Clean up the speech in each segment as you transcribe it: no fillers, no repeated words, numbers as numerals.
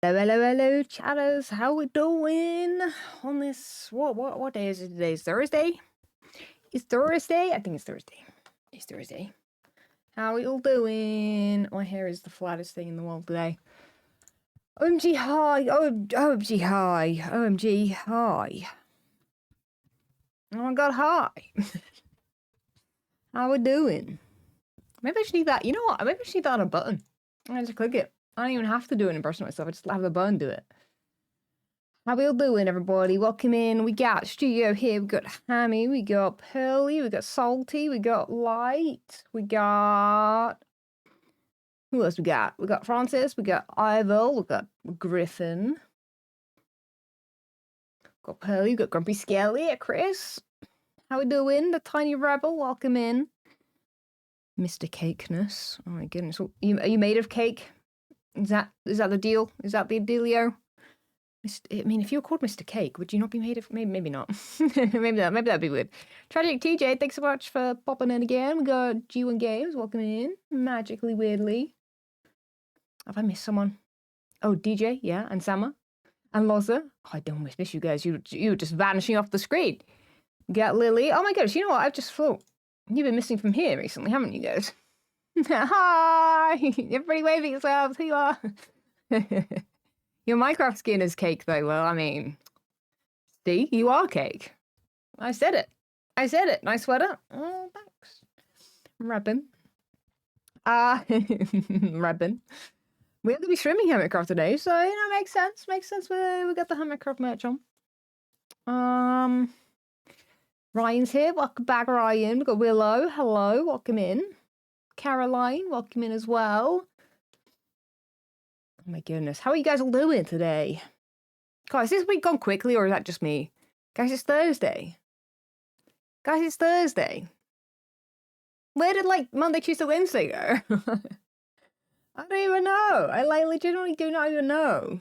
Hello, chatters. How we doing on this? What day is it today? Is Thursday? It's Thursday. I think it's Thursday. It's Thursday. How we all doing? My hair is the flattest thing in the world today. OMG hi. OMG hi. OMG hi. Oh my god, hi. How we doing? Maybe I should need that. You know what? Maybe I should need that on a button. I just click it. I don't even have to do it in person myself. I just have the button do it. How we all doing, everybody? Welcome in. We got Studio here. We got Hammy. We got Pearly. We got Salty. We got Light. We got... Who else we got? We got Francis. We got Ivel. We got Griffin. Got Pearly. We got Grumpy Skelly. Chris. How we doing? The Tiny Rebel. Welcome in. Mr. Cakeness. Oh my goodness. Are you made of cake? Is that the deal? Is that the dealio? I mean, if you were called Mr. Cake, would you not be made of... Maybe not. maybe that'd be weird. Tragic TJ, thanks so much for popping in again. We got G1 Games, welcome in. Magically, weirdly. Have I missed someone? Oh, DJ, yeah, and Sama. And Loza. Oh, I don't miss you guys. You were just vanishing off the screen. Got Lily. Oh my gosh, you know what? I've just thought... You've been missing from here recently, haven't you guys? Hi! Everybody waving yourselves. Here you are. Your Minecraft skin is cake, though. Well, I mean... See? You are cake. I said it. Nice sweater. Oh, thanks. Reppin'. Reppin'. We're going to be streaming Hermitcraft today, so, you know, makes sense. Makes sense. We got the Hermitcraft merch on. Ryan's here. Welcome back, Ryan. We've got Willow. Hello. Welcome in. Caroline. Welcome in as well. Oh my goodness. How are you guys all doing today? Guys, has this week gone quickly or is that just me? Guys, it's Thursday. Guys, it's Thursday. Where did, like, Monday, Tuesday, Wednesday go? I don't even know. I, like, legitimately do not even know.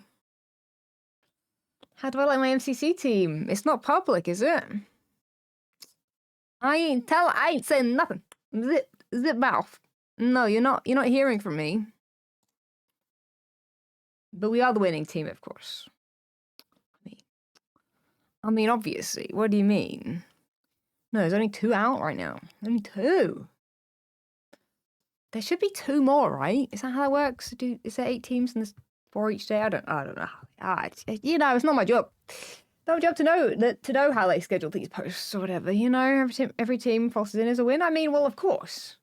How do I like my MCC team? It's not public, is it? I ain't saying nothing. Zip mouth. No, you're not hearing from me. But we are the winning team, of course. I mean, obviously. What do you mean? No, there's only 2 out right now. Only 2. There should be 2 more, right? Is that how it works? Is there 8 teams and there's 4 each day? I don't know. You know, it's not my job. Not my job to know how they schedule these posts or whatever. You know, every team crosses in as a win. I mean, well, of course.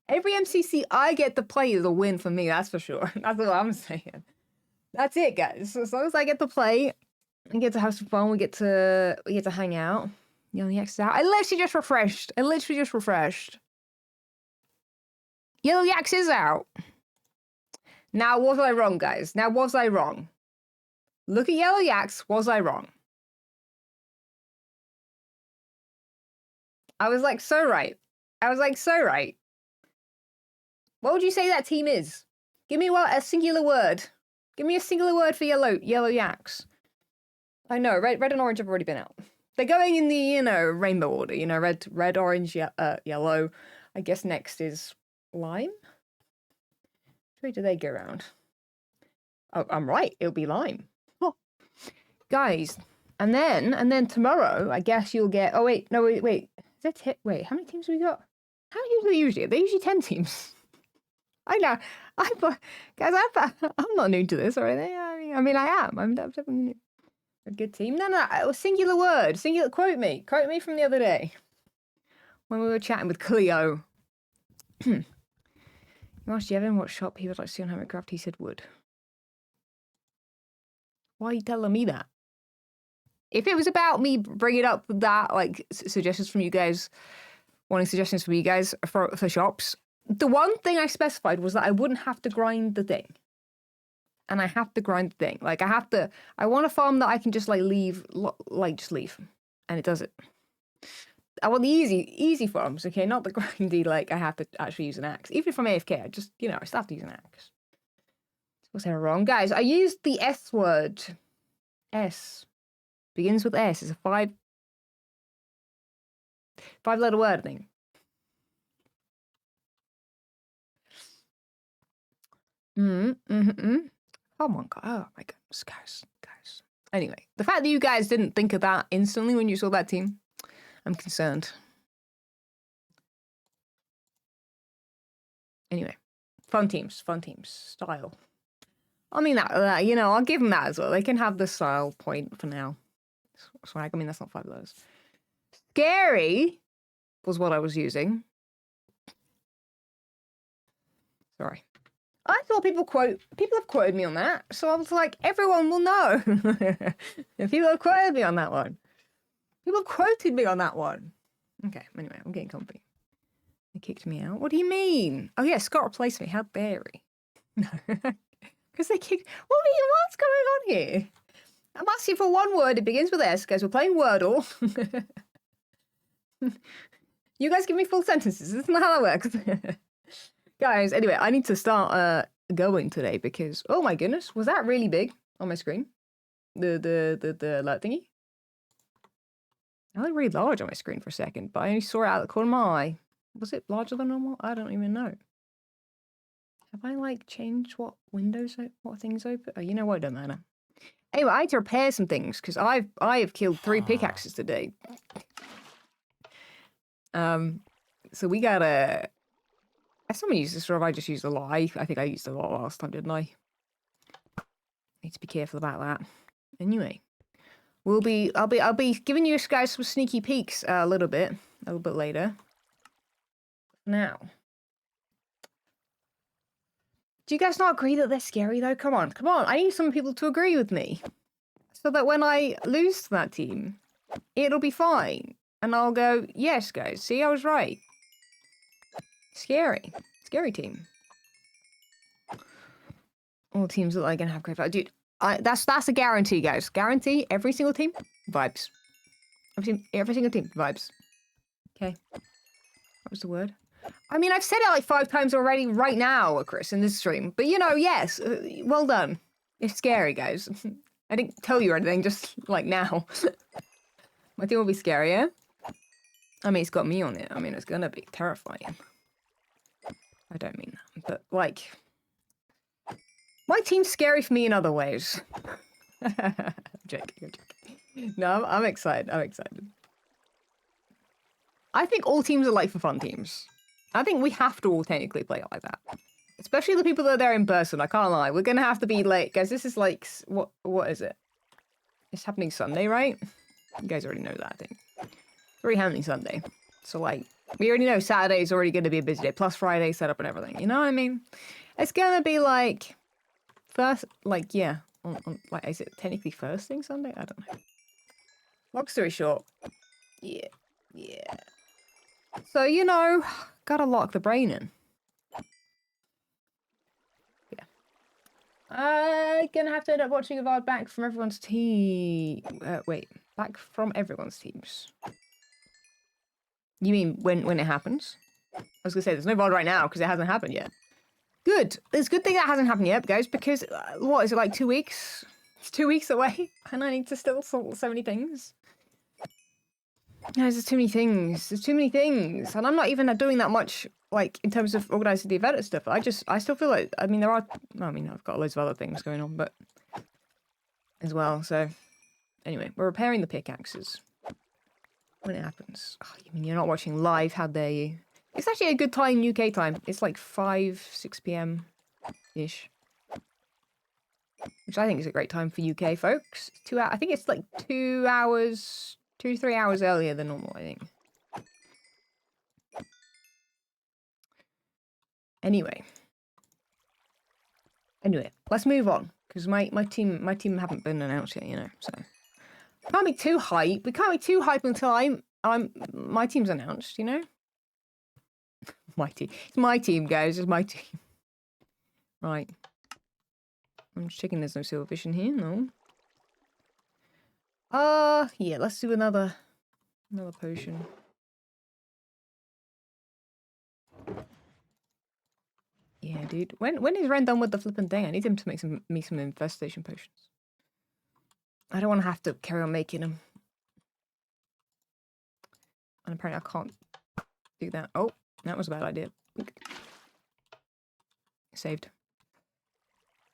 Every MCC I get to play is a win for me, that's for sure. That's what I'm saying. That's it, guys. As long as I get to play and get to have some fun, we get to hang out. Yellow Yaks is out. I literally just refreshed. Yellow Yaks is out. Now, was I wrong, guys? Now, was I wrong? Look at Yellow Yaks. Was I wrong? I was like so right. What would you say that team is? Give me a singular word. Give me a singular word for Yellow Yaks. I know, red and orange have already been out. They're going in the, you know, rainbow order. You know, red, orange, yellow. I guess next is lime. Which way do they go around? Oh, I'm right. It'll be lime. Oh. Guys, and then tomorrow, I guess you'll get... Oh, wait. No, wait. Is that wait, how many teams have we got? How many teams are they usually? They're usually 10 teams. I know. Guys, I'm not new to this or anything. I mean, I am. I'm definitely new. A good team. No. Singular word. Quote me. Quote me from the other day. When we were chatting with Cleo. You asked Jevin what shop he would like to see on Hermitcraft. He said wood. Why are you telling me that? If it was about me bringing up that, like, suggestions from you guys, wanting suggestions from you guys for shops, the one thing I specified was that I wouldn't have to grind the thing. And I have to grind the thing. Like, I want a farm that I can just, like, leave. And it does it. I want the easy farms, okay? Not the grindy, like, I have to actually use an axe. Even if I'm AFK, I still have to use an axe. Was I wrong? Guys, I used the S word. S. Begins with S. It's a 5-letter word, I think. Come on, guys. Oh my goodness, guys. Anyway, the fact that you guys didn't think of that instantly when you saw that team, I'm concerned. Anyway, fun teams, style. I mean that you know, I'll give them that as well. They can have the style point for now. Swag. I mean, that's not 5 letters. Scary was what I was using. Sorry. I thought people have quoted me on that, so I was like, everyone will know. People have quoted me on that one. People quoted me on that one. Okay, anyway, I'm getting comfy. They kicked me out. What do you mean? Oh yeah, Scott replaced me. How dare he? No. Because they kicked... What's going on here? I'm asking for one word. It begins with S, guys. We're playing Wordle. You guys give me full sentences. Isn't that how that works? Guys, anyway, I need to start going today because... Oh my goodness. Was that really big on my screen? The alert thingy? That looked really large on my screen for a second, but I only saw it out of the corner of my eye. Was it larger than normal? I don't even know. Have I, like, changed what windows, what things open? Oh, you know what? It don't matter. Anyway, I had to repair some things, because I have killed 3 pickaxes today. So we gotta... Has someone used this, or have I just used a lot? I think I used a lot last time, didn't I? Need to be careful about that. Anyway. I'll be giving you guys some sneaky peeks a little bit later. Now. Do you guys not agree that they're scary, though? Come on. I need some people to agree with me. So that when I lose to that team, it'll be fine. And I'll go, yes, guys, see, I was right. Scary. Scary team. All teams look like gonna have great value. Dude, that's a guarantee, guys. Guarantee, every single team, vibes. Every single team, vibes. Okay. What was the word? I mean, I've said it like 5 times already right now, Chris, in this stream. But, you know, yes, well done. It's scary, guys. I didn't tell you anything, just, like, now. My team will be scarier. I mean, it's got me on it. I mean, it's gonna be terrifying. I don't mean that. But, like... My team's scary for me in other ways. I'm joking. No, I'm excited. I think all teams are like for fun teams. I think we have to all technically play it like that. Especially the people that are there in person, I can't lie. We're gonna have to be late. Guys, this is like... What is it? It's happening Sunday, right? You guys already know that, I think. It's already happening Sunday. So, like, we already know Saturday's already gonna be a busy day. Plus Friday setup and everything. You know what I mean? It's gonna be like... First, like, yeah. Like, is it technically first thing Sunday? I don't know. Long story short. Yeah. So, you know, gotta lock the brain in. Yeah. Gonna have to end up watching a VOD back from everyone's team. Wait. Back from everyone's teams. You mean when it happens? I was gonna say, there's no VOD right now because it hasn't happened yet. Good. It's a good thing that hasn't happened yet, guys, because, what, is it like 2 weeks? It's 2 weeks away, and I need to still sort so many things. Guys, there's too many things. And I'm not even doing that much, like, in terms of organising the event and stuff. I still feel like, I mean, I've got loads of other things going on, but, as well, so, anyway, we're repairing the pickaxes. When it happens. Oh, you mean you're not watching live? How dare you? It's actually a good time, UK time. It's like 6 p.m.-ish. Which I think is a great time for UK folks. 2 hours. I think it's like 2 hours, 2 to 3 hours earlier than normal, I think. Anyway, let's move on. Because my team haven't been announced yet, you know, so. Can't be too hype. We can't be too hype until my team's announced, you know? My team. It's my team, guys. It's my team. Right. I'm just checking there's no silver fish in here. No. Yeah, let's do another potion. Yeah, dude. When is Ren done with the flipping thing? I need him to make me some infestation potions. I don't want to have to carry on making them. And apparently I can't do that. Oh, that was a bad idea. Saved.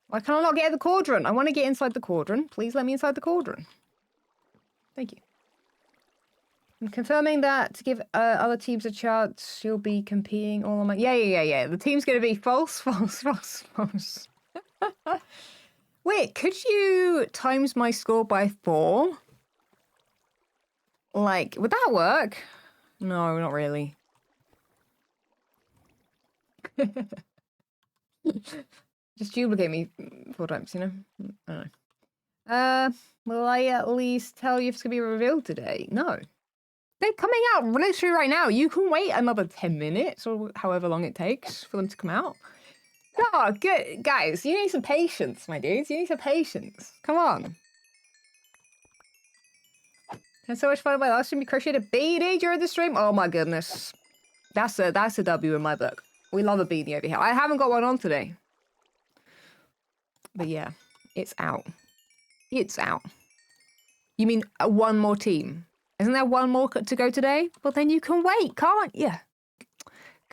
Why can I not get in the cauldron? I want to get inside the cauldron. Please let me inside the cauldron. Thank you. I'm confirming that to give other teams a chance, you'll be competing all on my... Yeah. The team's going to be false. Wait, could you times my score by 4? Like, would that work? No, not really. Just duplicate me 4 times, you know? I don't know. Will I at least tell you if it's going to be revealed today? No. They're coming out literally right now. You can wait another 10 minutes or however long it takes for them to come out. Oh, good. Guys, you need some patience, my dudes. You need some patience. Come on. Had so much fun with my last stream. You crocheted a beanie during the stream? Oh my goodness. That's a W in my book. We love a beanie over here. I haven't got one on today. But yeah, it's out. It's out. You mean one more team? Isn't there one more to go today? Well, then you can wait, can't you?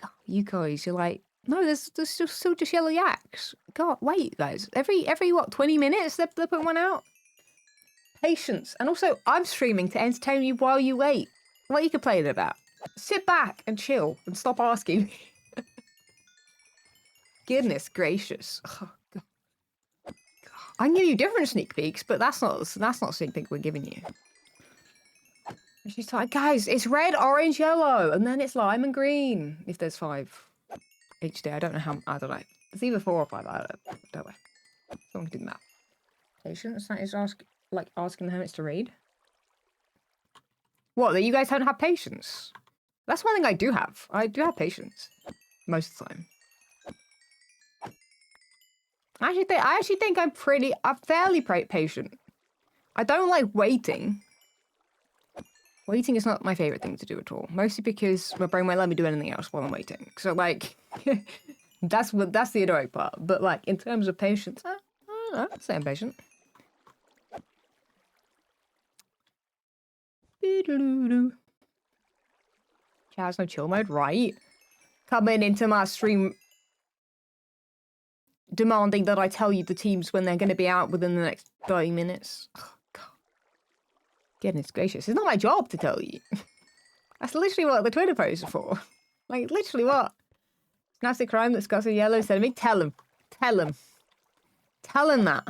God, you guys, you're like, no, there's still just yellow yaks. God, wait, guys. Every what, 20 minutes they're putting one out? Patience. And also, I'm streaming to entertain you while you wait. What are you complaining about? Sit back and chill and stop asking. Goodness gracious. Oh, God. I can give you different sneak peeks, but that's not a sneak peek we're giving you. And she's like, guys, it's red, orange, yellow, and then it's lime and green. If there's 5 HD, I don't know how. I don't know. It's either 4 or 5. I don't know. Someone can do that. Patience. That is asking the hermits to read. What? That you guys don't have patience? That's one thing I do have. I do have patience most of the time. I actually think I'm fairly patient. I don't like waiting. Waiting is not my favorite thing to do at all. Mostly because my brain won't let me do anything else while I'm waiting. So like, that's the annoying part. But like, in terms of patience, I don't know. I'd say I'm patient. Chaz, no chill mode, right? Coming into my stream demanding that I tell you the teams when they're going to be out within the next 30 minutes. Oh, God. Goodness gracious. It's not my job to tell you. That's literally what the Twitter posts are for. Like, literally what? Nasty crime that's got a yellow instead of me? Tell him. Tell him. Tell him that.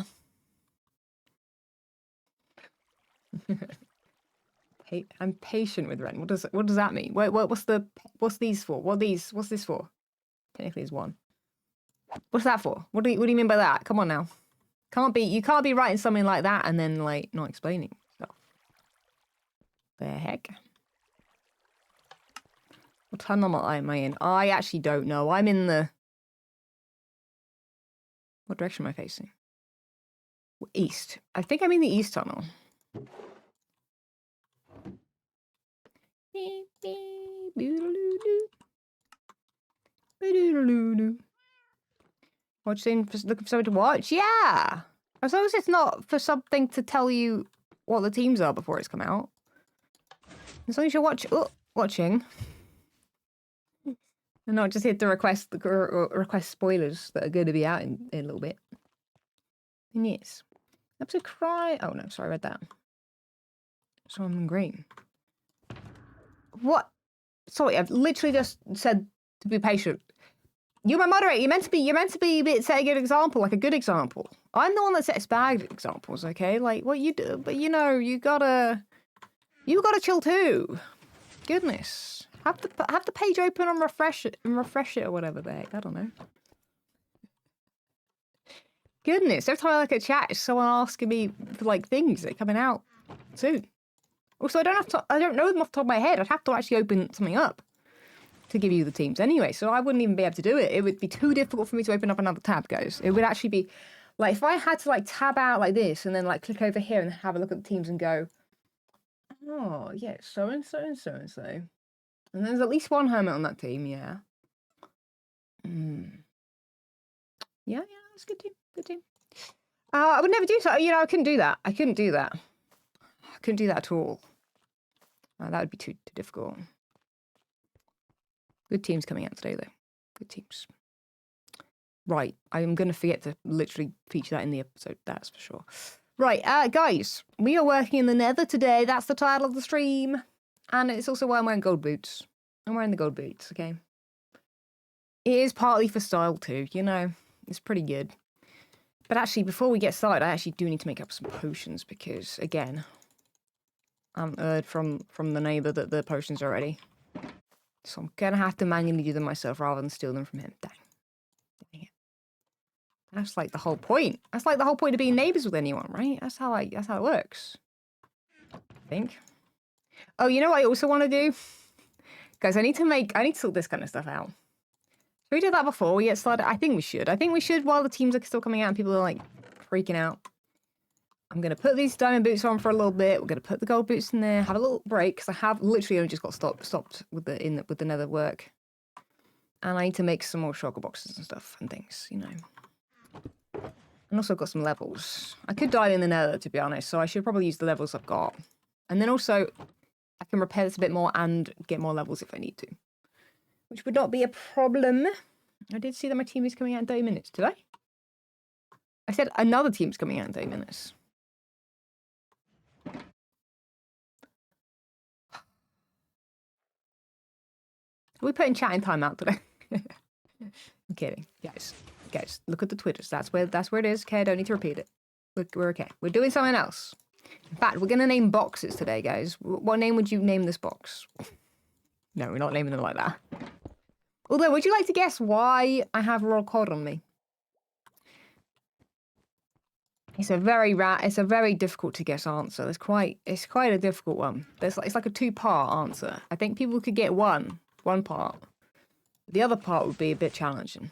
I'm patient with Ren. What does that mean? What's these for? What's this for? Technically it's 1. What's that for? What do you mean by that? Come on now. You can't be writing something like that and then like not explaining stuff. The heck? What tunnel am I in? I actually don't know. I'm in the... What direction am I facing? East. I think I'm in the east tunnel. Watching, looking for something to watch? Yeah! As long as it's not for something to tell you what the teams are before it's come out. As long as you're watching. And not just hit the request spoilers that are going to be out in a little bit. And yes. Episode cry. Oh no, sorry, I read that. So I'm in green. What? Sorry, I've literally just said to be patient. You're my moderator. You're meant to be setting an example, like a good example. I'm the one that sets bad examples, okay? Like what you do, but you know, you gotta chill too. Goodness. Have the page open and refresh it or whatever the heck. I don't know. Goodness, every time I look at chat, it's someone asking me for like things that are coming out soon. Also, I don't know them off the top of my head. I'd have to actually open something up to give you the teams anyway, so I wouldn't even be able to do it. It would be too difficult for me to open up another tab, guys. It would actually be like if I had to like tab out like this and then like click over here and have a look at the teams and go, oh yeah, so and so and so and so. And there's at least one hermit on that team, yeah. Yeah, that's a good team. Good team. I would never do so. You know, I couldn't do that. I couldn't do that at all. That would be too difficult. Good teams coming out today, though. Good teams. Right, I'm going to forget to literally feature that in the episode, that's for sure. Right, guys, we are working in the Nether today. That's the title of the stream. And it's also why I'm wearing gold boots. I'm wearing the gold boots, okay? It is partly for style too, you know. It's pretty good. But actually, before we get started, I actually do need to make up some potions because, again, I heard from the neighbour that the potions are ready. So I'm going to have to manually do them myself rather than steal them from him. Dang it. That's like the whole point. That's like the whole point of being neighbours with anyone, right? That's how it works. I think. Oh, you know what I also want to do? Guys, I need to sort this kind of stuff out. Should we do that before we get started? I think we should. I think we should while the teams are still coming out and people are like freaking out. I'm going to put these diamond boots on for a little bit. We're going to put the gold boots in there. Have a little break because I have literally only just got stopped with the nether work. And I need to make some more shulker boxes and stuff and things, you know. And also got some levels. I could die in the nether, to be honest, so I should probably use the levels I've got. And then also, I can repair this a bit more and get more levels if I need to. Which would not be a problem. I did see that my team is coming out in 30 minutes. Did I? I said another team's coming out in 30 minutes. Are we putting chat in timeout today? I'm kidding. Guys, look at the Twitters. That's where it is. Okay, I don't need to repeat it. Look, we're okay. We're doing something else. In fact, we're going to name boxes today, guys. What name would you name this box? No, we're not naming them like that. Although, would you like to guess why I have raw cod on me? It's a very difficult to guess answer. It's quite a difficult one. It's like a two-part answer. I think people could get one part. The other part would be a bit challenging.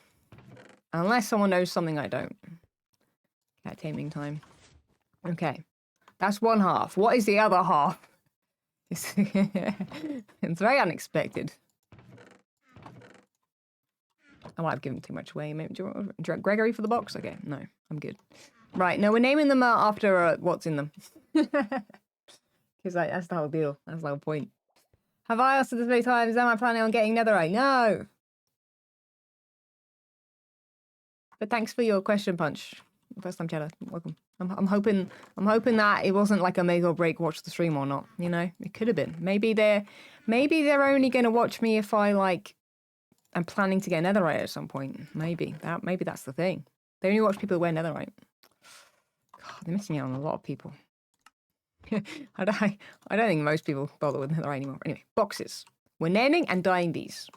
Unless someone knows something I don't. Cat taming time. Okay. That's one half. What is the other half? It's very unexpected. I might have given too much away. Maybe do you want Gregory for the box? Okay, no, I'm good. Right, no, we're naming them after what's in them. Because that's the whole deal. That's the whole point. Have I asked this many times? Am I planning on getting netherite? No. But thanks for your question, Punch. First time chatter. Welcome. I'm hoping that it wasn't like a make or break watch the stream or not. You know, it could have been. Maybe they're only gonna watch me if I'm planning to get netherite at some point. Maybe that's the thing. They only watch people who wear netherite. God, they're missing out on a lot of people. I don't think most people bother with netherite anymore. Anyway, boxes. We're naming and dyeing these.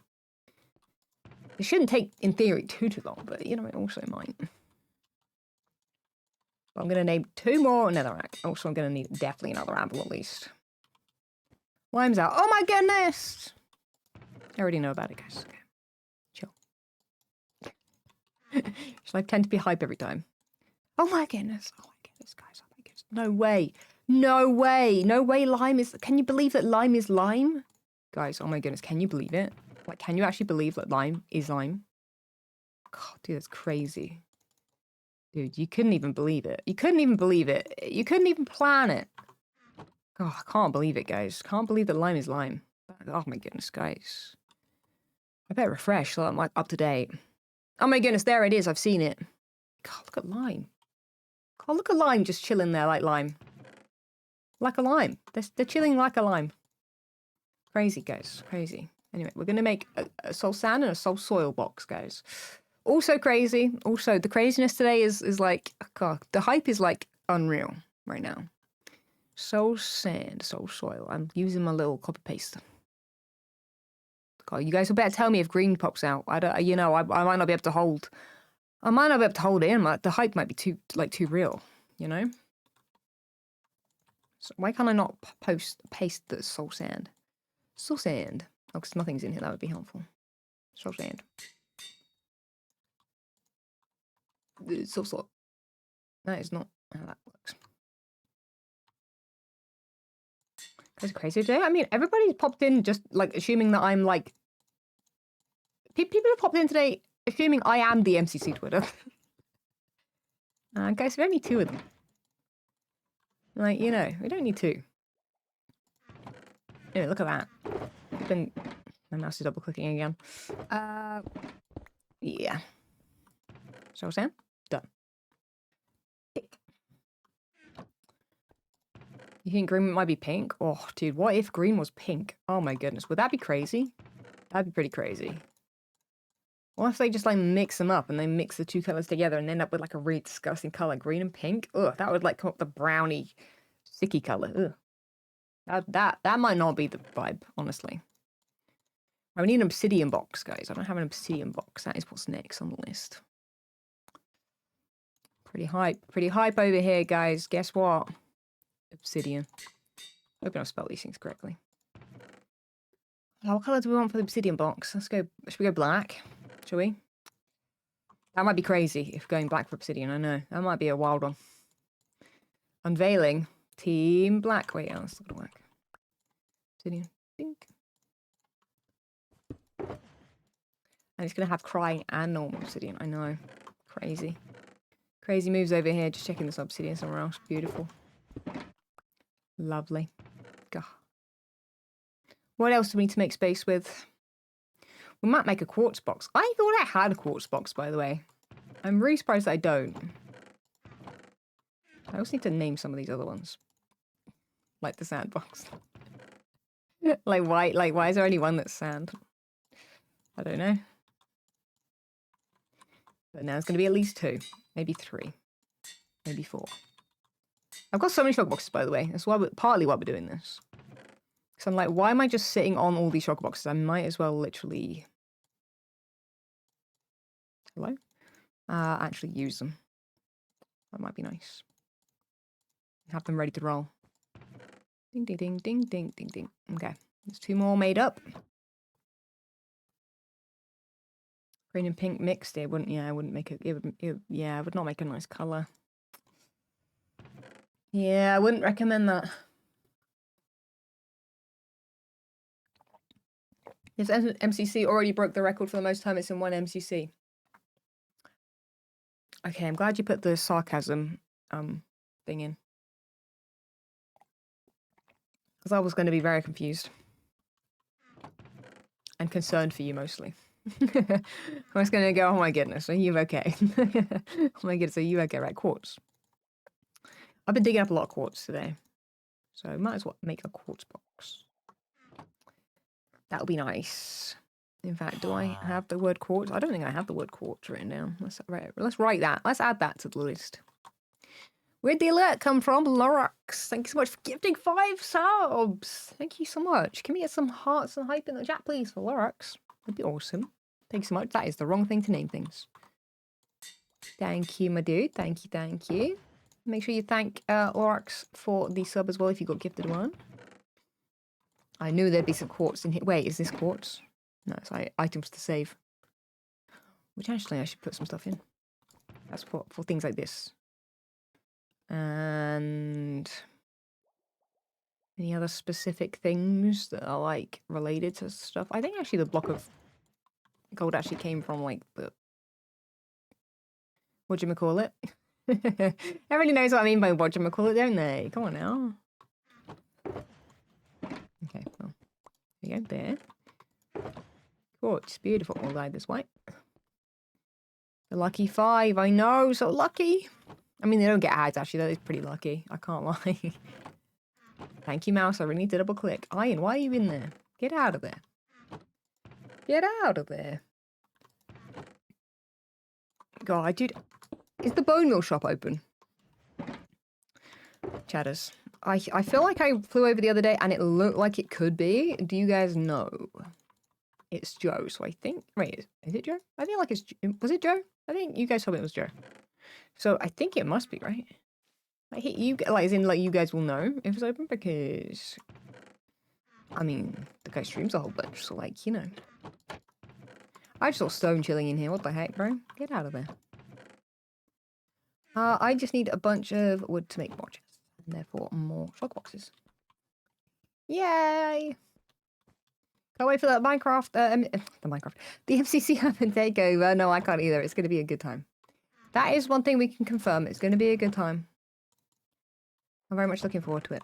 It shouldn't take, in theory, too long, but you know, it also might. But I'm going to name 2 more netherrack. Also, I'm going to need definitely another apple at least. Lime's out. Oh my goodness! I already know about it, guys. Okay. Chill. Should I tend to be hype every time? Oh my goodness. Oh my goodness, guys. Oh my goodness. No way. No way. No way lime is... Can you believe that lime is lime? Guys, oh my goodness. Can you believe it? Like, can you actually believe that lime is lime? God, dude, that's crazy. Dude, you couldn't even believe it. You couldn't even believe it. You couldn't even plan it. Oh, I can't believe it, guys. Can't believe that lime is lime. Oh my goodness, guys. I better refresh so I'm like up to date. Oh my goodness, there it is. I've seen it. God, look at lime. God, look at lime just chilling there like lime. Like a lime. They're chilling like a lime. Crazy, guys. Crazy. Anyway, we're going to make a soul sand and a soul soil box, guys. Also crazy. Also, the craziness today is like, God, the hype is like unreal right now. Soul sand, soul soil. I'm using my little copy paste. God, you guys will better tell me if green pops out. I don't, you know, I might not be able to hold. I might not be able to hold it in. The hype might be too real, you know. So why can't I not paste the soul sand? Soul sand. Oh, because nothing's in here. That would be helpful. Soul sand. Soul. That is not how that works. That's crazy today. I mean, everybody's popped in just like assuming that I'm like. People have popped in today assuming I am the MCC Twitter. Guys, there are only 2 of them. Like, you know, we don't need 2. Anyway, look at that. My mouse is double clicking again. Yeah. So Sam, done. You think green might be pink? Oh, dude, what if green was pink? Oh my goodness, would that be crazy? That'd be pretty crazy. What if they just like mix them up and they mix the two colors together and end up with like a really disgusting color, green and pink? Ugh, that would like come up with the brownie, sticky color. Ugh. That might not be the vibe, honestly. I need an obsidian box, guys. I don't have an obsidian box. That is what's next on the list. Pretty hype over here, guys. Guess what? Obsidian. Hope I spelled these things correctly. What color do we want for the obsidian box? Let's go. Should we go black? Shall we? That might be crazy if going black for obsidian. I know. That might be a wild one. Unveiling. Team black. Wait, oh, that's not gonna work. Obsidian. Think. And it's gonna have crying and normal obsidian. I know. Crazy. Crazy moves over here. Just checking this obsidian somewhere else. Beautiful. Lovely. God. What else do we need to make space with? We might make a quartz box. I thought I had a quartz box, by the way. I'm really surprised that I don't. I also need to name some of these other ones. Like the sand box. Like why is there only one that's sand? I don't know. But now it's going to be at least 2. Maybe 3. Maybe 4. I've got so many shulker boxes, by the way. That's why partly why we're doing this. Because I'm like, why am I just sitting on all these shulker boxes? I might as well literally... Hello? Actually use them. That might be nice. Have them ready to roll. Ding, ding, ding, ding, ding, ding, ding. Okay. There's 2 more made up. Green and pink mixed. It wouldn't, yeah, I wouldn't make it, yeah, it would not make a nice color. Yeah, I wouldn't recommend that. This MCC already broke the record for the most time it's in one MCC. Okay, I'm glad you put the sarcasm thing in. Because I was going to be very confused. And concerned for you mostly. I was going to go, oh my goodness, are you okay? Oh my goodness, are you okay? Right, quartz. I've been digging up a lot of quartz today. So I might as well make a quartz box. That would be nice. In fact, do I have the word quartz? I don't think I have the word quartz written down. Let's write that. Let's add that to the list. Where'd the alert come from? Lorax. Thank you so much for gifting 5 subs. Thank you so much. Can we get some hearts and hype in the chat, please, for Lorax? That'd be awesome. Thank you so much. That is the wrong thing to name things. Thank you, my dude. Thank you, thank you. Make sure you thank Lorax for the sub as well if you got gifted one. I knew there'd be some quartz in here. Wait, is this quartz? No, it's items to save. Which actually I should put some stuff in. That's for things like this. And any other specific things that are like related to stuff? I think actually the block of gold actually came from like the... Whatchamacallit? Everybody knows what I mean by whatchamacallit, don't they? Come on now. Okay, well, there you go, there. Quartz, beautiful. We'll dye this white. The lucky 5, I know, so lucky. I mean, they don't get ads, actually. That is pretty lucky. I can't lie. Thank you, mouse. I really need to double click. Iron, why are you in there? Get out of there. Get out of there. God, dude. Is the bone meal shop open? Chatters. I feel like I flew over the other day and it looked like it could be. Do you guys know? It's Joe, so I think... Wait, is it Joe? I feel like it's... Was it Joe? I think you guys told me it was Joe. So I think it must be, right? I hit you, like, as in, like, you guys will know if it's open because... I mean, the guy streams a whole bunch, so, like, you know. I just saw Stone chilling in here. What the heck, bro? Get out of there. I just need a bunch of wood to make more chests, and therefore more shulker boxes. Yay! Can't wait for that Minecraft, the MCC Urban Takeover. No, I can't either. It's going to be a good time. That is one thing we can confirm. It's going to be a good time. I'm very much looking forward to it.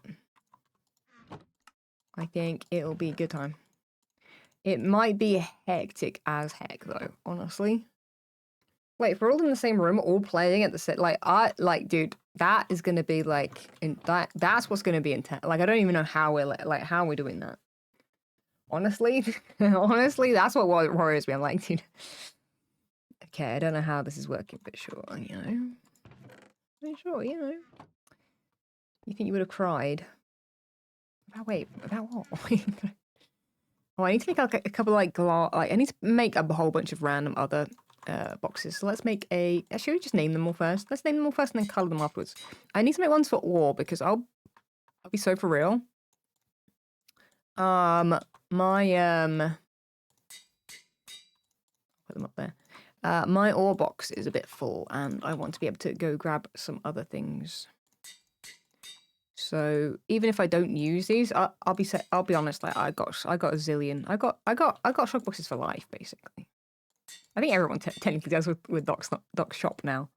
I think it'll be a good time. It might be hectic as heck, though, honestly. Like, if we're all in the same room, all playing at the same, like, dude, that is gonna be like, that's what's gonna be intense. Like, I don't even know how how we're doing that. Honestly, honestly, that's what worries me. I'm like, dude, okay, I don't know how this is working, but sure, you know, sure, you know. You think you would have cried? About what? Oh, I need to make like a couple like I need to make a whole bunch of random other boxes. So let's make a. Should we just name them all first? Let's name them all first and then color them afterwards. I need to make ones for ore because I'll be so for real. My put them up there. My ore box is a bit full, and I want to be able to go grab some other things. So even if I don't use these, I'll be honest. Like I got a zillion. I got shock boxes for life, basically. I think everyone technically does with Doc's shop now.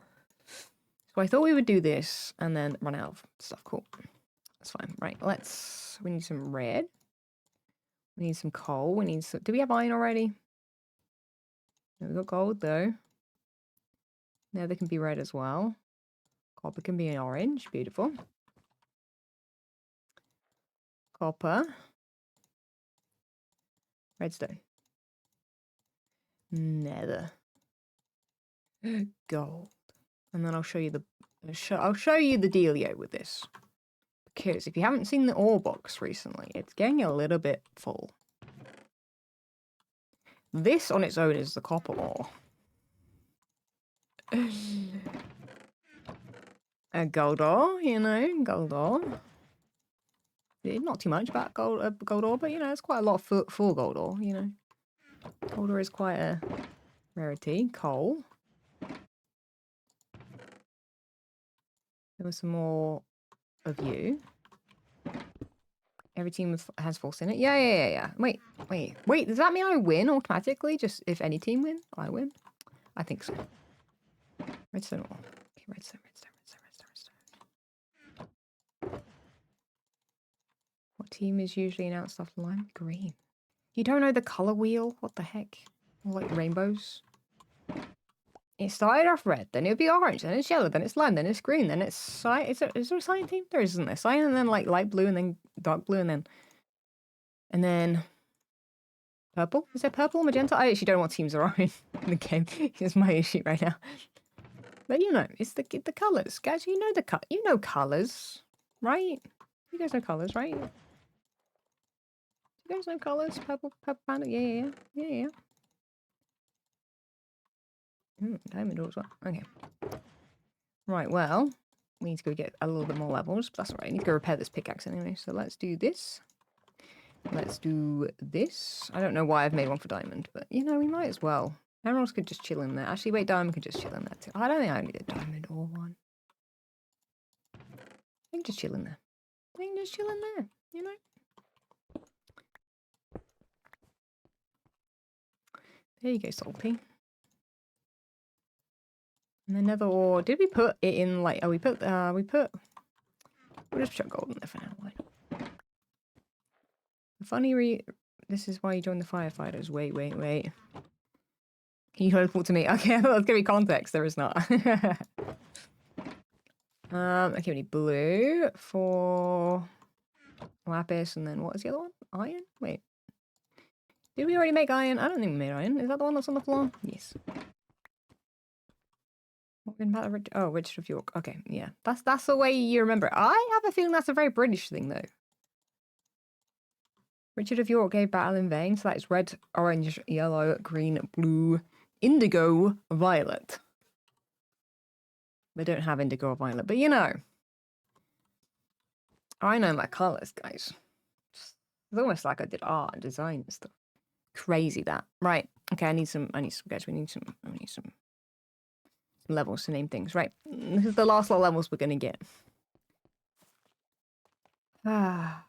So I thought we would do this and then run out of stuff. Cool. That's fine. Right. We need some red. We need some coal. We need some. Do we have iron already? No, we got gold though. Nether can be red as well. Copper can be an orange. Beautiful. Copper. Redstone. Nether. Gold. And then I'll show you the dealio with this. Because if you haven't seen the ore box recently, it's getting a little bit full. This on its own is the copper ore. A gold ore, you know, gold ore. Not too much about gold ore, but you know, it's quite a lot for gold ore, you know. Gold ore is quite a rarity. Coal. There was some more of you. Every team has false in it. Yeah. Wait. Does that mean I win automatically? Just if any team win, I win? I think so. Redstone ore. Okay, redstone. What team is usually announced after lime? Green. You don't know the color wheel? What the heck? Like rainbows? It started off red, then it'll be orange, then it's yellow, then it's lime, then it's green, then it's cyan. Is there a cyan team? There isn't a cyan, and then like light blue, and then dark blue, and then purple. Is there purple, magenta? I actually don't know what teams are in the game. It's my issue right now. But you know, it's the colors, guys. You know colors, right? You guys know colors, right? You guys know colors. Purple panda. Yeah. Diamond ore as well. Okay. Right, well, we need to go get a little bit more levels, but that's alright. I need to go repair this pickaxe anyway. So let's do this. Let's do this. I don't know why I've made one for diamond, but you know, we might as well. Emeralds could just chill in there. Actually, wait, diamond could just chill in there too. I don't think I need a diamond ore one. I can just chill in there. You know? There you go, salty. And then Nether ore. Did we put it in like? Oh, we'll just chuck gold in there for now. Like. This is why you join the firefighters. Wait. Can you teleport to me? Okay, let's give me context. There is not. Okay, we need blue for lapis, and then what is the other one? Iron? Wait. Did we already make iron? I don't think we made iron. Is that the one that's on the floor? Yes. Richard of York. Okay, yeah. That's the way you remember it. I have a feeling that's a very British thing, though. Richard of York gave battle in vain, so that is red, orange, yellow, green, blue, indigo, violet. They don't have indigo or violet, but you know. I know my colours, guys. It's almost like I did art and design and stuff. Crazy that. Right. Okay, I need some guys, we need some levels to name things. Right. This is the last lot of levels we're gonna get. Why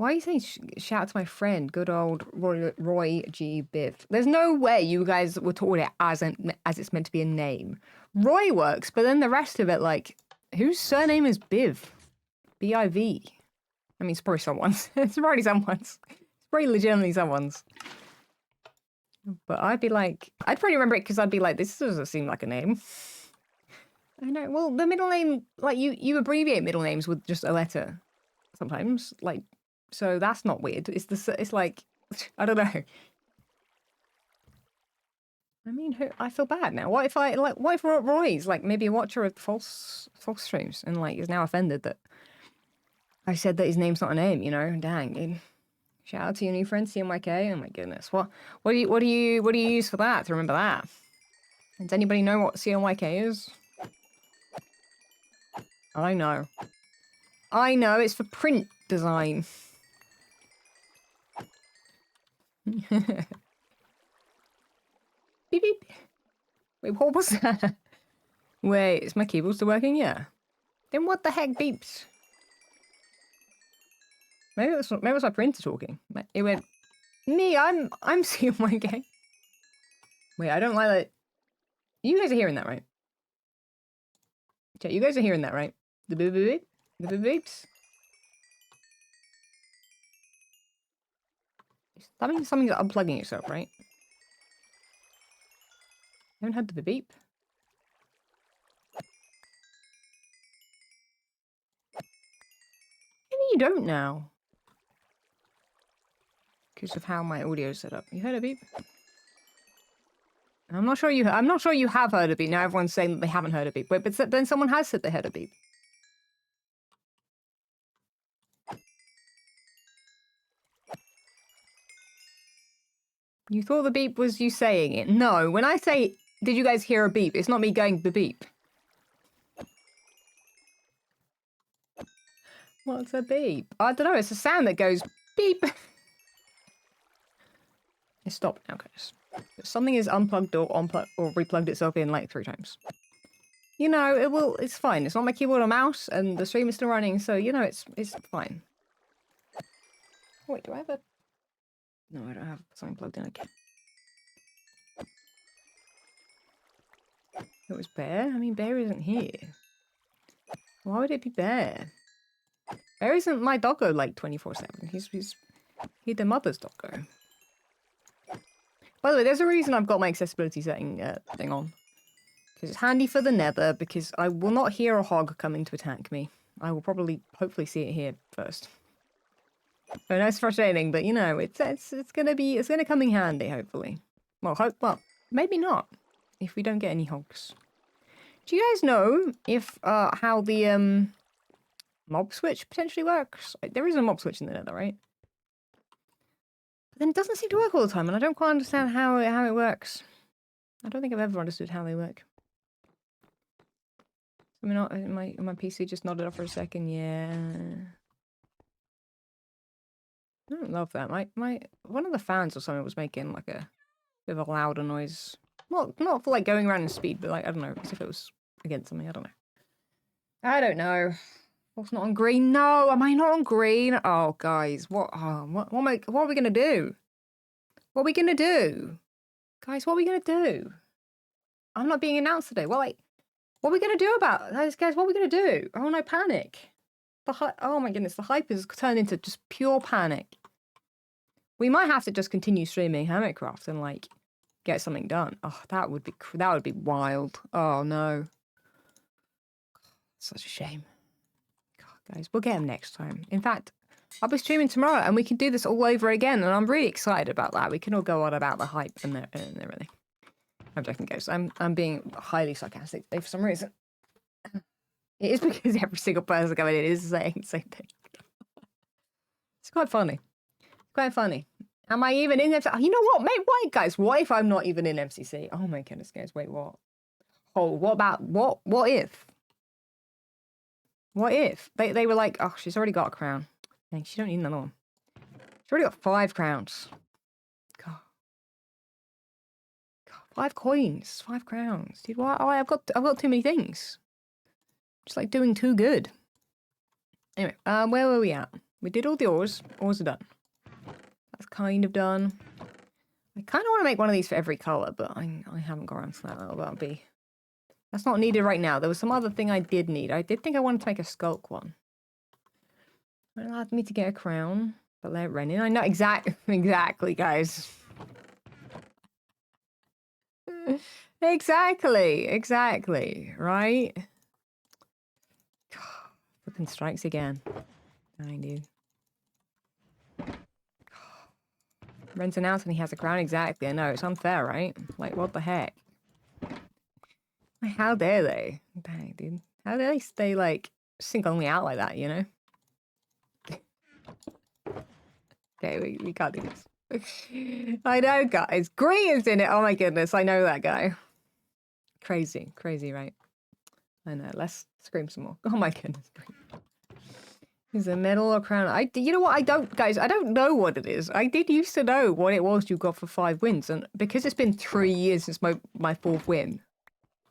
are you saying shout out to my friend, good old Roy G. Biv? There's no way you guys were taught it as it's meant to be a name. Roy works, but then the rest of it, like, whose surname is Biv? B-I-V. I mean, it's probably someone's. It's probably someone's. It's probably legitimately someone's. But I'd be like, I'd probably remember it because I'd be like, this doesn't seem like a name. I know. Well, the middle name, like you abbreviate middle names with just a letter sometimes, like, so that's not weird. It's like, I don't know. I mean, I feel bad now. What if Roy's like maybe a watcher of false streams and like is now offended that I said that his name's not a name, you know? Dang. Shout out to your new friend CMYK. Oh my goodness. What do you use for that to remember that? Does anybody know what CMYK is? I know. It's for print design. Beep beep. Wait, what was that? Wait, is my keyboard still working? Yeah. Then what the heck beeps? Maybe it was my printer talking. It went, me, I'm seeing my game. Wait, I don't like that. You guys are hearing that, right? Okay, you guys are hearing that, right? The beep beep beep? The beep beeps? That means something's unplugging itself, right? You haven't had the beep beep? Maybe you don't now. Because of how my audio is set up. You heard a beep? I'm not sure you have heard a beep. Now everyone's saying that they haven't heard a beep. Wait, but then someone has said they heard a beep. You thought the beep was you saying it. No, when I say, did you guys hear a beep? It's not me going the beep. What's a beep? I don't know. It's a sound that goes beep. It stopped now, guys. Something is unplugged or replugged itself in like 3 times. You know, it's fine. It's not my keyboard or mouse, and the stream is still running, so you know it's fine. Wait, do I have a... No, I don't have something plugged in. Okay. It was Bear? I mean, Bear isn't here. Why would it be Bear? Bear isn't my doggo like 24/7. He's the mother's doggo. By the way, there's a reason I've got my accessibility setting thing on. Because it's handy for the nether, because I will not hear a hog coming to attack me. I will hopefully see it here first. I know it's frustrating, but you know, it's gonna come in handy, hopefully. Well, maybe not, if we don't get any hogs. Do you guys know if how the mob switch potentially works? There is a mob switch in the nether, right? But then it doesn't seem to work all the time, and I don't quite understand how it works. I don't think I've ever understood how they work. I mean, my PC just nodded off for a second. Yeah. I don't love that. One of the fans or something was making like a bit of a louder noise. Well, not for like going around in speed, but like I don't know, as if it was against something. I don't know. I don't know. What's not on green? No, am I not on green? Oh, guys, what are we gonna do? What are we gonna do, guys? What are we gonna do? I'm not being announced today. Well, like, what are we gonna do about this, guys? What are we gonna do? Oh no, panic! Oh my goodness, the hype has turned into just pure panic. We might have to just continue streaming Hermitcraft and like get something done. Oh, that would be wild. Oh no, such a shame. God, guys, we'll get him next time. In fact, I'll be streaming tomorrow and we can do this all over again, and I'm really excited about that. We can all go on about the hype and everything. I'm joking, guys. I'm being highly sarcastic today for some reason. It is because every single person coming in is saying the same thing. It's quite funny. Quite funny. Am I even in MCC? You know what? Wait, guys. What if I'm not even in MCC? Oh my goodness, guys. Wait, what? Oh, what if? What if? They were like, oh, she's already got a crown. Dang, she don't need another one. She's already got 5 crowns. God. 5 coins. 5 crowns. Dude, why? Oh, I've got too many things. Just like doing too good. Anyway, where were we at? We did all the ores. Ores are done. That's kind of done. I kind of want to make one of these for every color, but I haven't got around to that. That's not needed right now. There was some other thing I did need. I did think I wanted to make a skulk one. It allowed me to get a crown, but let it run in. I know exactly, guys. Exactly, right? Flipping strikes again. I do. Ren's announced and he has a crown. Exactly. I know, it's unfair, right? Like, what the heck? How dare they? Dang, dude. How dare they, like, single me out like that, you know? Okay, we can't do this. I know, guys. Green is in it. Oh my goodness, I know that guy. Crazy, right? I know. Let's scream some more. Oh my goodness. Is a medal or crown? You know what? I don't know what it is. I did used to know what it was you got for 5 wins, and because it's been 3 years since my 4th win,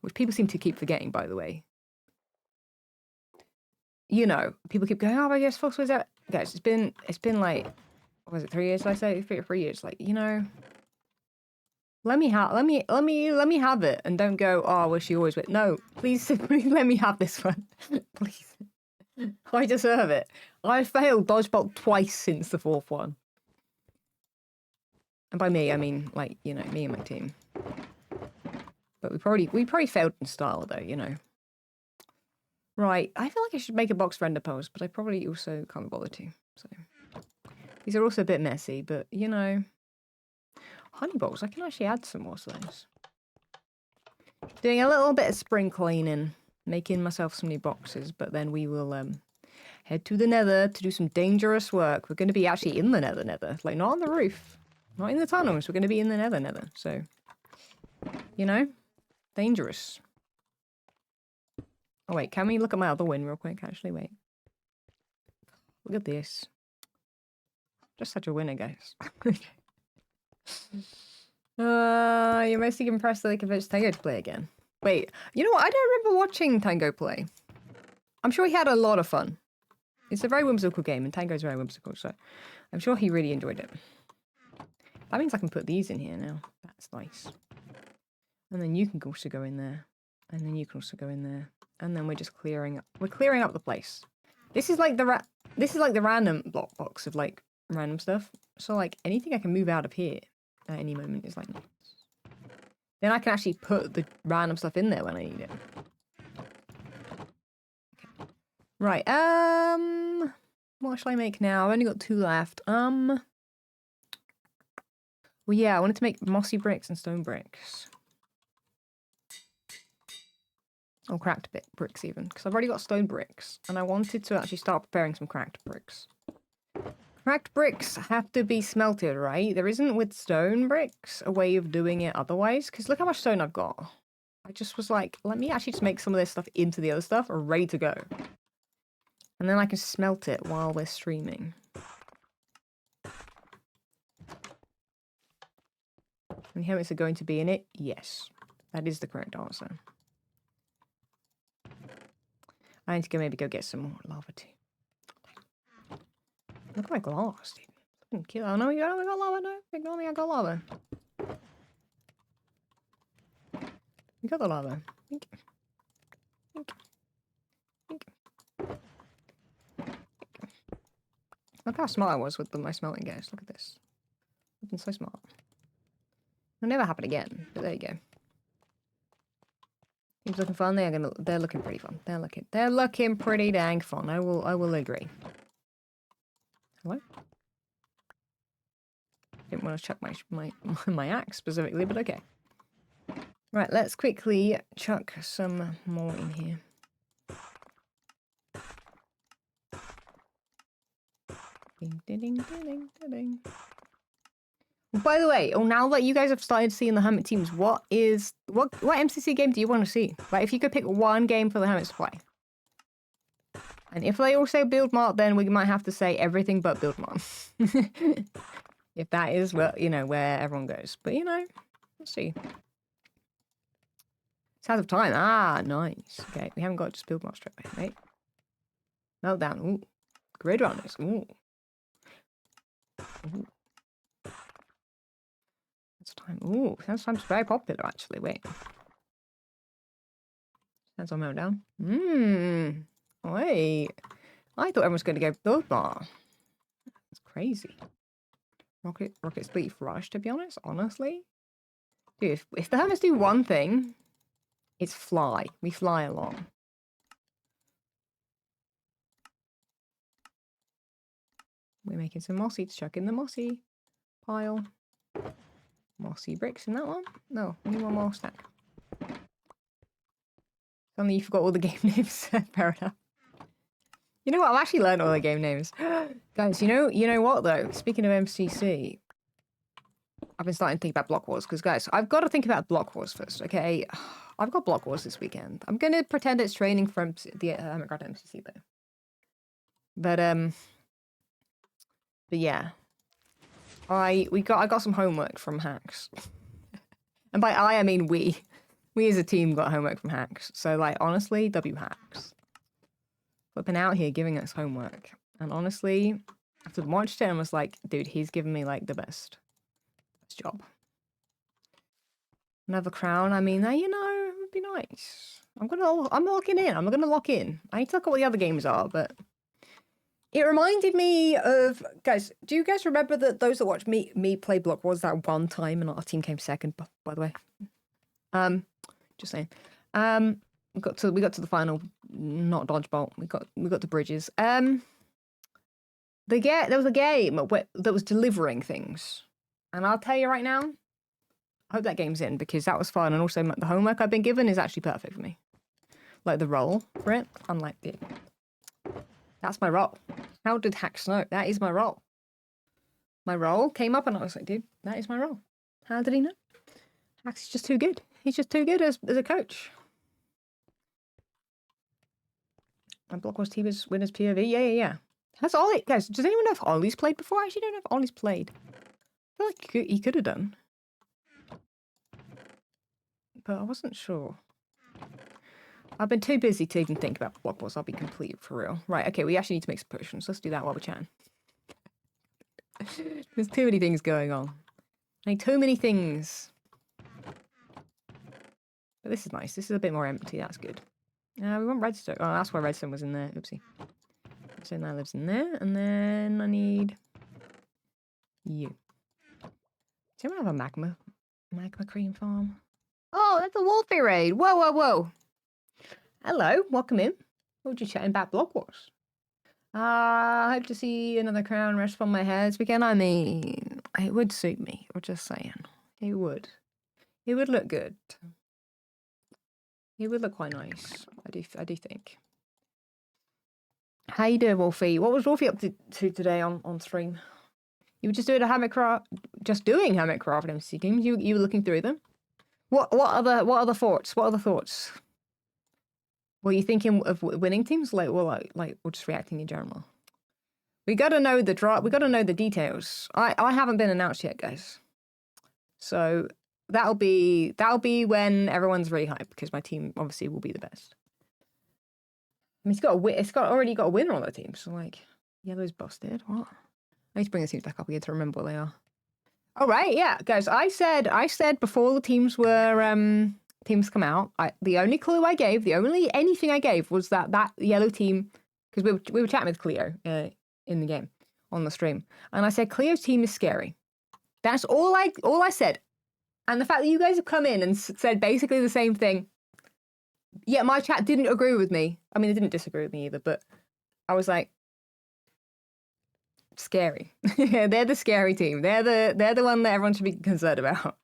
which people seem to keep forgetting, by the way. You know, people keep going, oh my gosh, Fox was out. Guys, it's been like, what was it, 3 years? Did I say 3 years? Like, you know, let me have it, and don't go, oh, I wish you always would. No, please let me have this one, please. I deserve it. I failed dodgeball twice since the 4th one. And by me, I mean, like, you know, me and my team. But we probably failed in style, though, you know. Right, I feel like I should make a box render pose, but I probably also can't bother to, so. These are also a bit messy, but, you know. Honey balls, I can actually add some more to those. Doing a little bit of spring cleaning, making myself some new boxes, but then we will, head to the nether to do some dangerous work. We're going to be actually in the nether. Like, not on the roof. Not in the tunnels. We're going to be in the nether. So, you know, dangerous. Oh, wait. Can we look at my other win real quick? Actually, wait. Look at this. Just such a winner, guys. You're mostly impressed that they convinced Tango to play again. Wait, you know what? I don't remember watching Tango play. I'm sure he had a lot of fun. It's a very whimsical game, and Tango's very whimsical, so I'm sure he really enjoyed it. That means I can put these in here now. That's nice. And then you can also go in there. And then you can also go in there. And then we're just clearing up. We're clearing up the place. This is like the random block box of like random stuff. So like anything I can move out of here at any moment is like nice. Then I can actually put the random stuff in there when I need it. Okay. Right, what shall I make now? I've only got 2 left. Well, yeah, I wanted to make mossy bricks and stone bricks. Or cracked bricks even, because I've already got stone bricks, and I wanted to actually start preparing some cracked bricks. Cracked bricks have to be smelted, right? There isn't with stone bricks a way of doing it otherwise, because look how much stone I've got. I just was like, let me actually just make some of this stuff into the other stuff, or ready to go. And then I can smelt it while we're streaming. And helmets are going to be in it? Yes. That is the correct answer. I need to maybe go get some more lava too. Look at my glass, dude. Oh no, we got lava, no. Ignore me, I got lava. We got the lava. Thank you. Thank you. Look how smart I was with my smelting, guys. Look at this. I've been so smart. It'll never happen again, but there you go. Team's looking fun. They're looking pretty fun. They're looking pretty dang fun. I will agree. Hello? Didn't want to chuck my axe specifically, but okay. Right, let's quickly chuck some more in here. Ding, ding, ding, ding, ding. By the way, now that you guys have started seeing the Hermit teams, what MCC game do you want to see? Like, if you could pick one game for the Hermits to play. And if they all say Build Mart, then we might have to say everything but Build Mart. If that is, well, you know, where everyone goes. But, you know, let's see. Sands of Time. Ah, nice. Okay, we haven't got just Build Mart straight away, mate. Meltdown. Ooh. Grid Runners. Ooh. Ooh. Sands of Time. Ooh, Sands of Time's very popular, actually. Wait. Sands of Meltdown. Wait. I thought everyone was going to go Build Mart. That's crazy. Rocket Spleef Rush, to be honest. Honestly. Dude, if the Hermits do one thing, it's fly. We fly along. We're making some mossy to chuck in the mossy pile. Mossy bricks in that one. No, we need one more stack. Suddenly you forgot all the game names. Fair enough. You know what? I've actually learned all the game names. Guys, you know what though? Speaking of MCC, I've been starting to think about Block Wars because guys, I've got to think about Block Wars first, okay? I've got Block Wars this weekend. I'm gonna pretend it's training from the Hermitcraft MCC though. But yeah. I got some homework from Hacks. And by I mean we. We as a team got homework from Hacks. So like honestly, W Hacks. Flipping out here giving us homework. And honestly, after watched it, I was like, dude, he's giving me like the best job. Another crown, I mean, you know, it would be nice. I'm locking in. I'm gonna lock in. I need to look at what the other games are, but it reminded me of guys. Do you guys remember that those that watched me play Block Wars that one time and our team came second? By the way, just saying. We got to the final, not dodgeball. We got to bridges. There was a game that was delivering things, and I'll tell you right now, I hope that game's in because that was fun, and also the homework I've been given is actually perfect for me. Like the role for it, I'm like, dude, that's my role. How did Hacks know? That is my role. My role came up, and I was like, dude, that is my role. How did he know? Hacks is just too good. He's just too good as a coach. And Block Wars team is winners POV. Yeah. That's Ollie. Guys, does anyone know if Ollie's played before? I actually don't know if Ollie's played. I feel like he could have done. But I wasn't sure. I've been too busy to even think about Block Wars. I'll be complete for real. Right, okay, we actually need to make some potions. Let's do that while we're chatting. There's too many things going on. Like, too many things. But this is nice. This is a bit more empty. That's good. We want redstone. Oh, that's why redstone was in there. Oopsie. So now lives in there. And then I need you. Do you have a magma cream farm? Oh, that's a Wolfie raid. Whoa. Hello, welcome in. What you chatting about Block Wars? I hope to see another crown rest on my head this weekend. I mean, it would suit me. I'm just saying. It would. It would look good. It would look quite nice. I do think. How you doing, Wolfie? What was Wolfie up to today on stream? You were just doing Hermitcraft MC games. You were looking through them. What other thoughts? What other thoughts? Were you thinking of winning teams, or just reacting in general? We gotta know the we gotta know the details. I haven't been announced yet, guys. So that'll be when everyone's really hyped because my team obviously will be the best. I mean, it's already got a winner on the team. So like, yellow's busted. What? I need to bring the teams back up again to remember what they are. All right, yeah, guys. I said before the teams were teams come out. The only clue I gave, anything I gave was that yellow team, because we were chatting with Cleo in the game on the stream, and I said Cleo's team is scary. That's all I said, and the fact that you guys have come in and said basically the same thing. Yeah, my chat didn't agree with me. I mean, they didn't disagree with me either, but I was like, scary. They're the scary team. They're the one that everyone should be concerned about.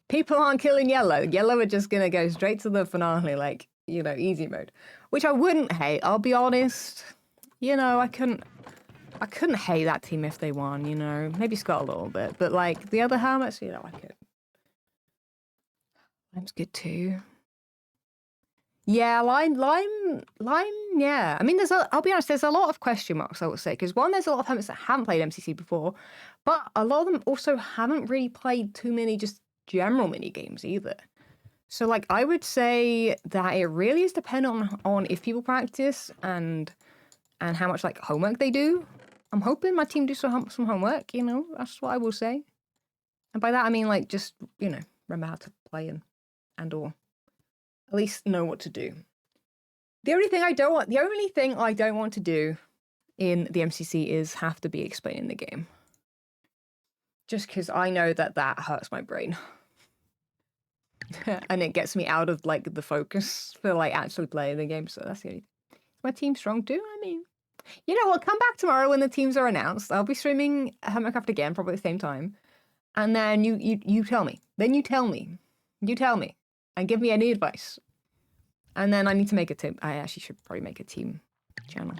People aren't killing yellow. Yellow are just gonna go straight to the finale, like, you know, easy mode. Which I wouldn't hate, I'll be honest. You know, I couldn't hate that team if they won, you know.Maybe Scott a little bit, but like the other Hermits, you know, I could. Lime's good too. Yeah, lime, yeah. I mean, I'll be honest, there's a lot of question marks, I would say, because one, there's a lot of Hermits that haven't played MCC before, but a lot of them also haven't really played too many just general mini games either. So like, I would say that it really is dependent on if people practice and how much like homework they do. I'm hoping my team do some homework, you know, that's what I will say. And by that, I mean like just, you know, remember how to play and or at least know what to do. The only thing I don't want to do in the MCC is have to be explaining the game. Just because I know that hurts my brain. and it gets me out of like the focus for like actually playing the game. So that's the only. My team's strong too. I mean, you know what? Come back tomorrow when the teams are announced. I'll be streaming Hermitcraft again, probably at the same time. And then you tell me. Then you tell me, and give me any advice. And then I need to make a team. I actually should probably make a team channel.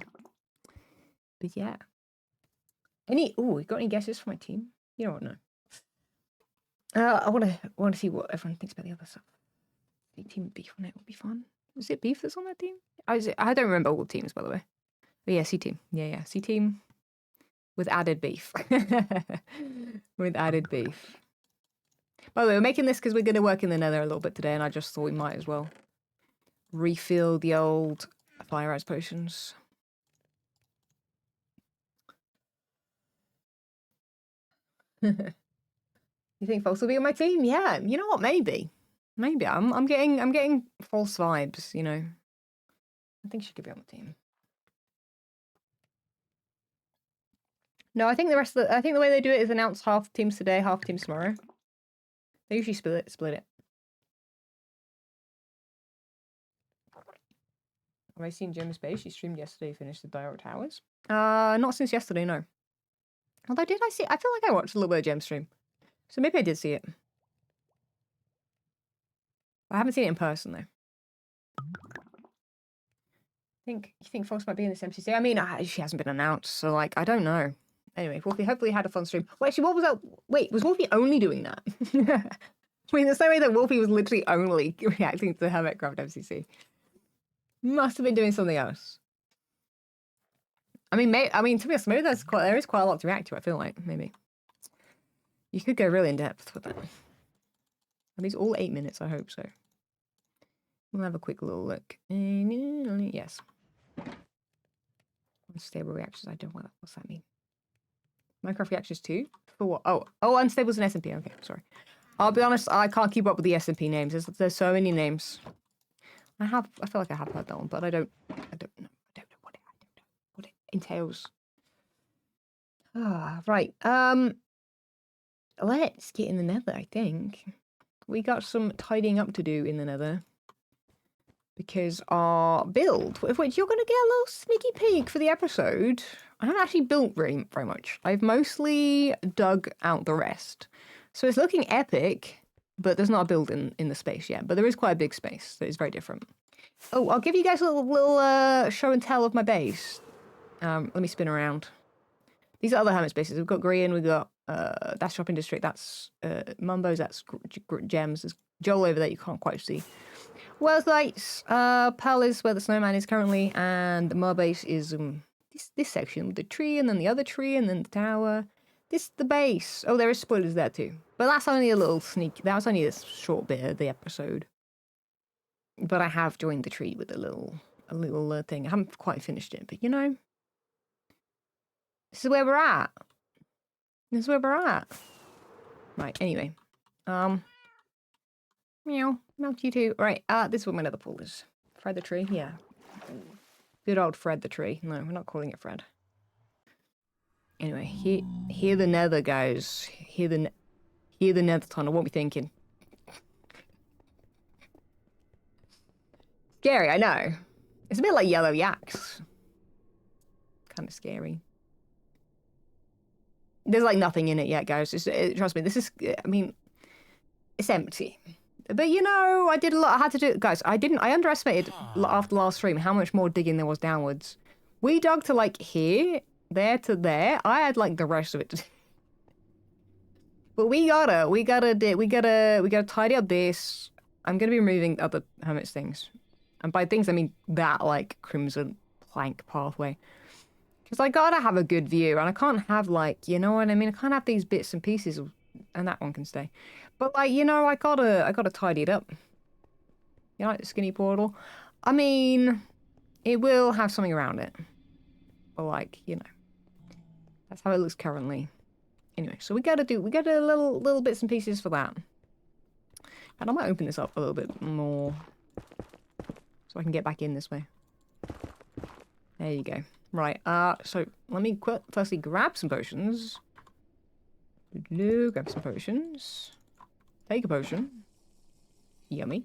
But yeah. You got any guesses for my team? You don't know. I want to see what everyone thinks about the other stuff. The team beef on it would be fun. Is it beef that's on that team? I don't remember all the teams, by the way. But yeah, C team. Yeah, C team with added beef. With added beef. By the way, we're making this because we're going to work in the Nether a little bit today, and I just thought we might as well refill the old fire ice potions. You think False will be on my team? Yeah, you know what? Maybe. I'm getting false vibes. You know, I think she could be on the team. No, I think the rest of I think the way they do it is announce half teams today, half teams tomorrow. They usually split it. Have I seen Gem Space? She streamed yesterday, finished the Direct Towers. Not since yesterday, no. Although did I see? I feel like I watched a little bit of Gem stream, so maybe I did see it. I haven't seen it in person though. You think Fox might be in this MCC? I mean, she hasn't been announced, so like I don't know. Anyway, Wolfie hopefully had a fun stream. Well, actually, what was that? Wait, was Wolfie only doing that? I mean, there's no way that Wolfie was literally only reacting to the Hermitcraft MCC. Must have been doing something else. I mean, to be honest, maybe there is quite a lot to react to. I feel like maybe you could go really in depth with that. Are these all 8 minutes? I hope so. We'll have a quick little look. Yes. Unstable reactions. I don't know what's that mean. Minecraft reactions 2? For what? Oh, unstables and SMP. Okay, sorry. I'll be honest, I can't keep up with the SMP names. There's so many names. I feel like I have heard that one, but I don't know what it entails. Right. Let's get in the Nether, I think. We got some tidying up to do in the Nether. Because our build, which you're going to get a little sneaky peek for the episode, I haven't actually built very much. I've mostly dug out the rest. So it's looking epic, but there's not a build in the space yet. But there is quite a big space, so it's very different. Oh, I'll give you guys a little show and tell of my base. Let me spin around. These are other hermit spaces. We've got Green, we've got that's Shopping District, that's Mumbo's, that's Gems. There's Joel over there you can't quite see. Wells Lights, Pearl is where the snowman is currently, and my base is this section with the tree, and then the other tree, and then the tower. This the base. Oh, there is spoilers there too, but that's only a little sneak. That was only a short bit of the episode. But I have joined the tree with a little thing. I haven't quite finished it, but you know, this is where we're at. Right. Anyway, meow, melt you too. Right, this is what my nether pool is. Fred the tree, yeah. Good old Fred the tree. No, we're not calling it Fred. Anyway, here the nether goes. Here the nether tunnel. What are we thinking? Scary, I know. It's a bit like yellow yaks. Kind of scary. There's like nothing in it yet, guys. Trust me, this is, I mean, it's empty. But you know, I did a lot. I had to do, guys. I underestimated after last stream how much more digging there was downwards. We dug to like here, there to there. I had like the rest of it to do. But we gotta tidy up this. I'm gonna be removing other hermits things, and by things I mean that like crimson plank pathway. Because I gotta have a good view, and I can't have like, you know what I mean? I can't have these bits and pieces, and that one can stay. But like, you know, I gotta tidy it up. You know, like the skinny portal. I mean, it will have something around it. But like, you know, that's how it looks currently. Anyway, so we gotta little bits and pieces for that. And I might open this up a little bit more, so I can get back in this way. There you go. Right, so let me firstly grab some potions. Grab some potions. Take a potion. Yummy.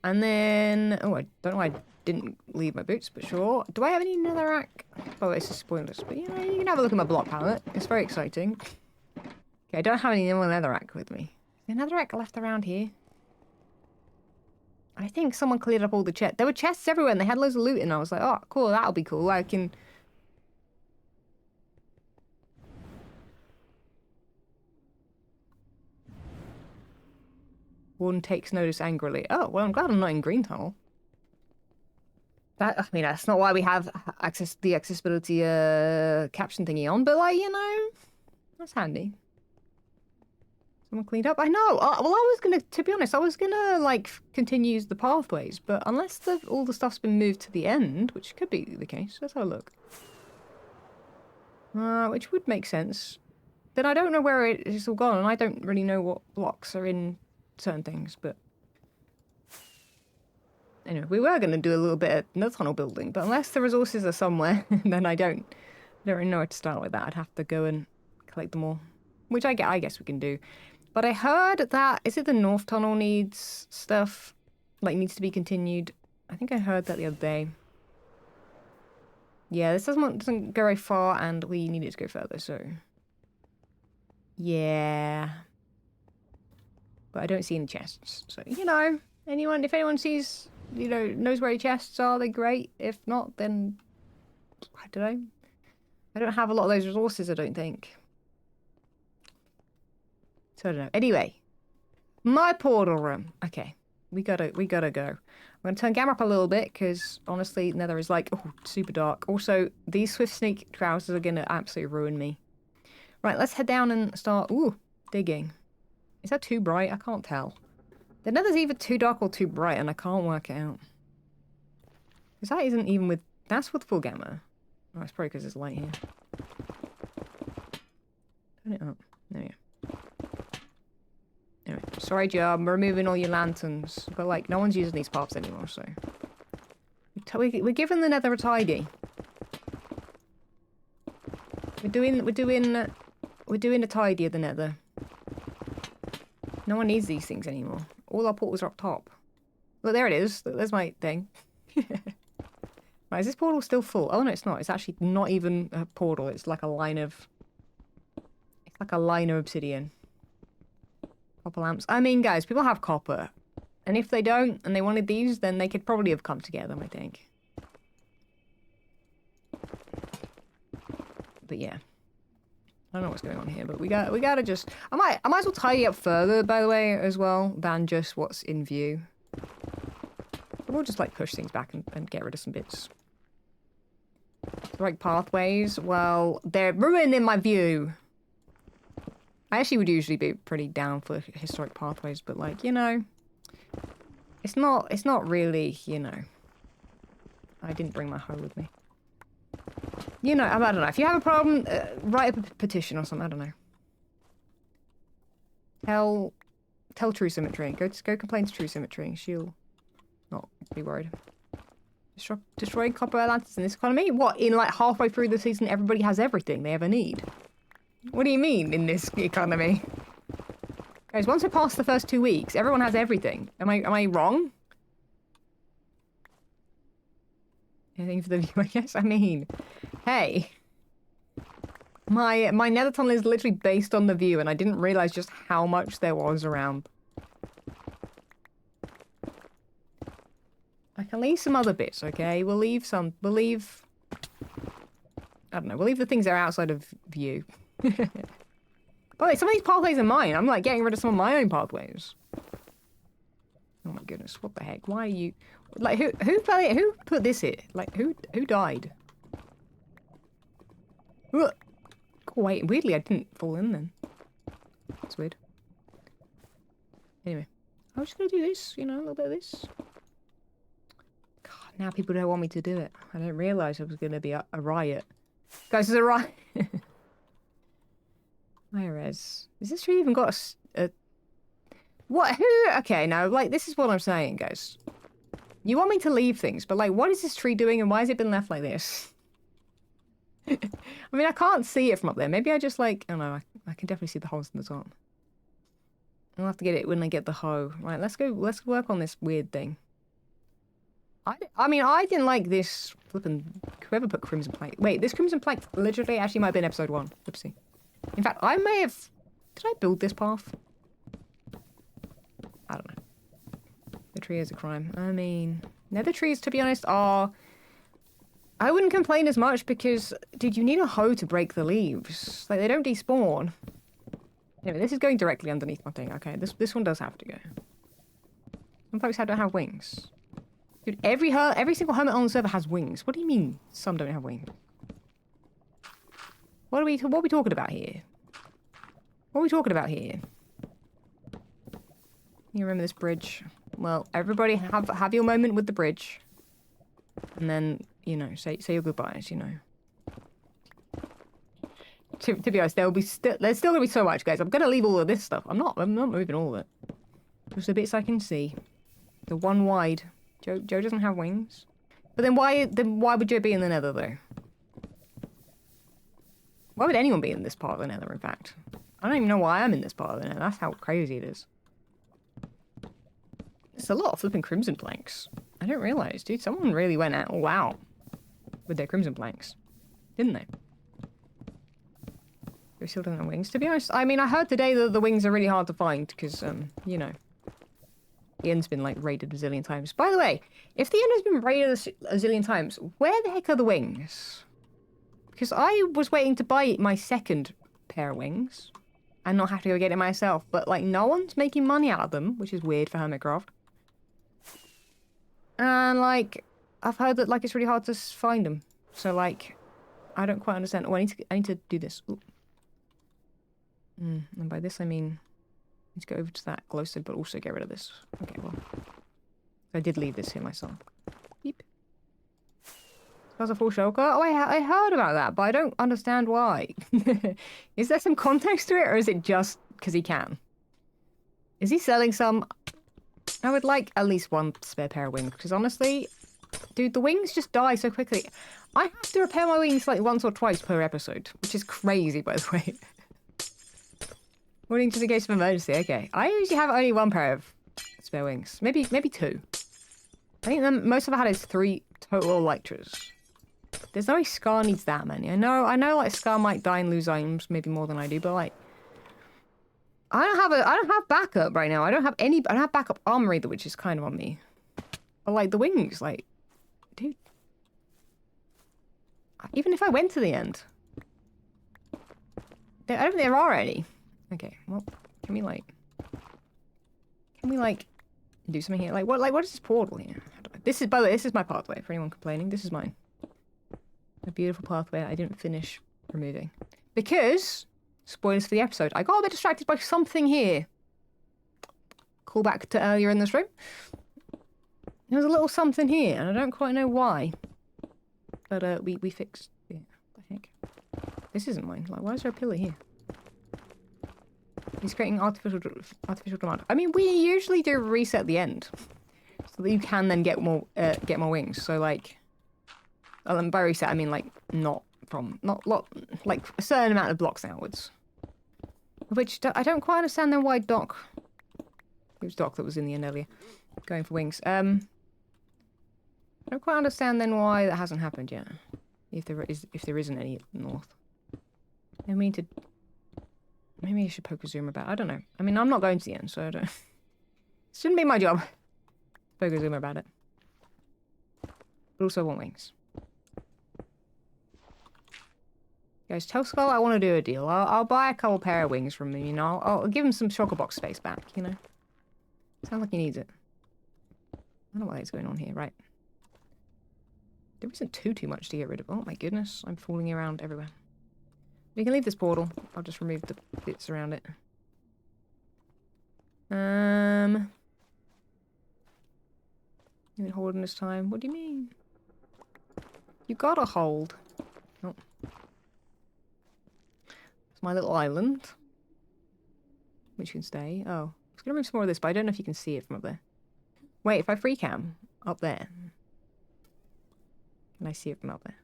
And then, oh, I don't know why I didn't leave my boots, but sure. Do I have any netherrack? Oh, it's just spoilers. But, you know, you can have a look at my block palette. It's very exciting. Okay, I don't have any more netherrack with me. Is there netherrack left around here? I think someone cleared up all the chests. There were chests everywhere and they had loads of loot and I was like, oh, cool, that'll be cool. I can... One takes notice angrily. Oh, well, I'm glad I'm not in Green Tunnel. That, I mean, that's not why we have the accessibility caption thingy on, but like, you know, that's handy. Someone cleaned up? I know! Well, I was gonna, to be honest, I was gonna, like, continue the pathways, but unless all the stuff's been moved to the end, which could be the case, let's have a look. Which would make sense. Then I don't know where it's all gone, and I don't really know what blocks are in certain things, but... Anyway, we were going to do a little bit of Nether Tunnel building, but unless the resources are somewhere, then I don't really know where to start with that. I'd have to go and collect them all, which I guess we can do. But I heard that, is it the North Tunnel needs stuff, like needs to be continued? I think I heard that the other day. Yeah, this doesn't go very far, and we need it to go further, so... Yeah... But I don't see any chests, so, you know, if anyone sees, you know, knows where any chests are, they're great. If not, then, I don't know. I don't have a lot of those resources, I don't think. So I don't know. Anyway, my portal room. Okay, we gotta go. I'm gonna turn camera up a little bit, because, honestly, Nether is, like, oh, super dark. Also, these swift sneak trousers are gonna absolutely ruin me. Right, let's head down and start, digging. Is that too bright? I can't tell. The nether's either too dark or too bright, and I can't work it out. Because that isn't even with... That's with full gamma. Oh, it's probably because it's light here. Turn it up. There we go. Anyway, sorry, Joe, I'm removing all your lanterns. But, like, no one's using these parts anymore, so... We're giving the nether a tidy. We're doing a tidy of the nether. No one needs these things anymore. All our portals are up top. Look, there it is. There's my thing. Right, is this portal still full? Oh, no, it's not. It's actually not even a portal. It's like a line of... It's like a line of obsidian. Copper lamps. I mean, guys, people have copper. And if they don't, and they wanted these, then they could probably have come together, I think. But yeah. I don't know what's going on here, but we gotta just... I might as well tidy up further, by the way, as well, than just what's in view. But we'll just, like, push things back and get rid of some bits. Like pathways, well, they're ruining my view. I actually would usually be pretty down for historic pathways, but, like, you know... It's not really, you know... I didn't bring my hoe with me. You know, I don't know. If you have a problem, write a petition or something. I don't know. Tell Xisuma. Go complain to Xisuma. She'll not be worried. Destroying copper lanterns in this economy? What, in like halfway through the season everybody has everything they ever need? What do you mean, in this economy? Guys, once we pass the first 2 weeks, everyone has everything. Am I wrong? Anything for the viewer? Yes, I mean... Hey, my Nether Tunnel is literally based on the view, and I didn't realize just how much there was around. I can leave some other bits, okay? We'll leave... I don't know, we'll leave the things that are outside of view. But some of these pathways are mine. I'm like getting rid of some of my own pathways. Oh my goodness, what the heck? Why are you... Like, who put this here? Like, who died? Ugh. Wait, weirdly I didn't fall in then. That's weird. Anyway, I'm just gonna do this, you know, a little bit of this. God, now people don't want me to do it. I didn't realise it was gonna be a riot. Guys, there's a riot. Whereas, is this tree even got a... What? Who? Okay, now, like, this is what I'm saying, guys. You want me to leave things, but, like, what is this tree doing and why has it been left like this? I mean, I can't see it from up there. Maybe I just, like... I don't know. I can definitely see the holes in the top. I'll have to get it when I get the hoe. Right, let's go. Let's work on this weird thing. I mean, I didn't like this flipping. Whoever put crimson plank. Wait, this crimson plank literally actually might have been episode 1. Oopsie. In fact, I may have. Did I build this path? I don't know. The tree is a crime. I mean, nether trees, to be honest, are. I wouldn't complain as much because, dude, you need a hoe to break the leaves. Like, they don't despawn. Anyway, this is going directly underneath my thing. Okay, this one does have to go. Some folks don't have wings. Dude, every single hermit on the server has wings. What do you mean some don't have wings? What are we talking about here? What are we talking about here? You remember this bridge? Well, everybody have your moment with the bridge. And then, you know, say your goodbyes, you know. To be honest, there's still gonna be so much, guys. I'm gonna leave all of this stuff. I'm not moving all of it. Just the bits I can see. The one wide. Joe doesn't have wings. But then why would Joe be in the nether, though? Why would anyone be in this part of the nether, in fact? I don't even know why I'm in this part of the nether. That's how crazy it is. It's a lot of flipping crimson planks. I didn't realize, dude. Someone really went all out with their crimson planks. Didn't they? They still don't have wings. To be honest, I mean, I heard today that the wings are really hard to find because, you know, the end's been, like, raided a zillion times. By the way, if the end has been raided a zillion times, where the heck are the wings? Because I was waiting to buy my second pair of wings and not have to go get it myself. But, like, no one's making money out of them, which is weird for Hermitcraft. And, like, I've heard that, like, it's really hard to find them. So, like, I don't quite understand. Oh, I need to do this. Ooh. And by this, I mean... Let's go over to that glowstone, but also get rid of this. Okay, well. I did leave this here myself. Beep. That's a full shulker? Oh, I heard about that, but I don't understand why. Is there some context to it, or is it just because he can? Is he selling some? I would like at least one spare pair of wings, because honestly, dude, the wings just die so quickly. I have to repair my wings like once or twice per episode, which is crazy, by the way. Warning just in case of emergency. Okay, I usually have only one pair of spare wings, maybe 2. I think most I've had is 3 total elytras. There's no way Scar needs that many. I know, like Scar might die and lose items maybe more than I do, but like, I don't have backup right now. I don't have backup armor either, which is kind of on me. But like the wings, like, dude, even if I went to the end, I don't think there are any. Okay, well, can we do something here? Like what is this portal here? This is, by the way, this is my pathway, for anyone complaining. This is mine. A beautiful pathway I didn't finish removing. Because, spoilers for the episode, I got a bit distracted by something here. Call back to earlier in the stream. There was a little something here, and I don't quite know why. But, we fixed it. What the heck? This isn't mine. Like, why is there a pillar here? He's creating artificial demand. I mean, we usually do reset the end, so that you can then get more wings. So like, by reset I mean like not like a certain amount of blocks outwards. Which I don't quite understand then why Doc. It was Doc that was in the end earlier, going for wings. I don't quite understand then why that hasn't happened yet. If there isn't any north. I mean to. Maybe I should poke Xisuma about. I don't know. I mean, I'm not going to the end, so I don't. It shouldn't be my job. Poke Xisuma about it. But also, I want wings. Guys, tell Skull I want to do a deal. I'll buy a couple pair of wings from him. You know, I'll give him some shulker box space back. You know, sounds like he needs it. I don't know what is going on here. Right. There isn't too much to get rid of. Oh my goodness, I'm falling around everywhere. We can leave this portal. I'll just remove the bits around it. You been holding this time? What do you mean? You gotta hold. Oh. It's my little island. Which can stay. Oh. I was gonna remove some more of this, but I don't know if you can see it from up there. Wait, if I free cam up there. Can I see it from up there?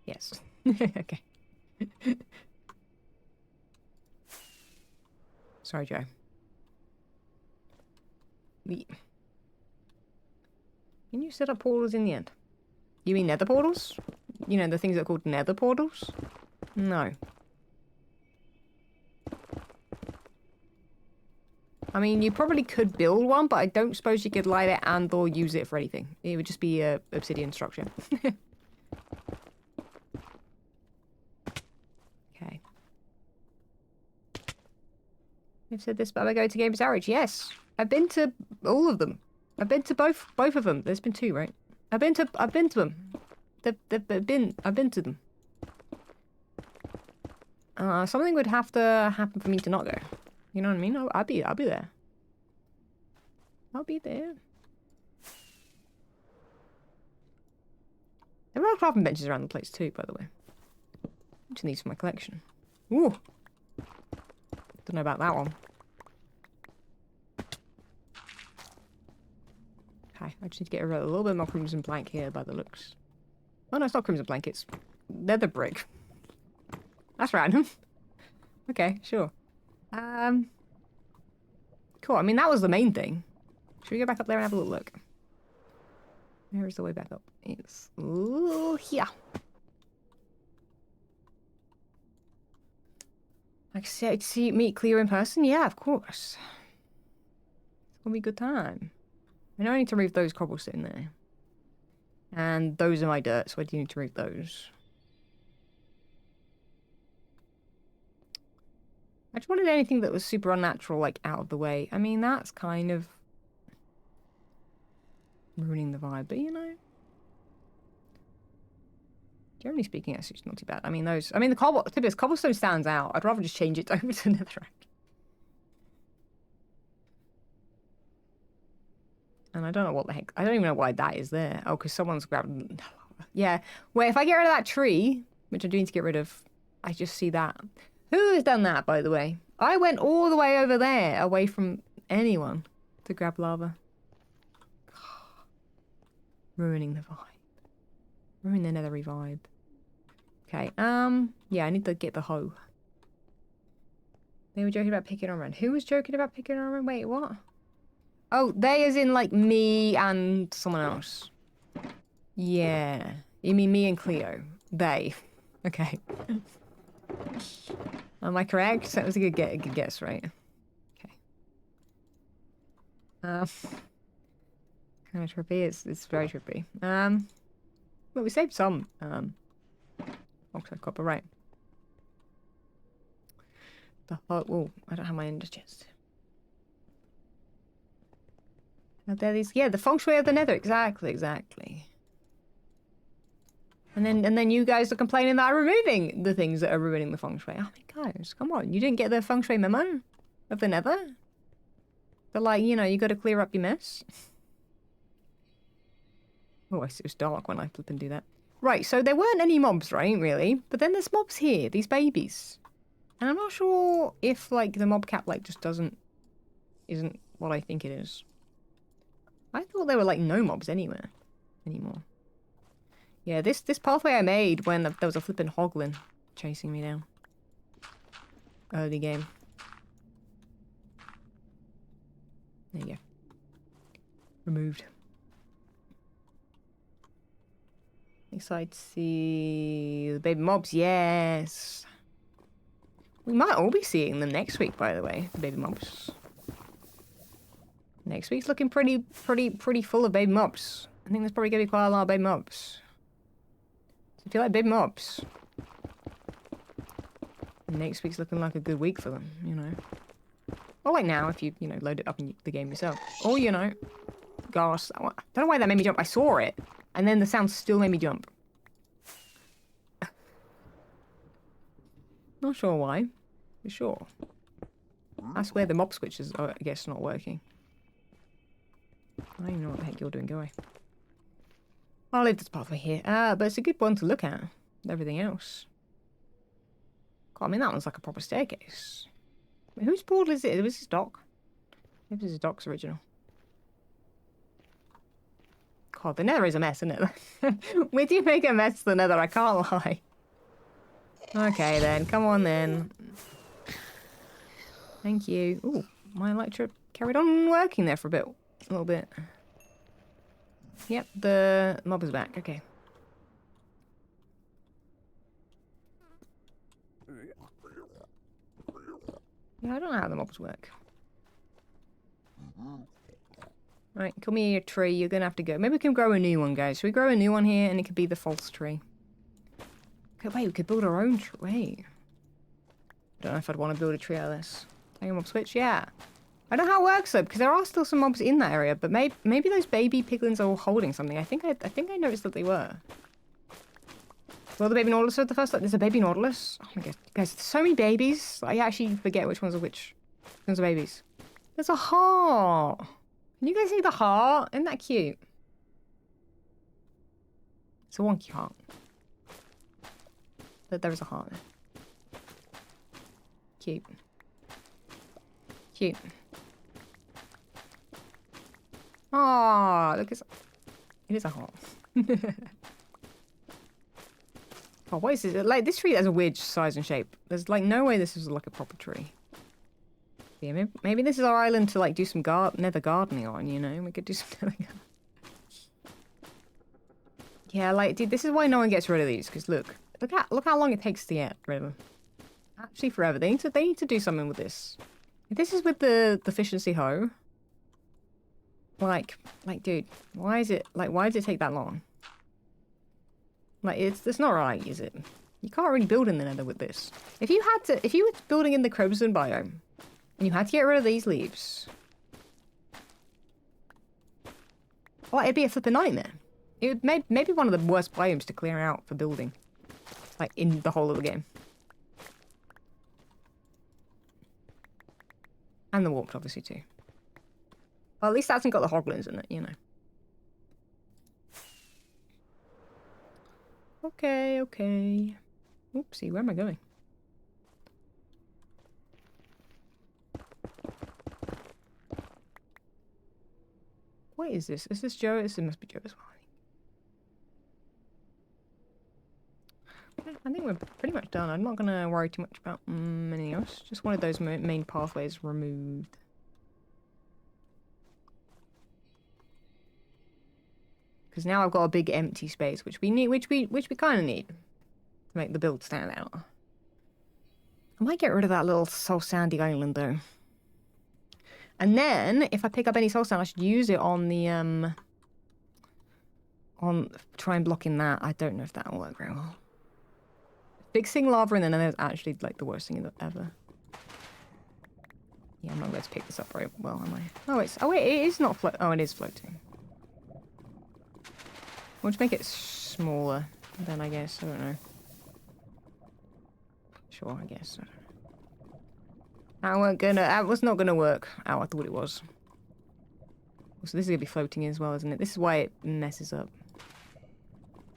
Yes. Okay. Sorry, Joe. Can you set up portals in the end? You mean nether portals? You know, the things that are called nether portals? No. I mean, you probably could build one, but I don't suppose you could light it and or use it for anything. It would just be a obsidian structure. Okay. I've said this, but I go to Games Garage. Yes, I've been to all of them. I've been to both of them. There's been 2, right? I've been to them. I've been to them. Something would have to happen for me to not go. You know what I mean? I'll be there. I'll be there. There are crafting benches around the place too, by the way. Which needs for my collection. Ooh. Don't know about that one. Okay, I just need to get a little bit more crimson plank here by the looks. Oh no, it's not crimson plank, it's nether brick. That's random. Okay, sure. Cool, I mean that was the main thing. Should we go back up there and have a little look? Where is the way back up? It's ooh, here. Like I see meet Cleo in person? Yeah, of course. It's gonna be a good time. I know I need to remove those cobblestone there. And those are my dirt, so I do need to remove those. I just wanted anything that was super unnatural, like, out of the way. I mean, that's kind of ruining the vibe, but you know. Generally speaking, actually, it's not too bad. I mean, the typical cobblestone stands out. I'd rather just change it over to netherrack. And I don't know what the heck. I don't even know why that is there. Oh, because someone's grabbed. Yeah. Wait, if I get rid of that tree, which I do need to get rid of, I just see that. Who has done that, by the way? I went all the way over there, away from anyone, to grab lava. Ruining the vibe. Ruining the nethery vibe. Okay, yeah, I need to get the hoe. They were joking about picking on Ren. Who was joking about picking on Ren? Wait, what? Oh, they as in, like, me and someone else. Yeah. You mean me and Cleo? They. Okay. Am I correct? That was a good guess, right? Okay. Kind of trippy. It's very trippy. Well, we saved some. Oxide copper, right? Oh, I don't have my ender chest. Are there these? Yeah, the feng shui of the nether. Exactly. And then you guys are complaining that I'm removing the things that are ruining the feng shui. Oh my gosh, come on. You didn't get the feng shui memo of the nether? But like, you know, you got to clear up your mess. Oh, it was dark when I flip and do that. Right, so there weren't any mobs, right, really? But then there's mobs here, these babies. And I'm not sure if, like, the mob cap, like, just isn't what I think it is. I thought there were, like, no mobs anywhere anymore. Yeah, this pathway I made when there was a flippin' hoglin chasing me down. Early game. There you go. Removed. Excited to see the baby mobs, yes. We might all be seeing them next week, by the way, the baby mobs. Next week's looking pretty full of baby mobs. I think there's probably gonna be quite a lot of baby mobs. So if you like baby mobs, next week's looking like a good week for them, you know. Or like now, if you know, load it up in the game yourself. Or, you know, gosh, I don't know why that made me jump. I saw it, and then the sound still made me jump. Not sure why, for sure. That's where the mob switches are, I guess, not working. I don't even know what the heck you're doing, go away. I'll leave this pathway here. But it's a good one to look at. Everything else. God, I mean, that one's like a proper staircase. Wait, whose portal is it? Was this Doc? Maybe this is Doc's original. God, the nether is a mess, isn't it? We do make a mess of the nether, I can't lie. Okay then, come on then. Thank you. Ooh, my electric carried on working there for a little bit. Yep, the mob is back. Okay. Yeah, I don't know how the mobs work. Right, come here, tree. You're gonna have to go. Maybe we can grow a new one, guys. Should we grow a new one here, and it could be the false tree? Okay, wait, we could build our own tree. Wait. I don't know if I'd want to build a tree out of this. Tango mob switch, yeah. I don't know how it works though, because there are still some mobs in that area, but maybe those baby piglins are all holding something. I think I noticed that they were. Well, the baby nautilus at the first. There's a baby nautilus. Oh my god, guys, there's so many babies. I actually forget which ones are which. Which ones are babies. There's a heart. Can you guys see the heart? Isn't that cute? It's a wonky heart. But there is a heart there. Cute. Cute. Ah, look, it is a heart. Oh, what is this? Like, this tree has a weird size and shape. There's, like, no way this is, like, a proper tree. Yeah, maybe this is our island to, like, do some nether gardening on, you know? We could do some nether gardening. Yeah, like, dude, this is why no one gets rid of these, because look how long it takes to get rid of them. Actually, forever. They need to do something with this. If this is with the efficiency hoe. Like, dude, why does it take that long? Like, it's not right, is it? You can't really build in the nether with this. If you were building in the crimson biome, and you had to get rid of these leaves, well, it'd be a flipping nightmare. It would maybe one of the worst biomes to clear out for building. Like, in the whole of the game. And the warped, obviously, too. Well, at least that hasn't got the hoglins in it, you know. Okay, okay. Oopsie, where am I going? What is this? Is this Joe? This must be Joe as well. I think we're pretty much done. I'm not going to worry too much about anything else. Just wanted those main pathways removed. Because now I've got a big empty space, which we need, which we kind of need to make the build stand out. I might get rid of that little soul sandy island though. And then, if I pick up any soul sand, I should use it on the try and block in that. I don't know if that'll work very well. Fixing lava in the nether is actually like the worst thing ever. Yeah, I'm not going to pick this up very well, am I? Oh wait, it is not float. Oh, it is floating. We'll just make it smaller then, I guess. I don't know. Sure, I guess. I don't know. That was not gonna work. Oh, I thought it was. So this is gonna be floating as well, isn't it? This is why it messes up.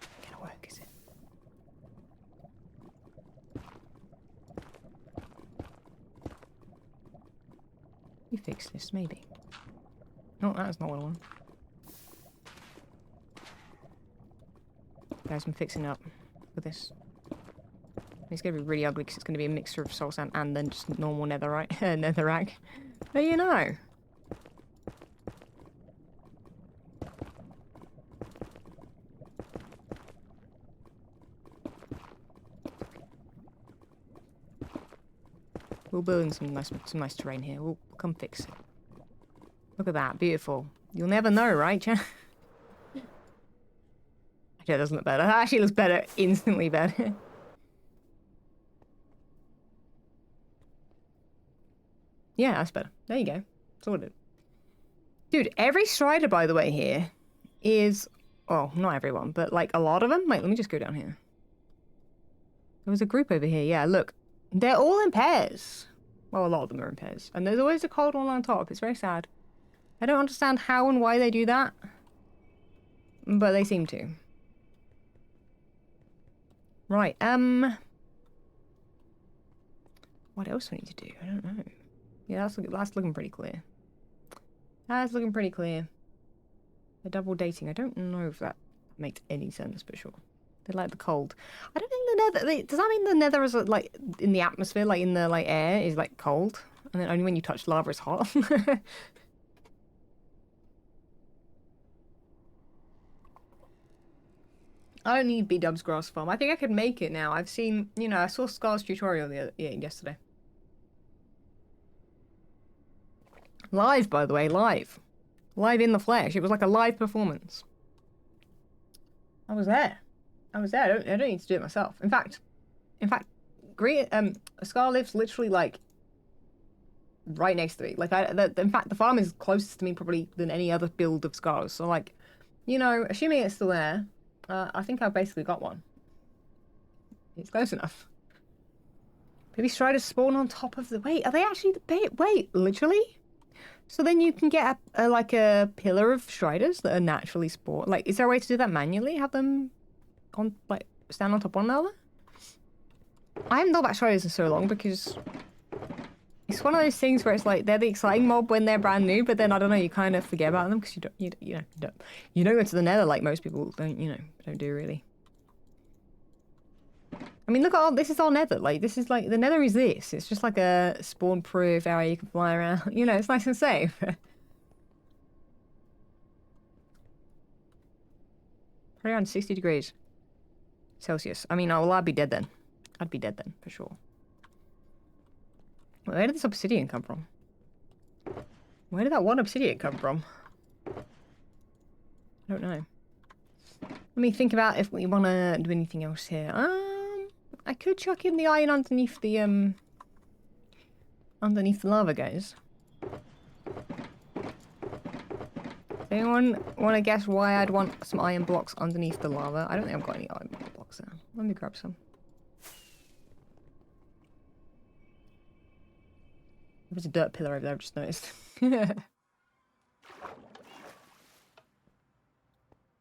Not gonna work, is it? You fix this, maybe. No, that's not what I want. Guys, I'm fixing up with this. It's going to be really ugly because it's going to be a mixture of soul sand and then just normal netherite, netherrack. But you know. We'll build in some nice terrain here. We'll come fix it. Look at that, beautiful. You'll never know, right, Chan? Yeah, it doesn't look better. It actually looks better, instantly better. Yeah, that's better. There you go. Sorted. Dude, every strider, by the way, here is... Oh, not everyone, but like a lot of them. Wait, let me just go down here. There was a group over here. Yeah, look. They're all in pairs. Well, a lot of them are in pairs. And there's always a cold one on top. It's very sad. I don't understand how and why they do that. But they seem to. Right, what else do I need to do? I don't know. Yeah, that's looking pretty clear. That's looking pretty clear. The double dating. I don't know if that makes any sense, but sure. They like the cold. I don't think the nether... Does that mean the nether is, like, in the atmosphere, like, in the, like, air is, like, cold? And then only when you touch lava it's hot. I don't need B-Dub's grass farm. I think I could make it now. I've seen, you know, I saw Scar's tutorial yesterday. Live, by the way, live. Live in the flesh. It was like a live performance. I was there. I was there. I don't need to do it myself. In fact, Scar lives literally like right next to me. Like, in fact, the farm is closest to me probably than any other build of Scars. So, like, you know, assuming it's still there, I think I've basically got one. It's close enough. Maybe Striders spawn on top of the... Wait, are they actually... Wait, literally? So then you can get like a pillar of Striders that are naturally spawned. Like, is there a way to do that manually? Have them on, like, stand on top of one another? I haven't thought about Striders in so long because it's one of those things where it's like they're the exciting mob when they're brand new, but then I don't know, you kind of forget about them because you don't go to the Nether like most people don't do really. I mean, look at all this is all Nether. Like this is like the Nether is this. It's just like a spawn-proof area you can fly around. You know, it's nice and safe. Probably around 60 degrees Celsius. I mean, well, I'd be dead then. I'd be dead then for sure. Where did this obsidian come from? Where did that one obsidian come from? I don't know. Let me think about if we want to do anything else here. I could chuck in the iron underneath the lava, guys. Does anyone want to guess why I'd want some iron blocks underneath the lava? I don't think I've got any iron blocks there. Let me grab some. There's a dirt pillar over there, I've just noticed.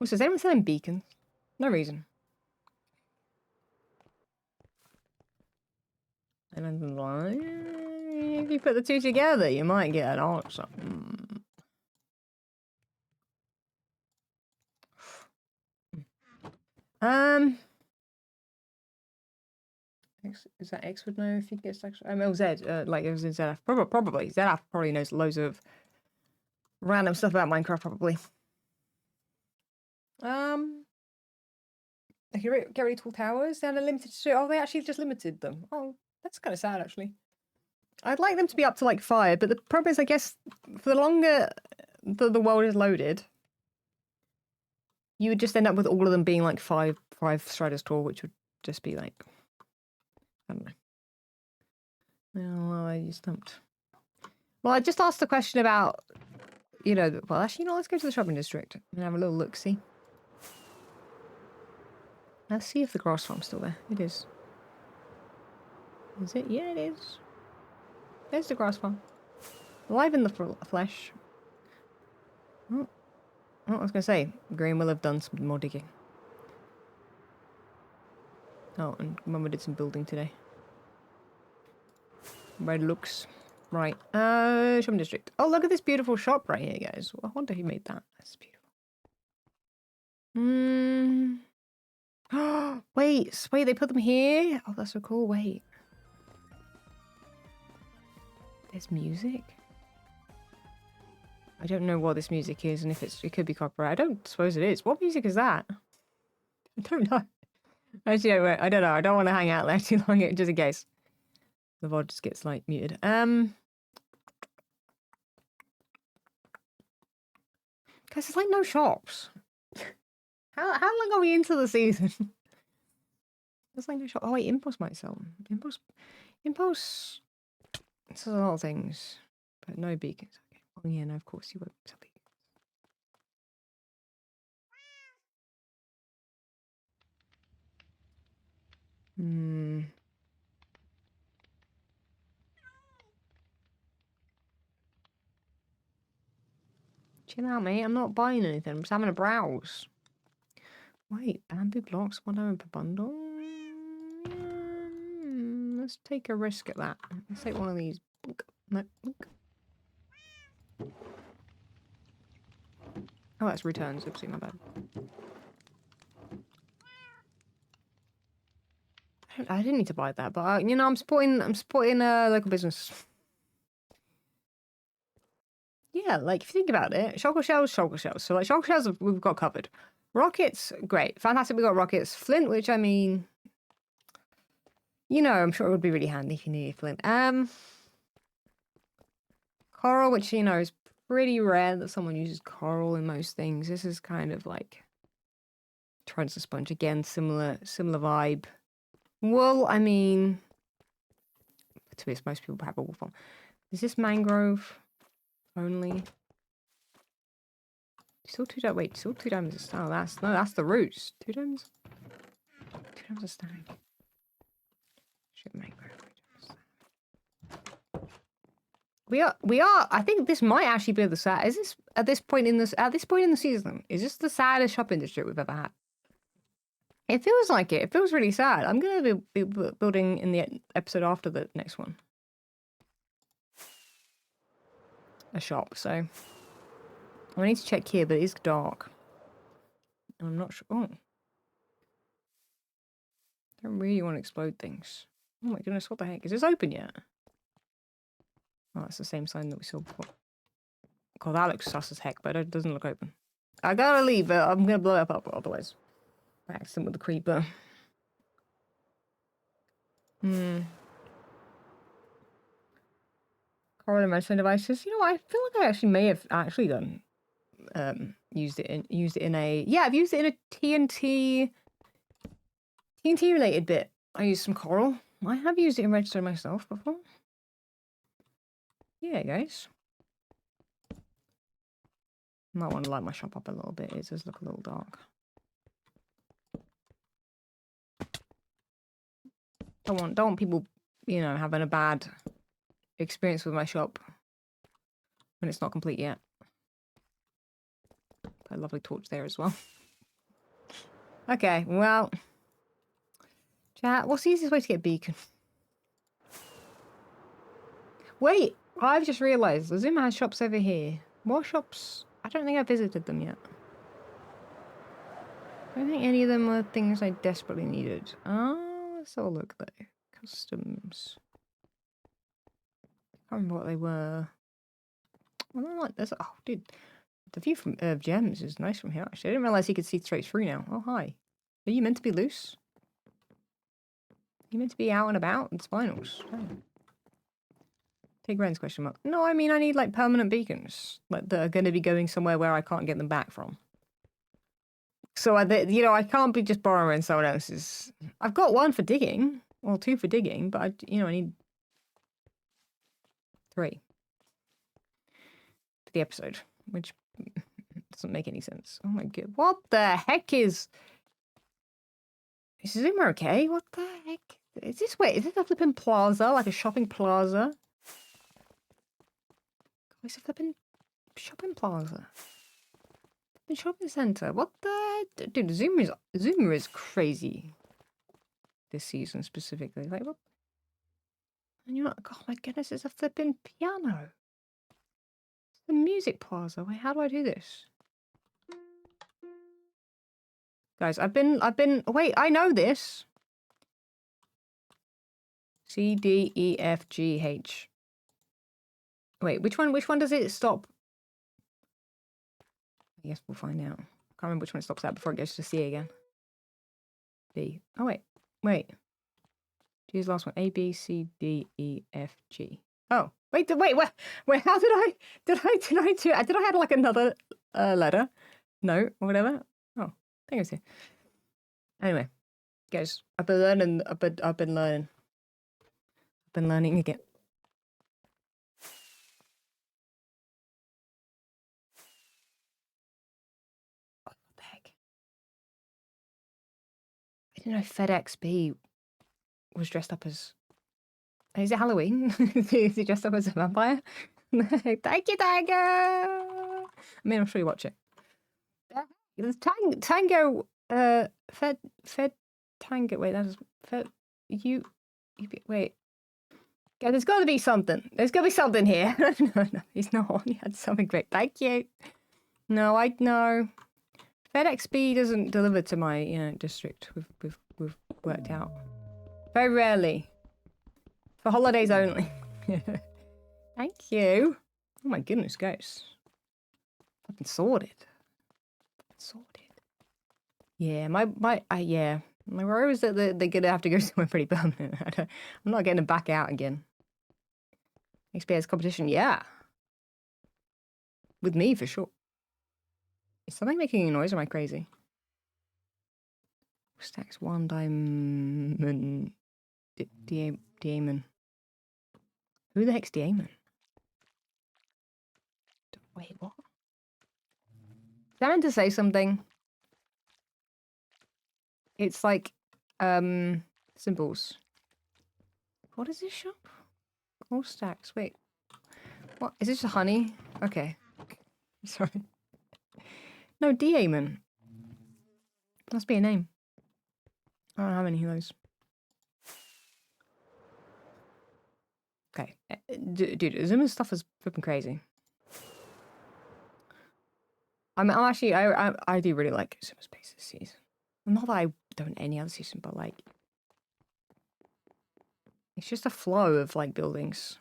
Also, is anyone selling beacons? No reason. And then like, if you put the two together, you might get an answer. Is that X would know if he gets extra? Oh, Z, like it was in ZF. Probably. ZF probably knows loads of random stuff about Minecraft, probably. They can get really tall towers. They're limited to... Oh, they actually just limited them. Oh, that's kind of sad, actually. I'd like them to be up to, like, 5, but the problem is, I guess, for the longer the world is loaded, you would just end up with all of them being, like, 5 Striders tall, which would just be, like... I don't know. Well, I just dumped. Well, I just asked the question about, you know, well, actually, you know, let's go to the shopping district and have a little look-see. Let's see if the grass farm's still there. It is. Is it? Yeah, it is. There's the grass farm. Alive in the flesh. Oh, I was going to say, Graham will have done some more digging. Oh, and Mama did some building today. Red looks. Right. Shopping district. Oh, look at this beautiful shop right here, guys. I wonder who made that. That's beautiful. Wait, they put them here? Oh, that's so cool. Wait. There's music? I don't know what this music is and if it could be copyright. I don't suppose it is. What music is that? I don't know. Actually, I don't know. I don't want to hang out there too long, just in case the VOD just gets, like, muted. Guys, there's, like, no shops. How long are we into the season? There's, like, no shop. Oh, wait, Impulse might sell them. Impulse sells a lot of things, but no beacons. Okay. Oh, yeah, no, of course you won't sell beacons. Chill out, mate. I'm not buying anything. I'm just having a browse. Wait, bamboo blocks, $1 per bundle? Let's take a risk at that. Let's take one of these. No. Oh, that's returns. Oopsie, my bad. I didn't need to buy that, but you know, I'm supporting a local business. yeah, like if you think about it, shulker shells. So like shulker shells we've got covered. Rockets, great, fantastic. We got rockets. Flint, which I mean, you know, I'm sure it would be really handy if you needed flint. Coral, which you know is pretty rare that someone uses coral in most things. This is kind of like transfer sponge again, similar vibe. Wool, I mean, to be honest, most people have a wool farm. Is this mangrove only? Still two diamonds. Wait, still 2 diamonds. Oh, that's the roots. 2 diamonds. 2 diamonds a stack. Shit, mangrove. We are. I think this might actually be the sad. Is this at this point in the season? Is this the saddest shopping district we've ever had? It feels like it. It feels really sad. I'm gonna be building in the episode after the next one a shop. So I need to check here, but it is dark. I'm not sure. Oh, I don't really want to explode things. Oh my goodness, what the heck? Is this open yet? Oh, that's the same sign that we saw before. God, that looks sus as heck, but it doesn't look open. I gotta leave it. I'm gonna blow it up otherwise. By accident with the creeper. Coral medicine devices. You know, I feel like I actually may have actually done used it in a I've used it in a TNT related bit. I used some coral. I have used it in redstone myself before. Yeah, guys. Might want to light my shop up a little bit. It does look a little dark. Don't want people, you know, having a bad experience with my shop when it's not complete yet. Put a lovely torch there as well. Okay, well, chat. What's the easiest way to get beacon? Wait, I've just realised Xisuma has shops over here. What shops? I don't think I visited them yet. I don't think any of them were things I desperately needed. Let's have a look though. Customs. I can't remember what they were. I don't like this. Oh, dude. The view from gems is nice from here, actually. I didn't realise you could see straight through now. Oh, hi. Are you meant to be loose? Are you meant to be out and about in spinals? Oh. Take Ren's question mark. No, I mean, I need, like, permanent beacons. Like, that are going to be going somewhere where I can't get them back from. So, you know, I can't be just borrowing someone else's. I've got 1 for digging. Well, 2 for digging, but, I need 3 for the episode, which doesn't make any sense. Oh my god. What the heck is Xisuma okay? What the heck? Is this a flipping plaza? Like a shopping plaza? It's a flipping shopping plaza. The shopping centre. What the dude, Xisuma is crazy. This season specifically. Like what? And you're like, oh my goodness, it's a flipping piano. It's the music plaza. Wait, how do I do this? Guys, wait, I know this. C, D, E, F, G, H. Wait, which one does it stop? I guess we'll find out. Can't remember which one it stops at before it goes to C again. D. Oh, wait. G is the last one. A, B, C, D, E, F, G. Oh, wait, how did I add like another letter? No, or whatever? Oh, I think it's here. Anyway, guys, I've been learning again. What the heck? I didn't know FedxB was dressed up as... Is it Halloween? Is he dressed up as a vampire? Thank you, Tango! I mean, I'm sure you watch it. Tango, Fed Tango, wait, that is, Fed, wait. Yeah, there's got to be something. There's got to be something here. No, he's not. He had something great. Thank you. No, no. FedxB doesn't deliver to my, district. We've worked out. Very rarely. For holidays only. Thank you. Oh my goodness, guys. Fucking sorted. Sorted. Yeah, my worry is that they're gonna have to go somewhere pretty permanent. I'm not getting them back out again. XPS competition, yeah. With me, for sure. Is something making a noise or am I crazy? Stacks 1 diamond. Diamond. Who the heck's Diamond? Wait, what? Is that meant to say something? It's like, symbols. What is this shop? All stacks. Wait. What? Is this a honey? Okay. Sorry. No, Diamond. Must be a name. I don't have any of those. Okay. Dude, Xuma's stuff is flipping crazy. I'm actually, I do really like Xuma's base this season. Not that I don't any other season, but like, it's just a flow of like buildings.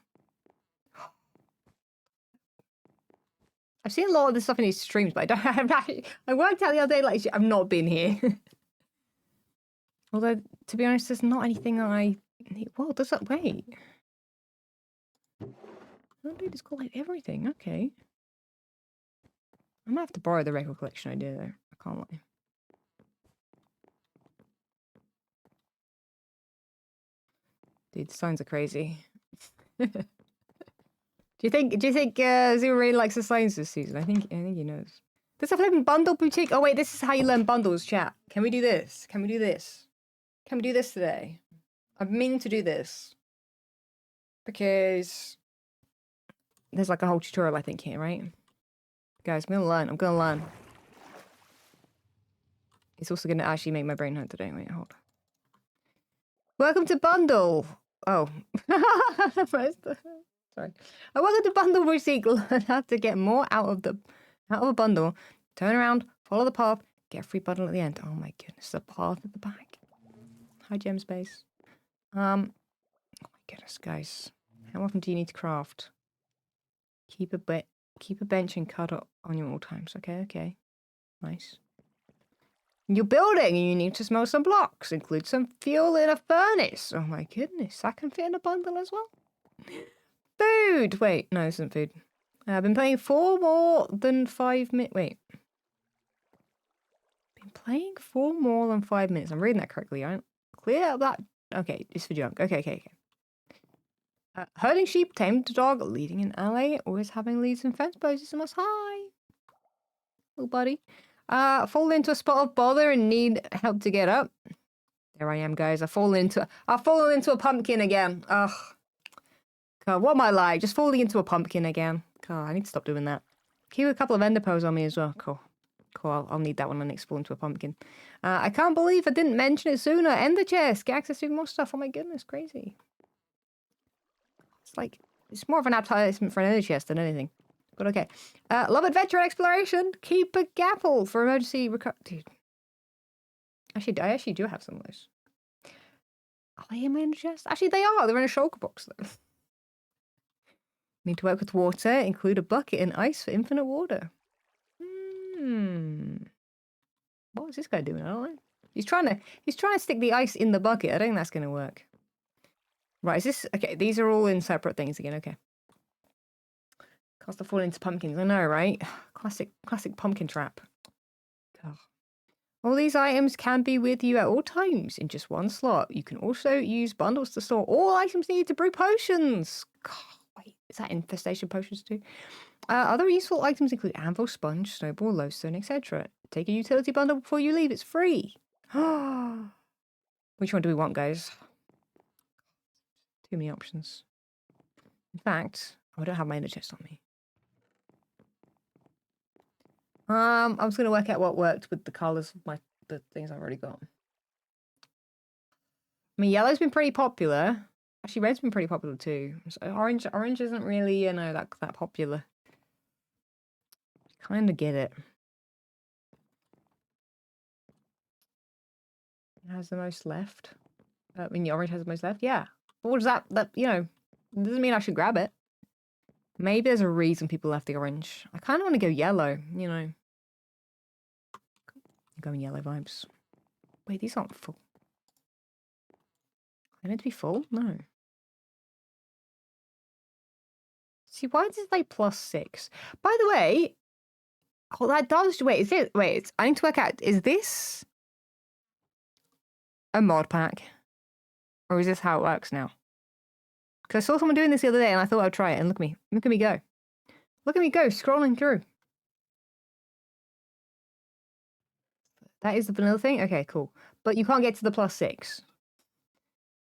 I've seen a lot of this stuff in these streams, but I worked out the other day, like, I've not been here. Although, to be honest, there's not anything that I need. Whoa, does that, wait. Oh, dude, it's got like everything, okay. I might have to borrow the record collection idea though, I can't lie. Dude, the signs are crazy. Do you think Zero really likes the signs this season? I think he knows. There's a flipping bundle boutique. Oh wait, this is how you learn bundles, chat. Can we do this? Can we do this? Can we do this today? I've been meaning to do this. Because there's like a whole tutorial I think here, right? Guys, I'm gonna learn. It's also gonna actually make my brain hurt today. Wait, hold. Welcome to bundle. Oh. Sorry. I welcome to bundle boutique. Learn how to get more out of a bundle. Turn around, follow the path, get a free bundle at the end. Oh my goodness, the path at the back. Hi, gem space. Oh my goodness, guys. How often do you need to craft? Keep a bench and cut it on you all times. Okay. Nice. You're building and you need to smelt some blocks. Include some fuel in a furnace. Oh my goodness, that can fit in a bundle as well. Food! Wait, no, this isn't food. I've been playing for more than 5 minutes. Wait. Been playing for more than 5 minutes. I'm reading that correctly, right? Clear up that. Okay, it's for junk. Okay. Herding sheep, tamed dog, leading an alley, always having leads and fence posts. A must. Hi, little buddy. Fall into a spot of bother and need help to get up. There I am, guys. I've fallen into a pumpkin again. Ugh. God, what am I like? Just falling into a pumpkin again. God, I need to stop doing that. Keep a couple of ender pearls on me as well. Cool. I'll need that when I next fall into a pumpkin. I can't believe I didn't mention it sooner. Ender chest. Get access to more stuff. Oh my goodness, crazy. It's like, it's more of an advertisement for an ender chest than anything. But okay. Love adventure and exploration. Keep a gapple for emergency Dude. Actually, I actually do have some of those. Are they in my ender chest? Actually, they are. They're in a shulker box, though. Need to work with water. Include a bucket and ice for infinite water. What was this guy doing? I don't know. He's trying to stick the ice in the bucket. I don't think that's going to work. Right, is this... Okay, these are all in separate things again. Okay. Cast the fall into pumpkins. I know, right? Classic pumpkin trap. God. All these items can be with you at all times in just one slot. You can also use bundles to store all items needed to brew potions. God, wait, is that infestation potions too? Other useful items include anvil, sponge, snowball, lodestone, etc. Take a utility bundle before you leave. It's free. Which one do we want, guys? Too many options. In fact, I don't have my ender chest on me. I was going to work out what worked with the colours of the things I've already got. I mean, yellow's been pretty popular. Actually, red's been pretty popular too. So orange isn't really, that popular. Kind of get it. It has the most left. I mean, the orange has the most left. Yeah. But what does that doesn't mean I should grab it. Maybe there's a reason people left the orange. I kind of want to go yellow, you know. I'm going yellow vibes. Wait, these aren't full. Are they meant to be full? No. See, why does it say +6? By the way, oh, that does. Wait, is it? Wait, I need to work out. Is this a mod pack? Or is this how it works now? Because I saw someone doing this the other day and I thought I'd try it. And look at me. Look at me go. Look at me go, scrolling through. That is the vanilla thing? Okay, cool. But you can't get to the +6.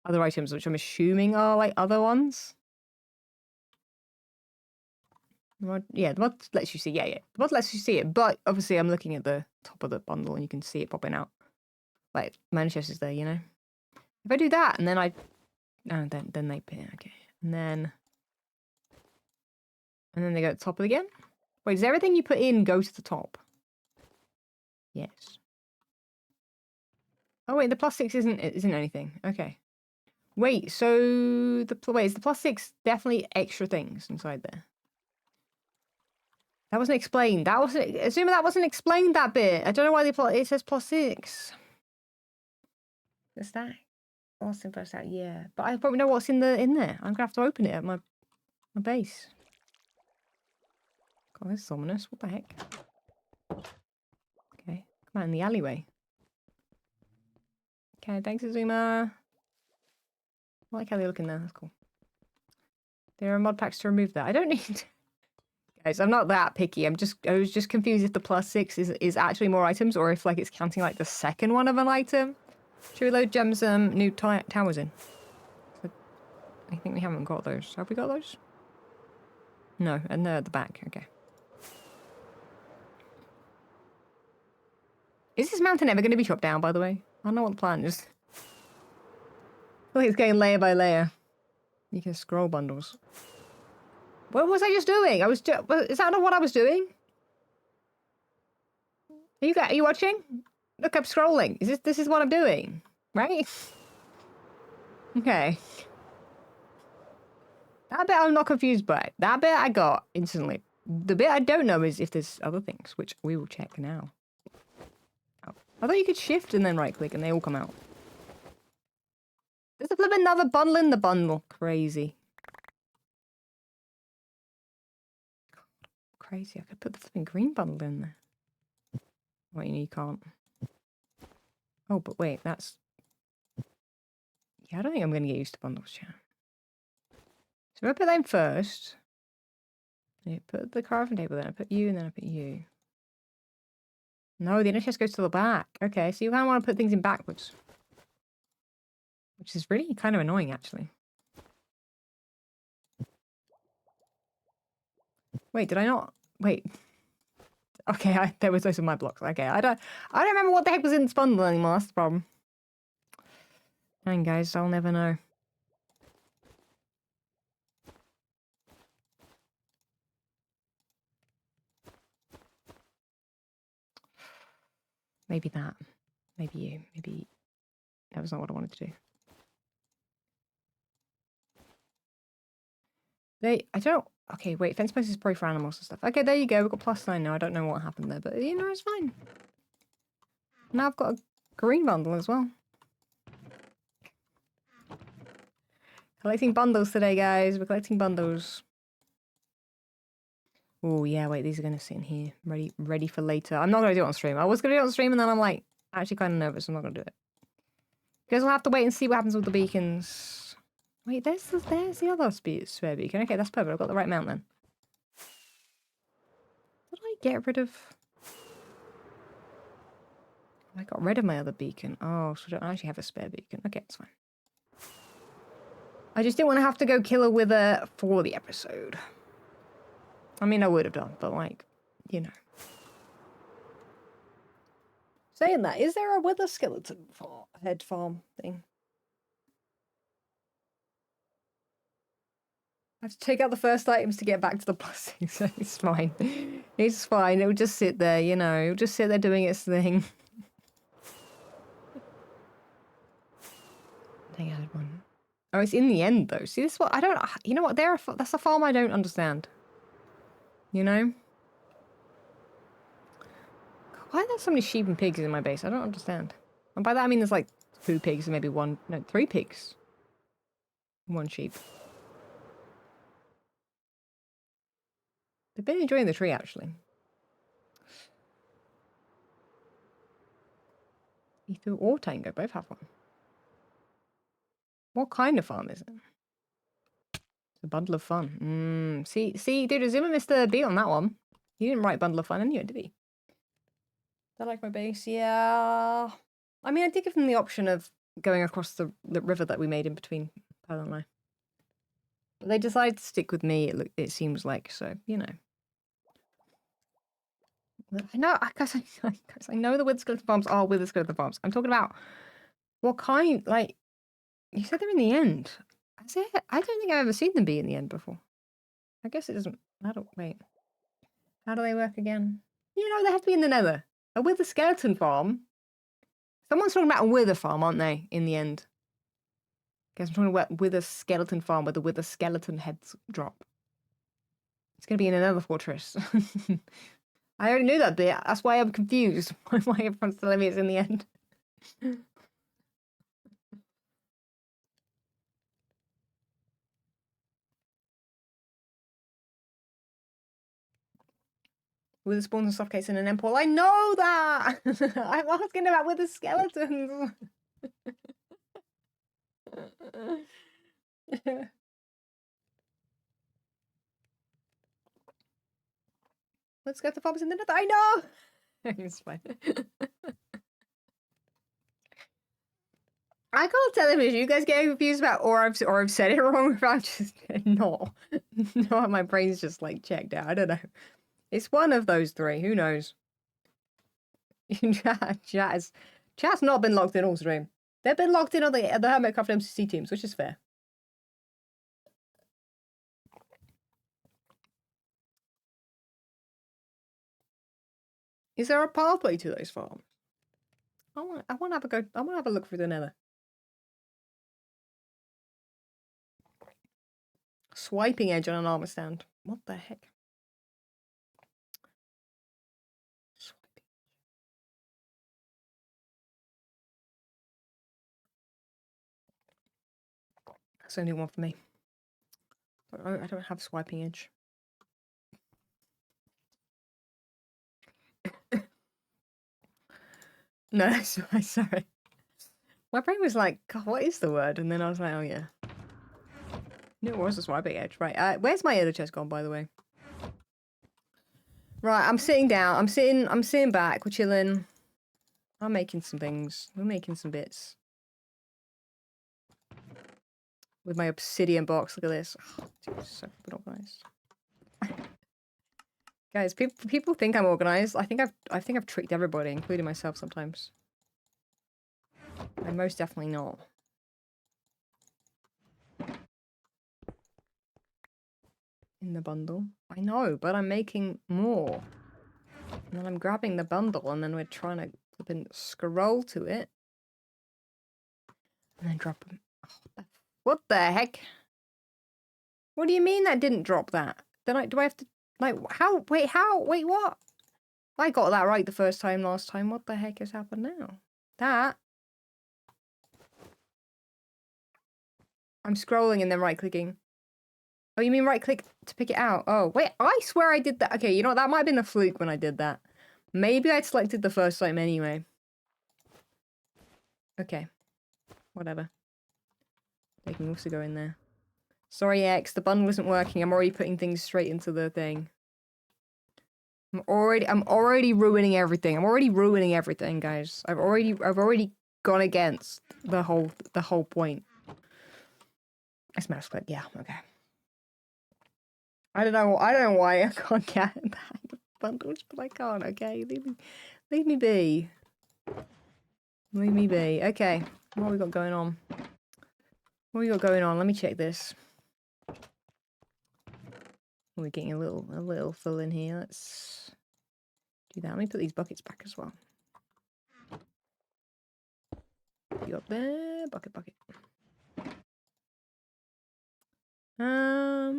Other items, which I'm assuming are like other ones. Yeah, the mod lets you see. Yeah. The mod lets you see it. But obviously I'm looking at the top of the bundle and you can see it popping out. Like, manifest is there, you know? If I do that and then I... Oh, then they appear, okay. And then they go to the top again? Wait, does everything you put in go to the top? Yes. Oh wait, the +6 isn't anything. Okay. Wait, so is the +6 definitely extra things inside there? That wasn't explained. That wasn't explained, that bit. I don't know why it says +6. The stack. What's in first out? Yeah, but I probably know what's in there. I'm gonna have to open it at my base. God, this is ominous. What the heck? Okay, come out in the alleyway. Okay, thanks, Xisuma. I like how they're looking there. That's cool. There are mod packs to remove that. I don't need. Guys, I'm not that picky. I was just confused if the +6 is actually more items or if like it's counting like the second one of an item. Should we load gems new towers in? I think we haven't got those. Have we got those? No, and they're at the back. Okay. Is this mountain ever going to be chopped down, by the way? I don't know what the plan is. I feel like it's going layer by layer. You can scroll bundles. What was I just doing? Is that not what I was doing? Are you watching? Look, I'm scrolling. This is what I'm doing, right? Okay. That bit I'm not confused by. That bit I got instantly. The bit I don't know is if there's other things, which we will check now. Oh. I thought you could shift and then right click and they all come out. There's another bundle in the bundle. Crazy. Crazy. I could put the flipping green bundle in there. Wait, you can't. Oh, but wait, that's... Yeah, I don't think I'm going to get used to bundles, chat. So if I put them first... I put the crafting table, then I put you, and then I put you. No, the inner chest goes to the back. Okay, so you kind of want to put things in backwards. Which is really kind of annoying, actually. Wait, did I not... Wait... Okay, there was those of my blocks. Okay, I don't remember what the heck was in this bundle anymore. That's the problem. Dang, guys, I'll never know. Maybe that. Maybe you. Maybe that was not what I wanted to do. I don't. Okay, wait. Fence post is probably for animals and stuff. Okay, there you go. We've got +9 now. I don't know what happened there, but you know, it's fine. Now I've got a green bundle as well. Collecting bundles today, guys. We're collecting bundles. Oh, yeah, wait. These are going to sit in here. Ready for later. I'm not going to do it on stream. I was going to do it on stream, and then I'm like, actually kind of nervous. I'm not going to do it. You guys will have to wait and see what happens with the beacons. Wait, there's the other spare beacon. Okay, that's perfect. I've got the right amount then. Did I get rid of... I got rid of my other beacon. Oh, so I don't actually have a spare beacon. Okay, it's fine. I just didn't want to have to go kill a wither for the episode. I mean, I would have done, but like, you know. Saying that, is there a wither skeleton head farm thing? I have to take out the first items to get back to the +6. It's fine. It's fine. It'll just sit there, you know. It'll just sit there doing its thing. I think I had one. Oh, it's in the end, though. See, this is what I don't... You know what? That's a farm I don't understand. You know? Why are there so many sheep and pigs in my base? I don't understand. And by that I mean there's like 2 pigs and maybe 3 pigs. 1 sheep. They've been enjoying the tree, actually. Ethu or Tango both have one. What kind of farm is it? It's a bundle of fun. See, dude, Xisuma missed a beat on that one. He didn't write bundle of fun anyway, did he? I like my base, yeah. I mean, I did give them the option of going across the river that we made in between Paolo and I. But they decided to stick with me, it seems like, so, you know. I know, because I know the Wither Skeleton Farms are Wither Skeleton Farms. I'm talking about what kind, like, you said they're in the end. I don't think I've ever seen them be in the end before. I guess it doesn't, wait. How do they work again? You know, they have to be in the Nether. A Wither Skeleton Farm. Someone's talking about a Wither farm, aren't they, in the end? Guess I'm talking about Wither Skeleton Farm where the Wither Skeleton heads drop. It's going to be in another fortress. I already knew that bit. That's why I'm confused. Why everyone's telling me it's in the end. Wither spawns and suffocates in an end portal. I know that! I'm asking about Wither skeletons. Let's go to the farmers in the Nether. I know! It's fine. I can't tell if you guys getting confused about or I've said it wrong, if I'm just not. No, my brain's just like checked out. I don't know. It's one of those 3. Who knows? Chat's not been locked in all stream. They've been locked in on the Hermitcraft MCC teams, which is fair. Is there a pathway to those farms? I want to have a go. I want to have a look through the Nether. Swiping edge on an armor stand. What the heck? Swiping. That's only one for me. I don't have swiping edge. No, sorry. My brain was like, God, what is the word? And then I was like, oh yeah. No, it was a swiping edge. Right, where's my other chest gone, by the way? Right, I'm sitting down. I'm sitting back. We're chilling. I'm making some things. We're making some bits. With my obsidian box. Look at this. Oh, dude, so organized. Guys, people think I'm organized. I think I've tricked everybody, including myself sometimes. I'm most definitely not. In the bundle. I know, but I'm making more. And then I'm grabbing the bundle and then we're trying to flip scroll to it. And then drop them. Oh, what the heck? What do you mean that didn't drop that? Then do I have to, like, how? Wait, what? I got that right the first time last time. What the heck has happened now? That. I'm scrolling and then right-clicking. Oh, you mean right-click to pick it out? Oh, wait, I swear I did that. Okay, you know what? That might have been a fluke when I did that. Maybe I'd selected the first time anyway. Okay. Whatever. They can also go in there. Sorry, X, the bundle isn't working. I'm already putting things straight into the thing. I'm already ruining everything. I'm already ruining everything, guys. I've already gone against the whole point. It's mouse click, yeah, okay. I don't know why I can't get back the bundles, but I can't, okay? Leave me be. Leave me be. Okay. What have we got going on? What have we got going on? Let me check this. We're getting a little full in here. Let's do that. Let me put these buckets back as well. You up there? Bucket. Yeah.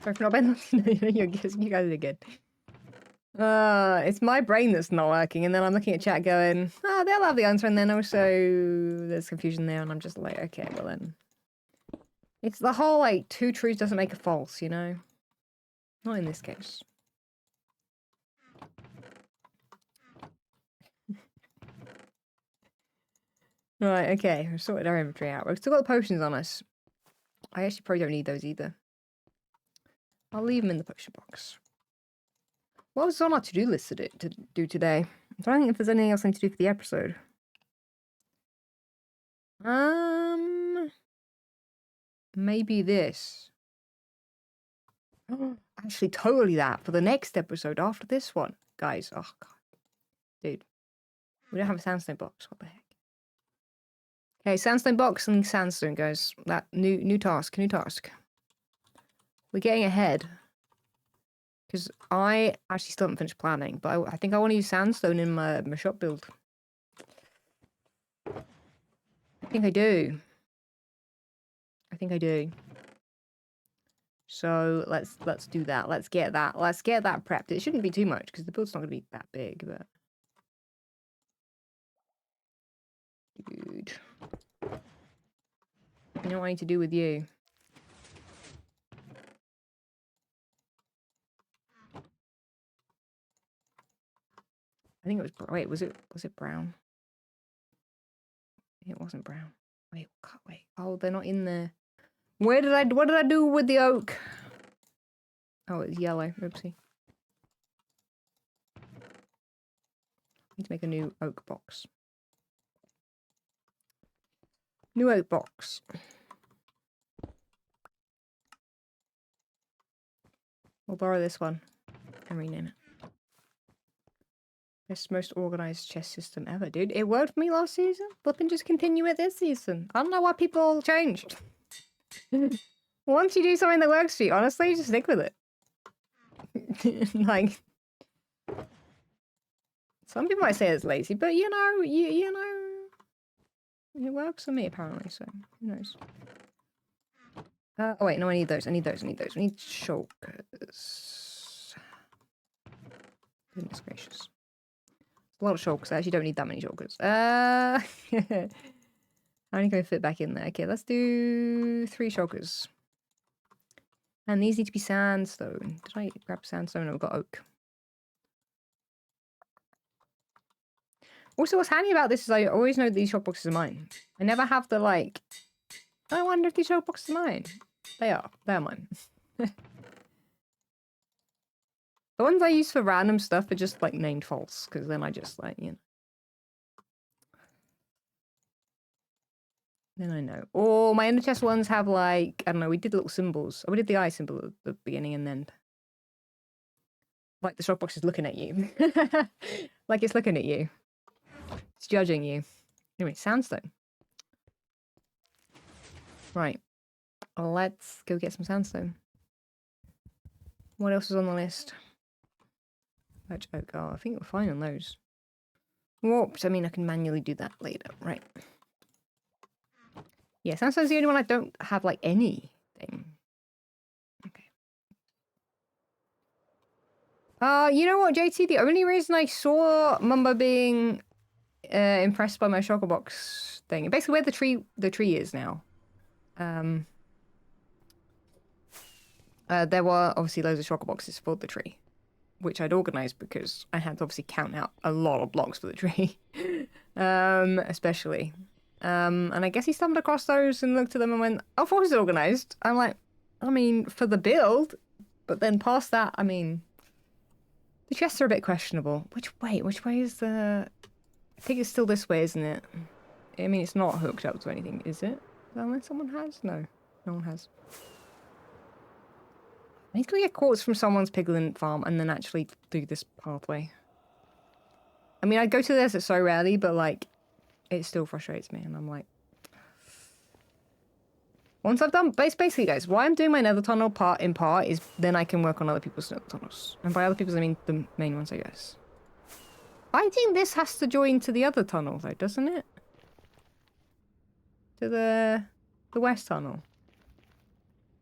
Sorry for not being you guys are good. It's my brain that's not working, and then I'm looking at chat going, oh, they'll have the answer, and then also there's confusion there, and I'm just like, okay, well then. It's the whole, like, 2 truths doesn't make a false, you know? Not in this case. Right, okay, we've sorted our inventory out. We've still got the potions on us. I actually probably don't need those either. I'll leave them in the potion box. What was on our to-do list to do today? I'm trying to think if there's anything else I need to do for the episode. Maybe this. Actually, totally that for the next episode after this one. Guys, oh god. Dude. We don't have a sandstone box. What the heck? Okay, sandstone box and sandstone, guys. That new task. We're getting ahead. Because I actually still haven't finished planning, but I think I want to use sandstone in my shop build. I think I do. So let's do that. Let's get that prepped. It shouldn't be too much because the build's not going to be that big, but dude, you know what I need to do with you? I think it was. Wait, was it brown? It wasn't brown. Wait. Oh, they're not in there. What did I do with the oak? Oh, it's yellow. Oopsie. Need to make a new oak box. New oak box. We'll borrow this one and rename it. Best, most organized chess system ever, dude. It worked for me last season. Flipping just continue it this season. I don't know why people changed. Once you do something that works for you, honestly, just stick with it. Like, some people might say it's lazy, but you know, you know, it works for me apparently. So who knows? Oh wait, no, I need those. I need shulkers. Goodness gracious. A lot of shulkers. I actually don't need that many shulkers. How many can I fit back in there? Okay, let's do 3 shulkers. And these need to be sandstone. Did I grab sandstone? No, we've got oak. Also, what's handy about this is I always know these shulk boxes are mine. I never have the, like, I wonder if these shulk boxes are mine. They are. They're mine. The ones I use for random stuff are just, like, named false. Because then I just, like, you know. Then I know. Or my ender chest ones have, like, I don't know, we did little symbols. We did the eye symbol at the beginning and end. Like the shulk box is looking at you. Like it's looking at you. It's judging you. Anyway, sandstone. Right. Let's go get some sandstone. What else is on the list? Birch oak. Oh, I think we're fine on those. Whoops. I mean, I can manually do that later. Right. Yeah, sandstone's the only one I don't have, like, anything. Okay. You know what, JT? The only reason I saw Mumbo being impressed by my shulker box thing, basically where the tree is now. There were obviously loads of shulker boxes for the tree, which I'd organised because I had to obviously count out a lot of blocks for the tree, especially. And I guess he stumbled across those and looked at them and went, "Oh, force is organised." I'm like, I mean, for the build, but then past that, I mean, the chests are a bit questionable. Which way is the? I think it's still this way, isn't it? I mean, it's not hooked up to anything, is it? Unless someone has? No, no one has. I need to get quartz from someone's piglin farm and then actually do this pathway. I mean, I go to this so rarely, but like, it still frustrates me, and I'm like, once I've done, basically, guys, why I'm doing my nether tunnel in part is then I can work on other people's nether tunnels, and by other people's I mean the main ones, I guess. I think this has to join to the other tunnel, though, doesn't it? To the west tunnel.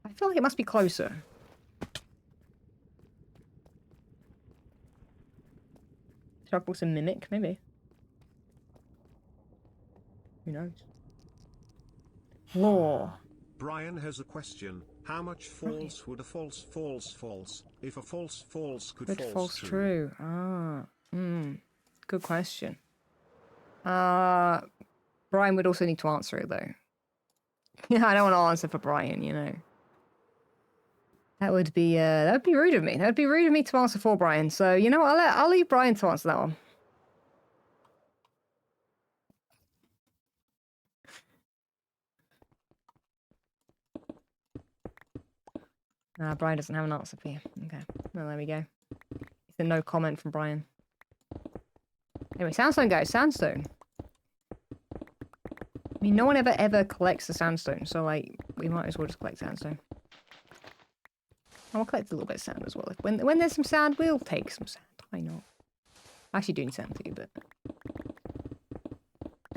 I feel like it must be closer. Sharkbox and Mimic, maybe. Who knows? Law. Brian has a question. How much false would a false if a false could false true? Ah. Good question. Brian would also need to answer it though. Yeah, I don't want to answer for Brian, you know. That would be rude of me. That would be rude of me to answer for Brian. So you know what? I'll leave Brian to answer that one. Brian doesn't have an answer for you. Okay, well there we go. It's a no comment from Brian. Anyway, sandstone, guys. Sandstone. I mean, no one ever collects the sandstone, so like we might as well just collect sandstone. I'll collect a little bit of sand as well. When there's some sand, we'll take some sand. Why not? I actually do need sand too, but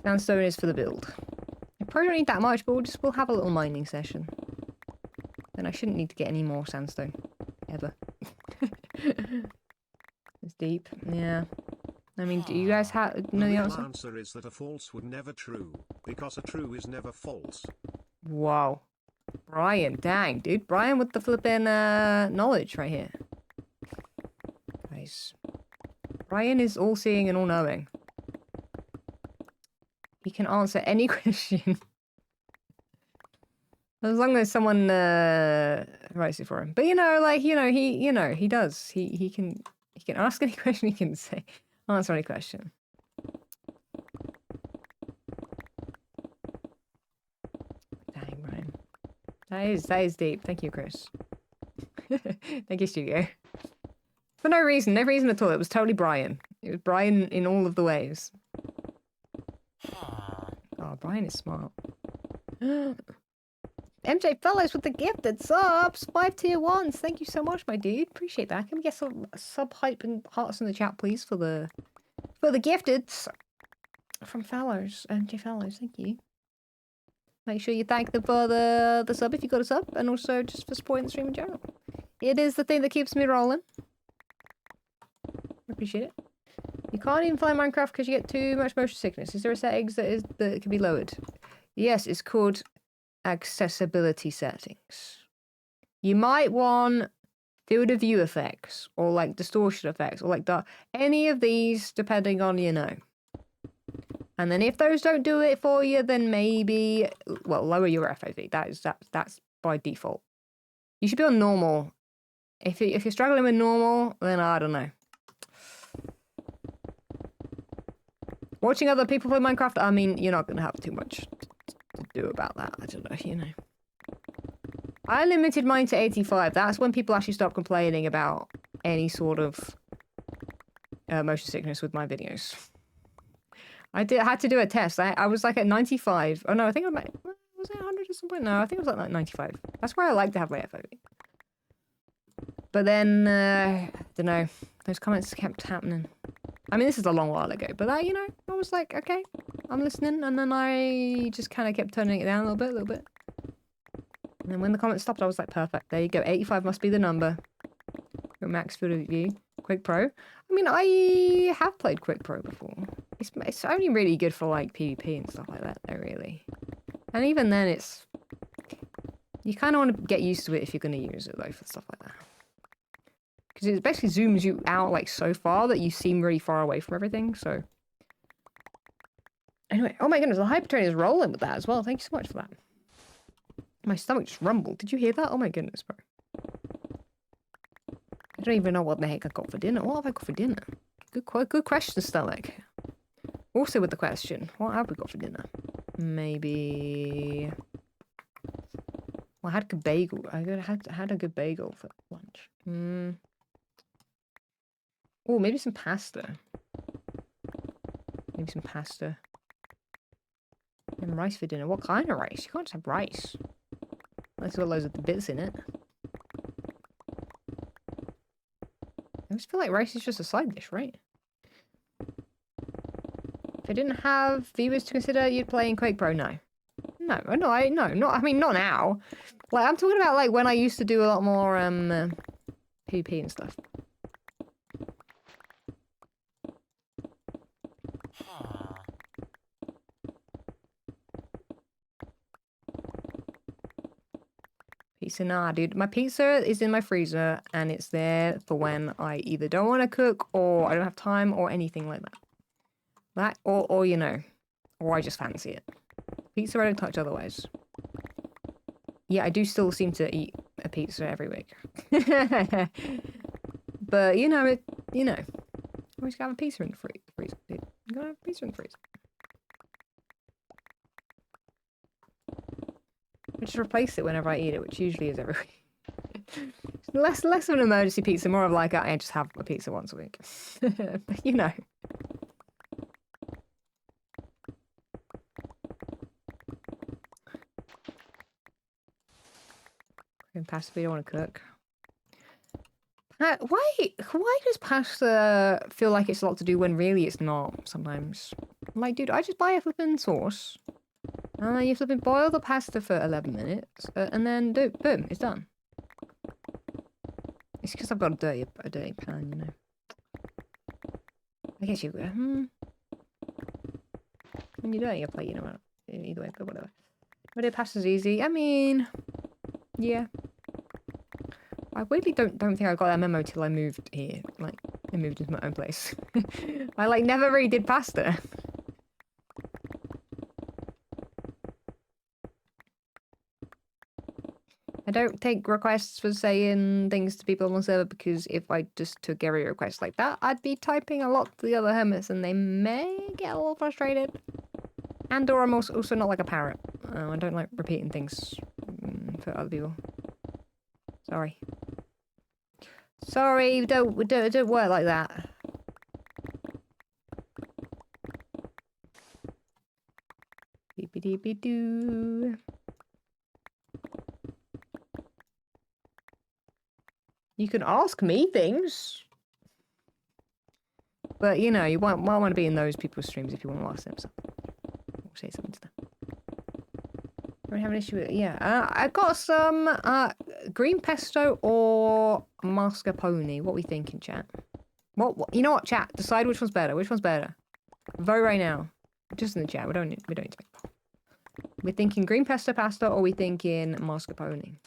sandstone is for the build. I probably don't need that much, but we'll have a little mining session. Then I shouldn't need to get any more sandstone ever. It's deep, yeah. I mean, do you guys know the answer? The answer is that a false would never true, because a true is never false. Wow. Brian, dang, dude. Brian with the flipping knowledge right here. Guys. Brian is all-seeing and all-knowing. He can answer any question. As long as someone writes it for him. But he does. He can ask any question, he can say. Answer any question. Dang, Brian. That is deep. Thank you, Chris. Thank you, Studio. For no reason at all. It was totally Brian. It was Brian in all of the ways. Oh, Brian is smart. MJ Fellows with the gifted subs. 5 tier 1s. Thank you so much, my dude. Appreciate that. Can we get some sub hype and hearts in the chat, please, for the gifted from Fellows. MJ Fellows, thank you. Make sure you thank them for the sub if you got a sub, and also just for supporting the stream in general. It is the thing that keeps me rolling. Appreciate it. You can't even play Minecraft because you get too much motion sickness. Is there a settings that can be lowered? Yes, it's called accessibility settings. You might want field of view effects, or like distortion effects, or like any of these, depending on And then if those don't do it for you, then maybe lower your FOV. That's by default. You should be on normal. If you're struggling with normal, then I don't know. Watching other people play Minecraft, I mean, you're not gonna have too much to do about that. I don't know, I limited mine to 85. That's when people actually stop complaining about any sort of motion sickness with my videos. I had to do a test. I was like at 95. Oh no, I think was it 100 at some point? No, I think it was like 95. That's where I like to have my FOV. But then, I don't know, those comments kept happening. I mean, this is a long while ago, but I was like, okay, I'm listening, and then I just kind of kept turning it down a little bit. And then when the comments stopped, I was like, perfect, there you go, 85 must be the number. Got max field of view. Quick Pro. I mean, I have played Quick Pro before. It's only really good for like PvP and stuff like that, though, really. And even then, you kind of want to get used to it if you're going to use it, though, for stuff like that. Because it basically zooms you out like so far that you seem really far away from everything, so. Anyway, oh my goodness, the hypertrain is rolling with that as well. Thank you so much for that. My stomach just rumbled. Did you hear that? Oh my goodness, bro. I don't even know what the heck I got for dinner. What have I got for dinner? Good question, stomach. Also with the question, what have we got for dinner? Maybe. Well, I had a good bagel. I had a good bagel for lunch. Oh, maybe some pasta. Maybe some pasta. And rice for dinner. What kind of rice? You can't just have rice. Unless it's got loads of bits in it. I just feel like rice is just a side dish, right? If I didn't have viewers to consider, you'd play in Quake Pro? No. No, I mean, not now. Like, I'm talking about, like, when I used to do a lot more, PvP and stuff. pizza. Nah, dude. My pizza is in my freezer, and it's there for when I either don't want to cook, or I don't have time, or anything like that. That, or you know, or I just fancy it. Pizza I don't touch otherwise. Yeah, I do still seem to eat a pizza every week. But, you know, always gotta have a pizza in the freezer, dude. You gotta have a pizza in the freezer. I just replace it whenever I eat it, which usually is every week. less of an emergency pizza, more of like, I just have a pizza once a week. But, you know. And pasta, we don't want to cook. Why does pasta feel like it's a lot to do when really it's not sometimes? Like, dude, I just buy a flipping sauce. And then you flipping boil the pasta for 11 minutes. And then, boom, it's done. It's because I've got a dirty pan, you know. I guess you go, when you dirty your plate, you know, either way, but whatever. But pasta's easy. I mean, yeah. I weirdly don't think I got that memo till I moved here. Like, I moved into my own place. I, like, never really did pasta. I don't take requests for saying things to people on the server, because if I just took every request like that, I'd be typing a lot to the other hermits, and they may get a little frustrated. And or I'm also not like a parrot. I don't like repeating things for other people. Sorry. Sorry, don't work like that. Beep-a-dee-be-doo. You can ask me things. But, you know, you might want to be in those people's streams if you want to ask them something. Or say something to them. Don't have an issue with it. Yeah, I got some green pesto or mascarpone. What are we thinking, chat? What? You know what, chat? Decide which one's better. Which one's better? Vote right now. Just in the chat. We don't need to. We're thinking green pesto pasta, or we thinking mascarpone.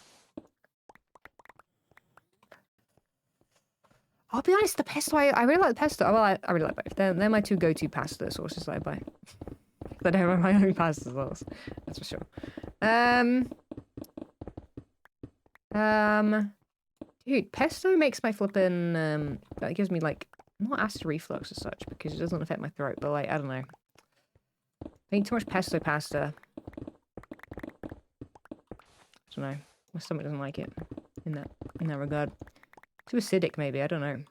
I'll be honest. The pesto, I really like the pesto. Well, I really like both. They're my two go-to pasta sauces that I buy. I don't have my own pasta sauce. That's for sure. Dude, pesto makes my flippin', that gives me, like, not acid reflux as such, because it doesn't affect my throat, but, like, I don't know. I eat too much pesto pasta. I don't know. My stomach doesn't like it in that regard. Too acidic, maybe. I don't know.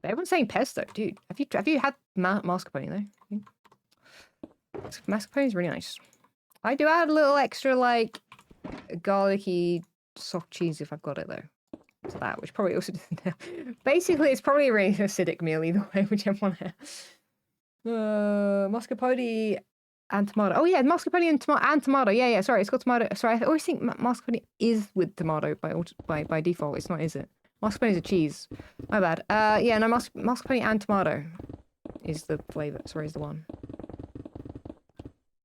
But everyone's saying pesto, dude. Have you had mascarpone though? Mascarpone is really nice. I do add a little extra, like, garlicky soft cheese if I've got it, though. To that, which probably also doesn't. Basically, it's probably a really acidic meal either way, whichever one. Mascarpone and tomato. Oh yeah, mascarpone and tomato. Yeah. Sorry, it's got tomato. Sorry, I always think mascarpone is with tomato by default. It's not, is it? Mascarpone is a cheese. My bad. Yeah, no, mascarpone and tomato is the flavor. Sorry, is the one.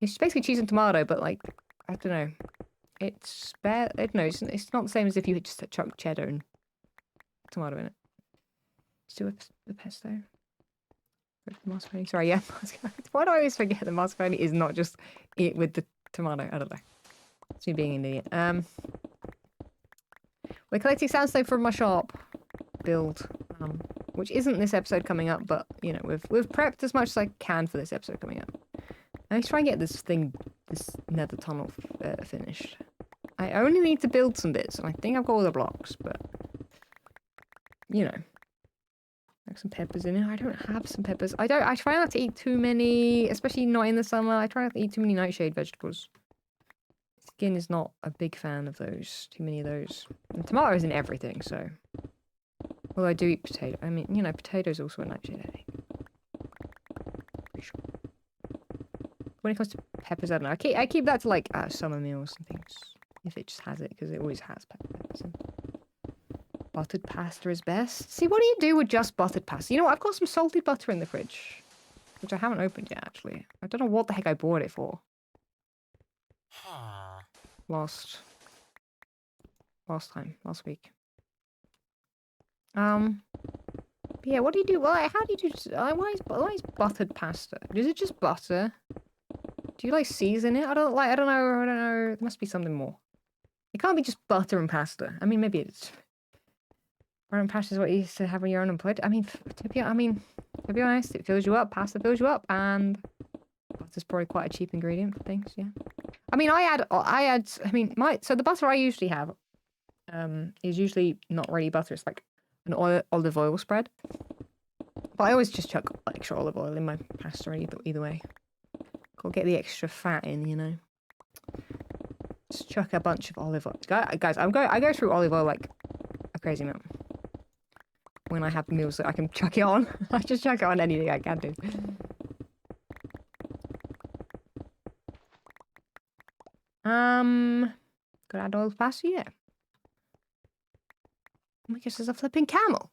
It's basically cheese and tomato, but like, I don't know. It's bare. No, it's not the same as if you had just chucked cheddar and tomato in it. Let's do a pesto. Mascarpone. Sorry, yeah. Why do I always forget that mascarpone is not just it with the tomato? I don't know. It's me being an idiot. We're collecting sandstone from my shop build, which isn't this episode coming up, but you know we've prepped as much as I can for this episode coming up. I need to try and get this Nether Tunnel finished. I only need to build some bits, and I think I've got all the blocks, but you know. Some peppers in it. I don't have some peppers. I try not to eat too many, especially not in the summer. I try not to eat too many nightshade vegetables. Skin is not a big fan of those. Too many of those. And tomatoes in everything, so. Although I do eat potato. I mean, you know, potatoes also a nightshade, I think. Pretty sure. When it comes to peppers, I don't know. I keep that to like summer meals and things. If it just has it, because it always has peppers in. Buttered pasta is best. See, what do you do with just buttered pasta? You know what? I've got some salted butter in the fridge, which I haven't opened yet, actually. I don't know what the heck I bought it for. Lost. last week. But yeah, what do you do? Well, how do you do? Why is buttered pasta? Is it just butter? Do you like season it? I don't know. There must be something more. It can't be just butter and pasta. I mean, maybe it's. Butter and pasta is what you used to have when you're unemployed. I mean, to be honest, it fills you up. Pasta fills you up, and butter's probably quite a cheap ingredient for things. Yeah. I mean, so the butter I usually have, is usually not really butter. It's like an olive oil spread. But I always just chuck extra olive oil in my pasta either way. Gotta get the extra fat in, you know. Just chuck a bunch of olive oil. Guys, I go through olive oil like a crazy amount. When I have meals that I can chuck it on. I just chuck it on anything I can do. Gotta add oil to pasta, yeah. Oh my gosh, there's a flipping camel.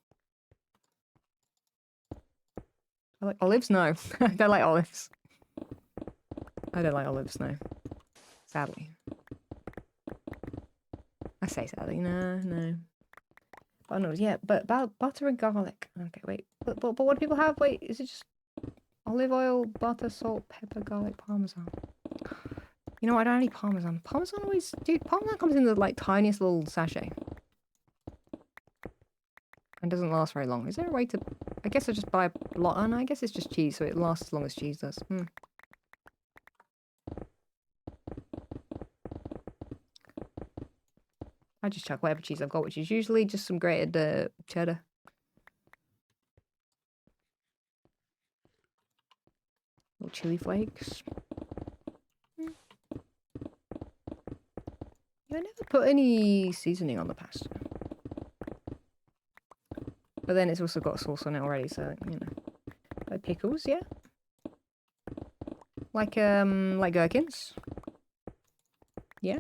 I like olives? No. I don't like olives. I don't like olives, no. Sadly. I say sadly, no. Oh no, yeah, but about butter and garlic. Okay, wait. But what do people have? Wait, is it just olive oil, butter, salt, pepper, garlic, parmesan? You know what? I don't need parmesan. Parmesan always... Dude, parmesan comes in the, like, tiniest little sachet. And doesn't last very long. Is there a way to... I guess I just buy a lot. Oh, no, I guess it's just cheese, so it lasts as long as cheese does. I just chuck whatever cheese I've got, which is usually just some grated cheddar. Little chili flakes. Yeah, I never put any seasoning on the pasta. But then it's also got sauce on it already, so, you know. Like pickles, yeah. Like gherkins. Yeah.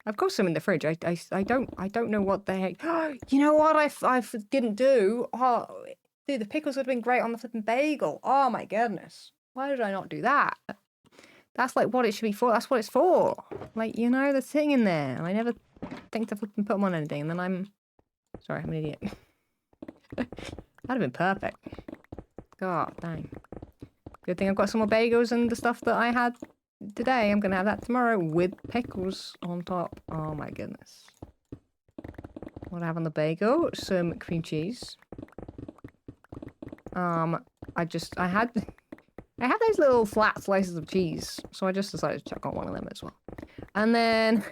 I've got some in the fridge. I don't know what the heck. You know what I didn't do? Oh, dude, the pickles would have been great on the flipping bagel. Oh my goodness. Why did I not do that? That's like what it should be for. That's what it's for. Like, you know, they're sitting in there. And I never think to flipping put them on anything. And then I'm an idiot. That'd have been perfect. God dang. Good thing I've got some more bagels and the stuff that I had today. I'm gonna have that tomorrow with pickles on top. Oh my goodness. What do I have on the bagel? Some cream cheese. I had those little flat slices of cheese, so I just decided to chuck on one of them as well. And then,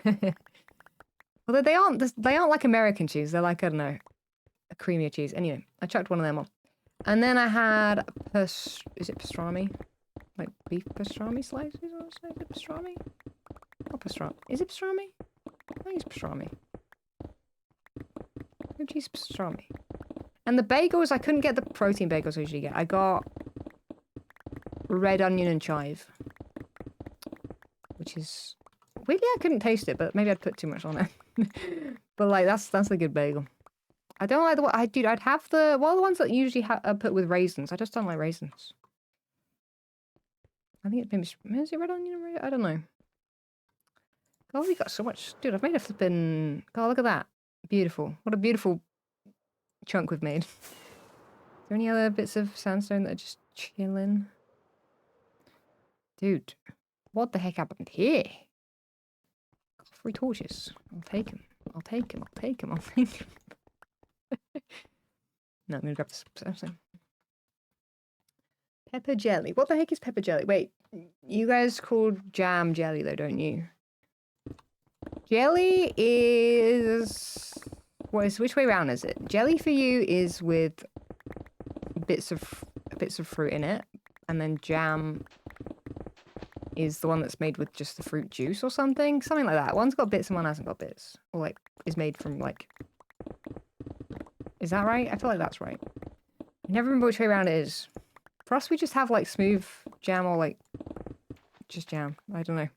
well, they aren't like American cheese. They're like, I don't know, a creamier cheese. Anyway, I chucked one of them on. And then I had is it pastrami? Like beef pastrami slices or so? Is it pastrami? Not pastrami. Is it pastrami? I think it's pastrami. Cream cheese pastrami. And the bagels, I couldn't get the protein bagels I usually get. I got red onion and chive. Which is... Weirdly, I couldn't taste it, but maybe I'd put too much on it. But like, that's a good bagel. I don't like the one... I'd have the... Well, the ones that usually put with raisins. I just don't like raisins. I think it's maybe... Is it red onion and red? I don't know. God, we got so much... Dude, I've made a flipping... God, look at that. Beautiful. What a beautiful chunk we've made. Is there any other bits of sandstone that are just chilling? Dude, what the heck happened here? Got 3 torches. I'll take them. I'll take them. I'll take them. I'll take them. No, I'm gonna grab this. Pepper jelly. What the heck is pepper jelly? Wait, you guys call jam jelly though, don't you? Jelly is... Which way around is it? Jelly for you is with bits of fruit in it, and then jam is the one that's made with just the fruit juice or something like that. One's got bits and one hasn't got bits, or like is made from like... Is that right? I feel like that's right. I never remember which way around it is. For us, we just have like smooth jam or like just jam. I don't know.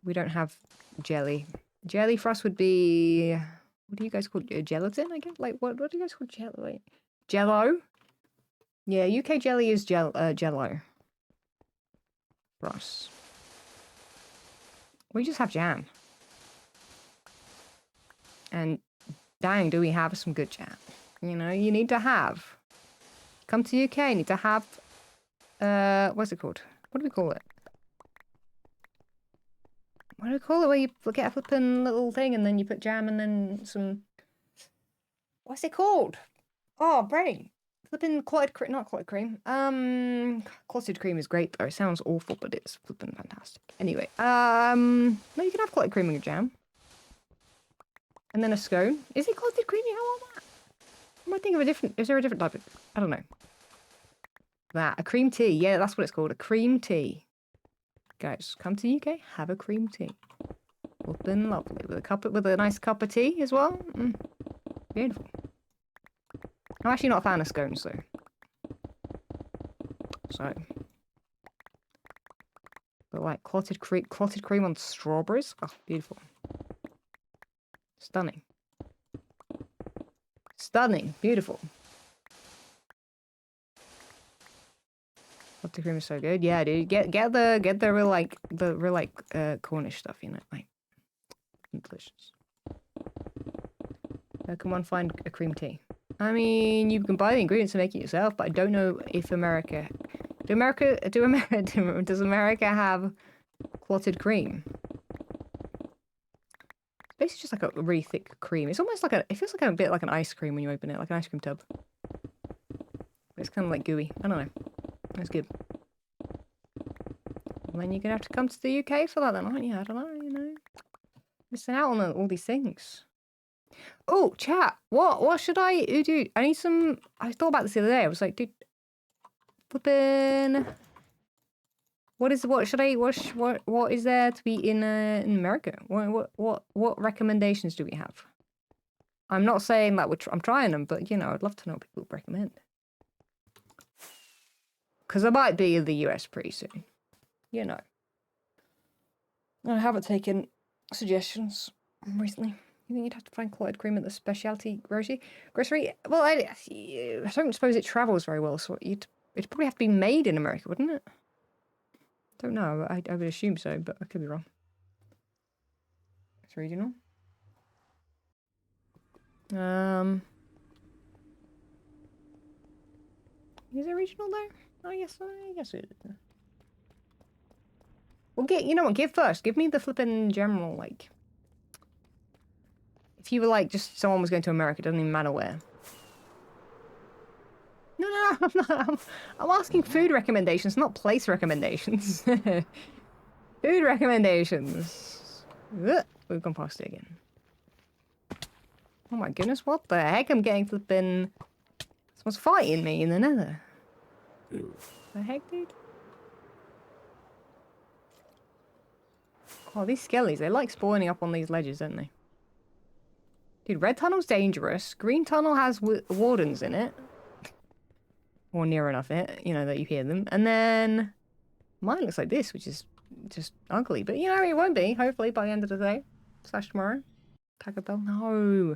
We don't have jelly. Jelly for us would be... What do you guys call gelatin? I guess. Like what do you guys call jello? Wait. Jello? Yeah, UK jelly is jello. For us. We just have jam. And dang, do we have some good chat. You know, you need to have. Come to UK, you need to have, what's it called? What do we call it? What do we call it? Where you get a flipping little thing and then you put jam and then some... What's it called? Oh, brain. Flipping clotted cream, not clotted cream. Clotted cream is great though. It sounds awful, but it's flipping fantastic. Anyway, no, you can have clotted cream in your jam. And then a scone. Is it clotted cream you have all that? I might think of a different, is there a different type of, I don't know. That, a cream tea. Yeah, that's what it's called, a cream tea. Guys, come to the UK, have a cream tea. Flipping lovely. With a nice cup of tea as well. Beautiful. I'm actually not a fan of scones though. So, but like clotted cream on strawberries. Oh, beautiful. Stunning. Stunning. Beautiful. Clotted cream is so good. Yeah, dude. Get the real Cornish stuff, you know, like delicious. Come on, find a cream tea. I mean, you can buy the ingredients and make it yourself, but I don't know if does America have clotted cream? It's basically just like a really thick cream. It's almost like it feels like a bit like an ice cream when you open it, like an ice cream tub. But it's kind of like gooey. I don't know. It's good. And then you're gonna have to come to the UK for that then, aren't you? I don't know, you know. Missing out on all these things. Oh, chat. What should I do? I need some. I thought about this the other day. I was like, dude, flipping. What is there to be in America? What recommendations do we have? I'm not saying that I'm trying them, but you know, I'd love to know what people recommend. Because I might be in the US pretty soon. You know. I haven't taken suggestions recently. You think you'd have to find clotted cream at the specialty grocery? Well, I don't suppose it travels very well, so it'd probably have to be made in America, wouldn't it? Don't know. I would assume so, but I could be wrong. It's regional. Is it regional though? I guess it is. Well, you know what? Give first. Give me the flipping general, like. If you were like, just someone was going to America, it doesn't even matter where. No, I'm not. I'm asking food recommendations, not place recommendations. Food recommendations. Ugh, we've gone past it again. Oh my goodness, what the heck? I'm getting flipping... Someone's fighting me in the nether. The heck, dude? Oh, these skellies, they like spawning up on these ledges, don't they? Dude, red tunnel's dangerous. Green tunnel has wardens in it. Or near enough it, you know, that you hear them. And then mine looks like this, which is just ugly. But, you know, it won't be, hopefully, by the end of the day. / tomorrow. Taco Bell. No.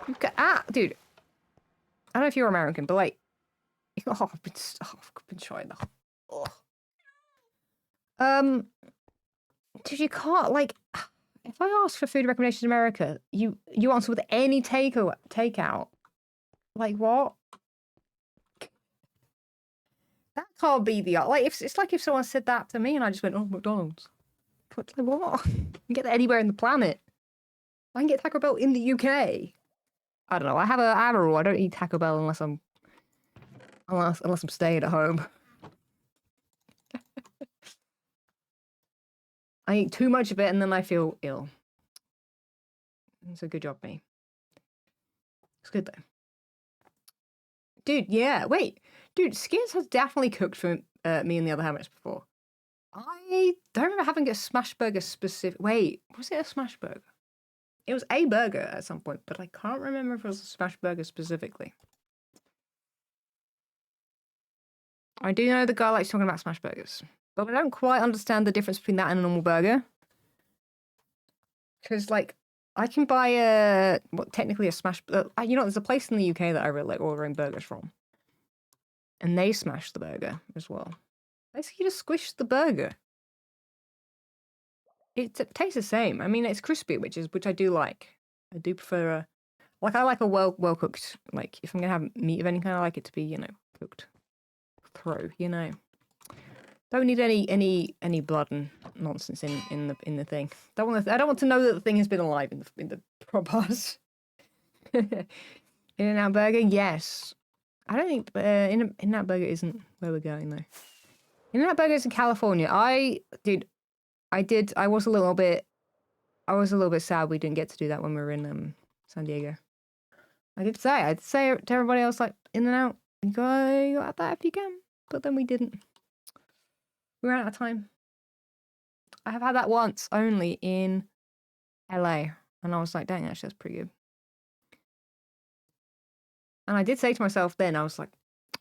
You've got... dude. I don't know if you're American, but, like... Oh, I've been trying that. Oh. Dude, you can't, like... If I ask for food recommendations in America, you answer with any takeout. Like, what? That can't be the... Like, it's like if someone said that to me and I just went, oh, McDonald's. But, like, what? You can get that anywhere in the planet. I can get Taco Bell in the UK. I don't know. I have a rule. I don't eat Taco Bell unless I'm staying at home. I eat too much of it and then I feel ill. It's a good job, me. It's good though. Dude, yeah. Wait. Dude, Skids has definitely cooked for me and the other Hermits before. I don't remember having a smash burger specific... Wait, was it a smash burger? It was a burger at some point, but I can't remember if it was a smash burger specifically. I do know the guy likes talking about smash burgers, but I don't quite understand the difference between that and a normal burger. Because, like, I can buy technically a smash... you know, there's a place in the UK that I really like ordering burgers from. And they smash the burger as well. Basically, you just squish the burger. It tastes the same. I mean, it's crispy, which I do like. I do prefer a, like, I like a well cooked, like, if I'm gonna have meat of any kind, I like it to be, you know, cooked through, you know. Don't need any blood and nonsense in the thing. I don't want to know that the thing has been alive in the prop bars. In-N-Out Burger, yes. I don't think In-N-Out Burger isn't where we're going though. In-N-Out Burger is in California. I was a little bit sad we didn't get to do that when we were in San Diego. I'd say to everybody else, like, In-N-Out, you go at that if you can, but then we didn't. We ran out of time. I have had that once only in LA, and I was like, dang, actually, that's pretty good. And I did say to myself then, I was like,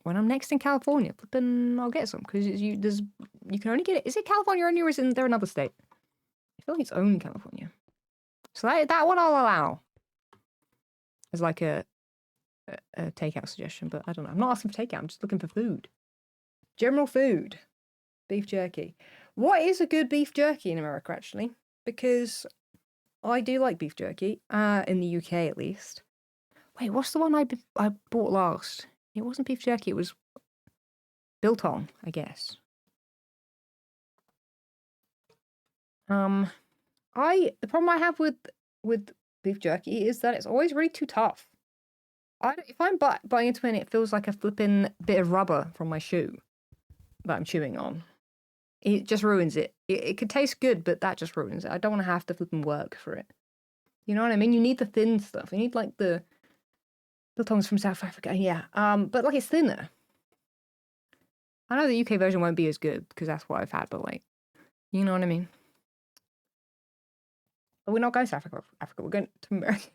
when I'm next in California, flippin', I'll get some, because you can only get it. Is it California only, or is there another state? I feel like it's only California. So that one I'll allow as like a takeout suggestion, but I don't know. I'm not asking for takeout. I'm just looking for food. General food. Beef jerky. What is a good beef jerky in America, actually? Because I do like beef jerky, in the UK at least. Wait, what's the one I bought last? It wasn't beef jerky, it was biltong, I guess. The problem I have with beef jerky is that it's always really too tough. If I'm biting into it and it feels like a flipping bit of rubber from my shoe that I'm chewing on, it just ruins it. It could taste good, but that just ruins it. I don't want to have to flipping work for it. You know what I mean? You need the thin stuff. You need like the biltongs from South Africa. Yeah. But like it's thinner. I know the UK version won't be as good because that's what I've had, but like, you know what I mean? But we're not going to Africa. We're going to America.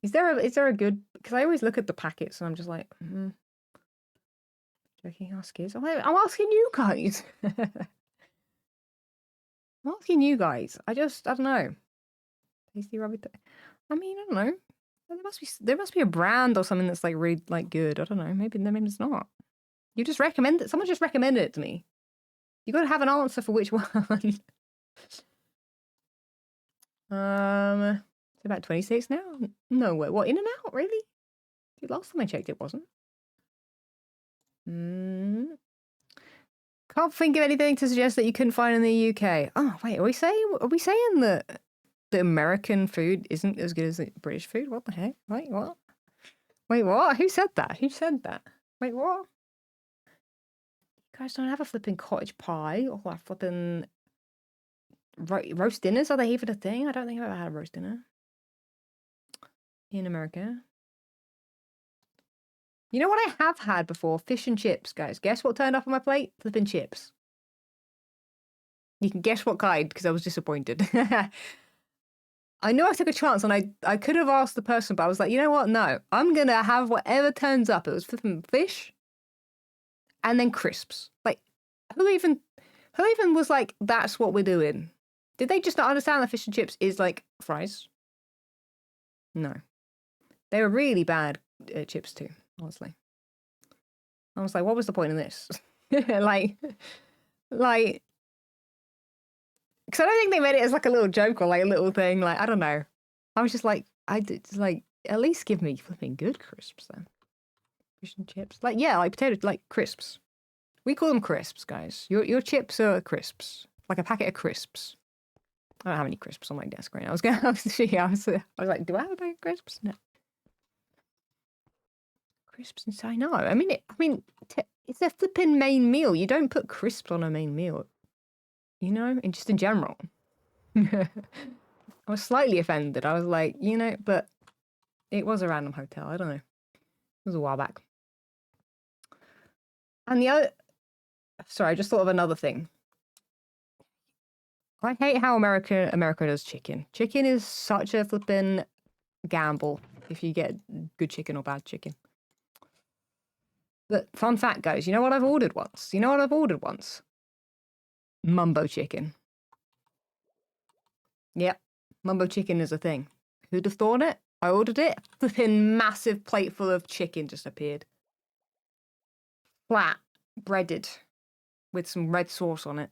Is there a good? Because I always look at the packets and I'm just like, Joking, ask is. I'm asking you guys. I'm asking you guys. I don't know. Tasty rabbit. I mean, I don't know. There must be a brand or something that's like really like good. I don't know. Maybe it's not. You just recommend it. Someone just recommended it to me. You got to have an answer for which one. It's about 26 now. No way. What, In-N-Out? Really? Dude, last time I checked, it wasn't. Can't think of anything to suggest that you couldn't find in the UK. Oh wait, are we saying that the American food isn't as good as the British food? What the heck? Wait, what? Wait, what? Who said that? Wait, what? You guys don't have a flipping cottage pie or a flipping roast dinners? Are they even a thing? I don't think I've ever had a roast dinner in America. You know what I have had before? Fish and chips, guys. Guess what turned up on my plate? Flipping chips. You can guess what kind, because I was disappointed. I know I took a chance, and I could have asked the person, but I was like, you know what? No. I'm going to have whatever turns up. It was flipping fish and then crisps. Like, who even was like, that's what we're doing? Did they just not understand that fish and chips is like fries? No. They were really bad chips too. Honestly, I was like, what was the point in this? like, because I don't think they made it as like a little joke or like a little thing. Like, I don't know. I was just like, at least give me flipping good crisps then. Fish and chips, like like potato, like crisps. We call them crisps, guys. Your chips are crisps, like a packet of crisps. I don't have any crisps on my desk right now. I was like, do I have a bag of crisps? No. Crisps inside? No, I mean, it's a flipping main meal. You don't put crisps on a main meal, you know, and just in general. I was slightly offended. I was like, you know, but it was a random hotel. I don't know. It was a while back. And sorry, I just thought of another thing. I hate how America does chicken. Chicken is such a flipping gamble if you get good chicken or bad chicken. But fun fact, guys, you know what I've ordered once? Mumbo chicken. Yep, mumbo chicken is a thing. Who'd have thought it? I ordered it. Flipping massive plate full of chicken just appeared. Flat, breaded, with some red sauce on it.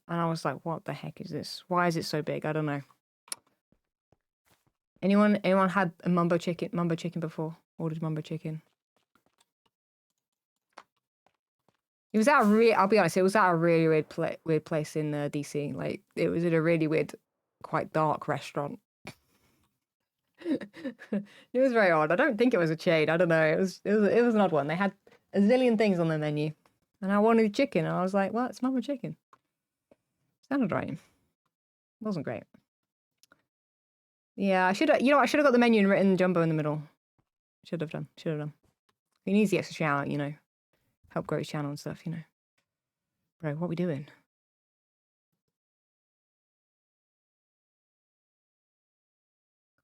And I was like, what the heck is this? Why is it so big? I don't know. Anyone had a mumbo chicken before? Ordered mumbo chicken. It was at I'll be honest, it was at a really weird place in DC. Like, it was at a really weird, quite dark restaurant. It was very odd. I don't think it was a chain. I don't know. It was an odd one. They had a zillion things on their menu, and I wanted chicken, and I was like, "Well, it's mumbo chicken." Sounded right. Wasn't great. Yeah, I should have. You know, I should have got the menu and written jumbo in the middle. Should have done. He needs the extra shout out, you know. Help grow his channel and stuff, you know. Bro, what are we doing?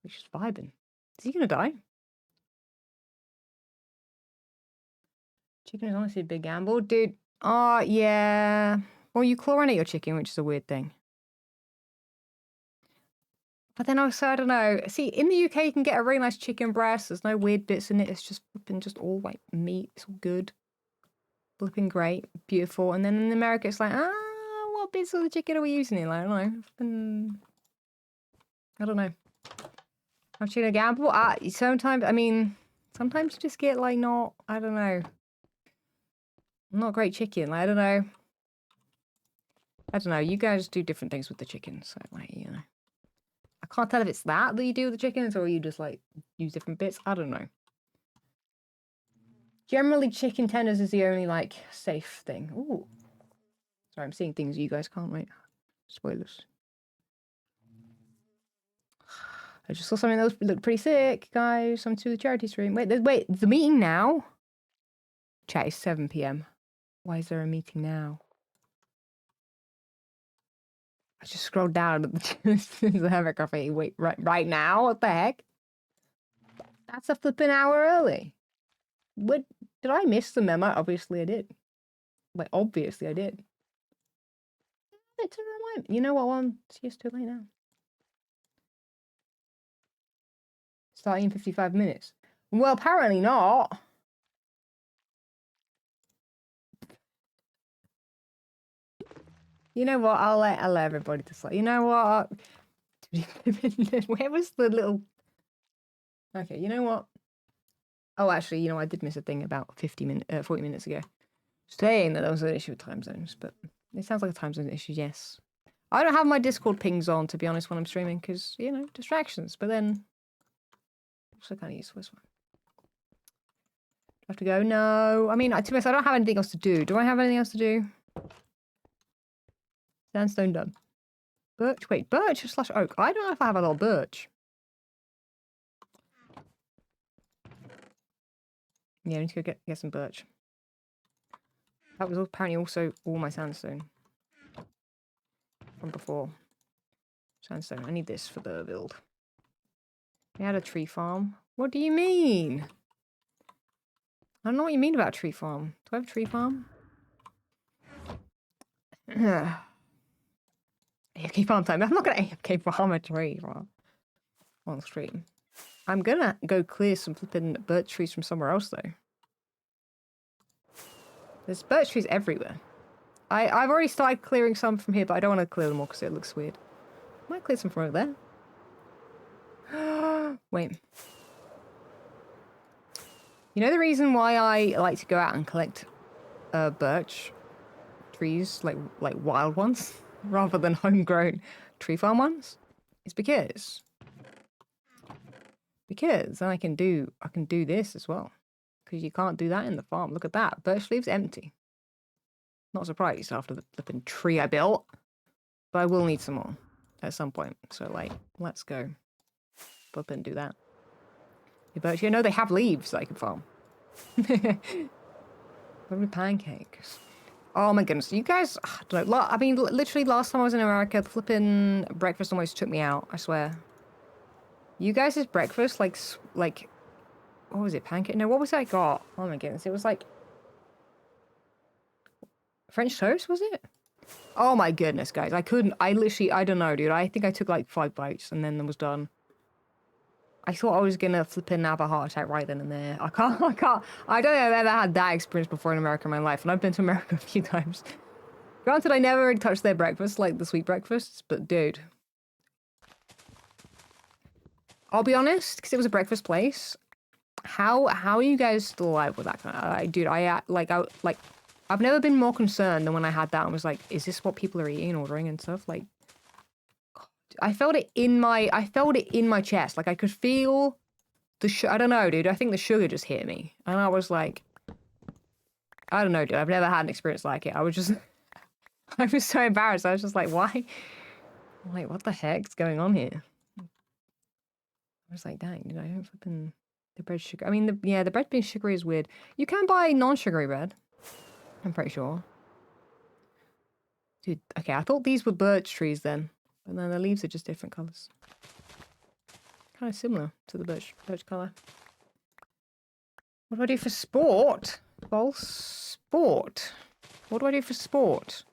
We're just vibing. Is he gonna die? Chicken is honestly a big gamble. Dude, oh, yeah. Well, you chlorinate your chicken, which is a weird thing. But then also, I don't know. See, in the UK, you can get a really nice chicken breast. There's no weird bits in it. It's just flipping just all like meat. It's all good. Flipping great. Beautiful. And then in America, it's like, what bits of the chicken are we using here? Like, I don't know. I don't know. I'm chicken a gamble. Sometimes you just get like I don't know. Not great chicken. Like, I don't know. You guys do different things with the chicken. So, like, you know. I can't tell if it's that you do with the chickens or you just, like, use different bits. I don't know. Generally, chicken tenders is the only, like, safe thing. Ooh. Sorry, I'm seeing things you guys can't. Wait. Spoilers. I just saw something that looked pretty sick, guys. I'm to the charity stream. Wait, the meeting now? Chat is 7 p.m. Why is there a meeting now? I just scrolled down at the Hermitcraft. Wait, right now? What the heck? That's a flipping hour early. What? Did I miss the memo? Obviously I did. Like, obviously I did. It's a reminder. You know what? It's just too late now. Starting in 55 minutes. Well, apparently not. You know what? I'll let everybody decide. You know what? Where was the little... Okay, you know what? Oh, actually, you know, I did miss a thing about 40 minutes ago. Saying that there was an issue with time zones, but it sounds like a time zone issue, yes. I don't have my Discord pings on, to be honest, when I'm streaming, because, you know, distractions. But then, also kind of useful as well. Do I have to go? No. I mean, to be honest, I don't have anything else to do. Do I have anything else to do? Sandstone done. Birch? Wait, birch / oak? I don't know if I have a lot of birch. Yeah, I need to go get some birch. That was apparently also all my sandstone. From before. Sandstone. I need this for the build. We had a tree farm. What do you mean? I don't know what you mean about a tree farm. Do I have a tree farm? AFK farm time. I'm not gonna AFK farm a tree on stream. I'm gonna go clear some flipping birch trees from somewhere else though. There's birch trees everywhere. I've already started clearing some from here, but I don't want to clear them all because it looks weird. I might clear some from over there. Wait. You know the reason why I like to go out and collect birch trees, like wild ones, rather than homegrown tree farm ones? It's because then I can do this as well. Because you can't do that in the farm. Look at that. Birch leaves empty. Not surprised after the flipping tree I built. But I will need some more at some point. So, like, let's go flip and do that. The birch, you know, they have leaves that I can farm. Lovely pancakes. Oh my goodness. You guys, I don't know. I mean, literally last time I was in America, the flipping breakfast almost took me out. I swear. You guys' breakfast, like... What was it? Pancake? No, what was it I got? Oh my goodness. It was like... French toast, was it? Oh my goodness, guys. I don't know, dude. I think I took like 5 bites and then I was done. I thought I was gonna flipping have a heart attack right then and there. I don't think I've ever had that experience before in America in my life. And I've been to America a few times. Granted, I never really touched their breakfast, like the sweet breakfasts, but dude. I'll be honest, because it was a breakfast place. How are you guys still alive with that kind of... dude, I've never been more concerned than when I had that and was like, is this what people are eating, ordering and stuff? Like, God, I felt it in my chest. Like, I could feel the I don't know, dude. I think the sugar just hit me. And I was like, I don't know, dude. I've never had an experience like it. I was so embarrassed. I was just like, why? Like, what the heck's going on here? I was like, dang, dude, I don't flipping... The bread sugar. I mean, the bread being sugary is weird. You can buy non-sugary bread. I'm pretty sure. Dude, okay, I thought these were birch trees then. But then the leaves are just different colours. Kind of similar to the birch colour. What do I do for sport? False sport. What do I do for sport?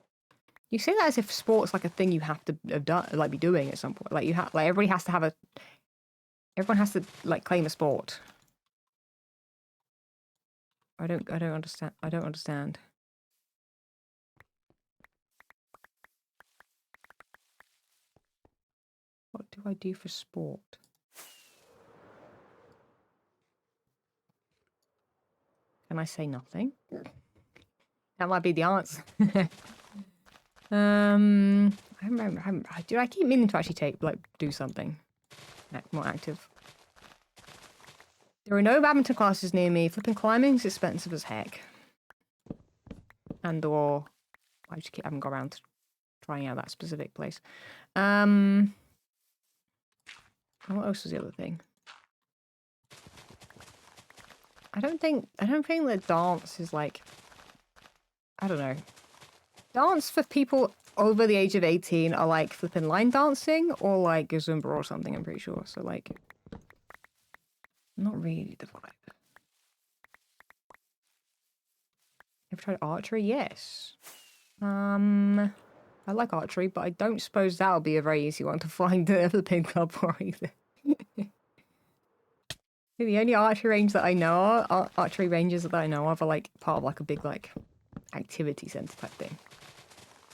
You say that as if sport's like a thing you have to have done, like be doing at some point. Like everybody has to have everyone has to like claim a sport. I don't understand. I don't understand. What do I do for sport? Can I say nothing? That might be the answer. I remember. Dude, I keep meaning to actually do something more active. There are no badminton classes near me. Flipping climbing's expensive as heck. Or I haven't got around to trying out that specific place. What else was the other thing? I don't think that dance is like, I don't know. Dance for people over the age of 18 are like flipping line dancing or like Xisuma or something, I'm pretty sure. So like, not really the vibe. Ever tried archery? Yes. I like archery, but I don't suppose that'll be a very easy one to find the flipping club for either. The only archery range that I know are archery ranges that I know of are like part of like a big like activity center type thing.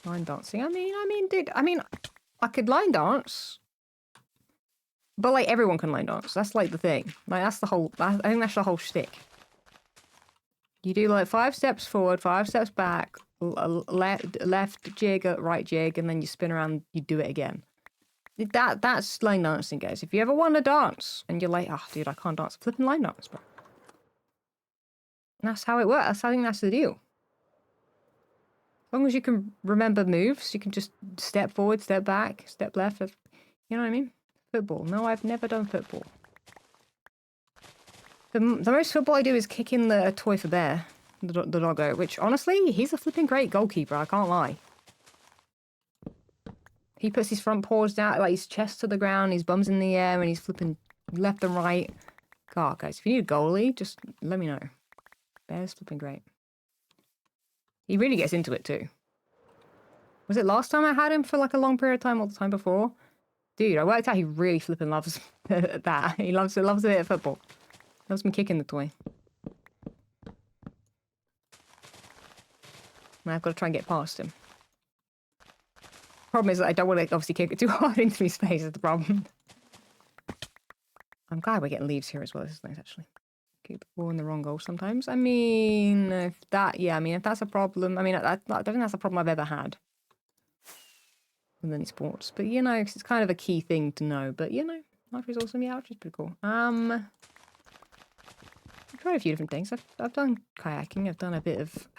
Line dancing. I mean, dude. I could line dance, but like everyone can line dance. That's like the thing. Like that's the whole. I think that's the whole shtick. You do like 5 steps forward, 5 steps back, left jig, right jig, and then you spin around. You do it again. That's line dancing, guys. If you ever want to dance and you're like, oh, dude, I can't dance, flipping line dance, bro. And that's how it works. I think that's the deal. As long as you can remember moves, you can just step forward, step back, step left. You know what I mean? Football. No, I've never done football. The most football I do is kicking the toy for bear, the doggo, which honestly, he's a flipping great goalkeeper, I can't lie. He puts his front paws down, like his chest to the ground, his bum's in the air, and he's flipping left and right. God, guys, if you need a goalie, just let me know. Bear's flipping great. He really gets into it too. Was it last time I had him for like a long period of time or the time before? Dude, I worked out he really flipping loves that. He loves a bit of football. Loves me kicking the toy. Now I've got to try and get past him. Problem is that I don't want to obviously kick it too hard into his face is the problem. I'm glad we're getting leaves here as well. This is nice, actually. Keep the ball in the wrong goal sometimes. I mean, if that's a problem. I mean, I don't think that's a problem I've ever had with any sports. But, you know, it's kind of a key thing to know. But, you know, archery's awesome. Yeah, archery's pretty cool. I've tried a few different things. I've done kayaking. I've done a bit of...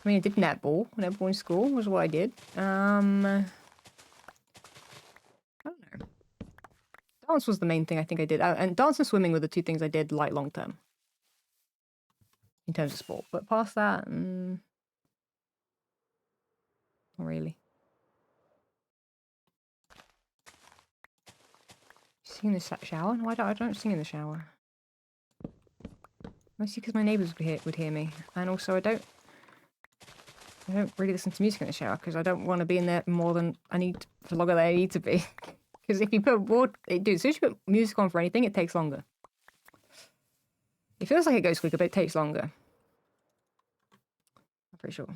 I did netball. Netball in school was what I did. I don't know. Dance was the main thing I think I did. And dance and swimming were the 2 things I did like long term. In terms of sport. But past that, not really. Sing in the shower? No, I don't sing in the shower. Mostly because my neighbours would hear me. And also I don't really listen to music in the shower because I don't want to be in there more than for longer than I need to be. Because if you put water, dude, as soon as you put music on for anything, it takes longer. It feels like it goes quicker, but it takes longer. I'm pretty sure.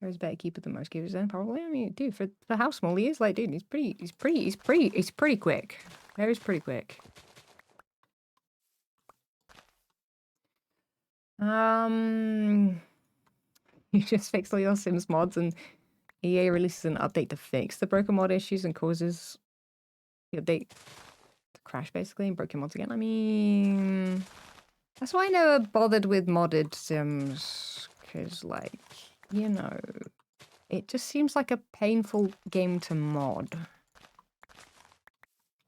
There's a better keeper than most keepers then, probably. I mean, dude, for how small he is, like, dude, he's pretty quick. He's pretty quick. You just fixed all your Sims mods and EA releases an update to fix the broken mod issues and causes the update to crash basically and broke your mods again. I mean, that's why I never bothered with modded Sims, because like, you know, it just seems like a painful game to mod.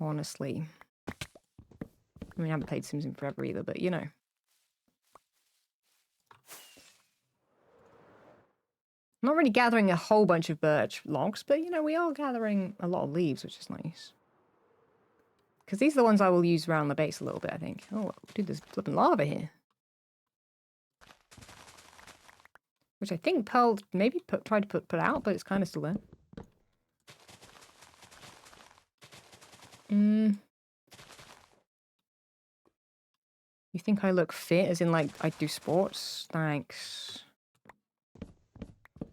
Honestly. I mean, I haven't played Sims in forever either, but you know. I'm not really gathering a whole bunch of birch logs, but you know, we are gathering a lot of leaves, which is nice. Because these are the ones I will use around the base a little bit, I think. Oh, dude, there's flipping lava here. Which I think Pearl maybe tried to put out, but it's kind of still there. You think I look fit, as in like I do sports? Thanks.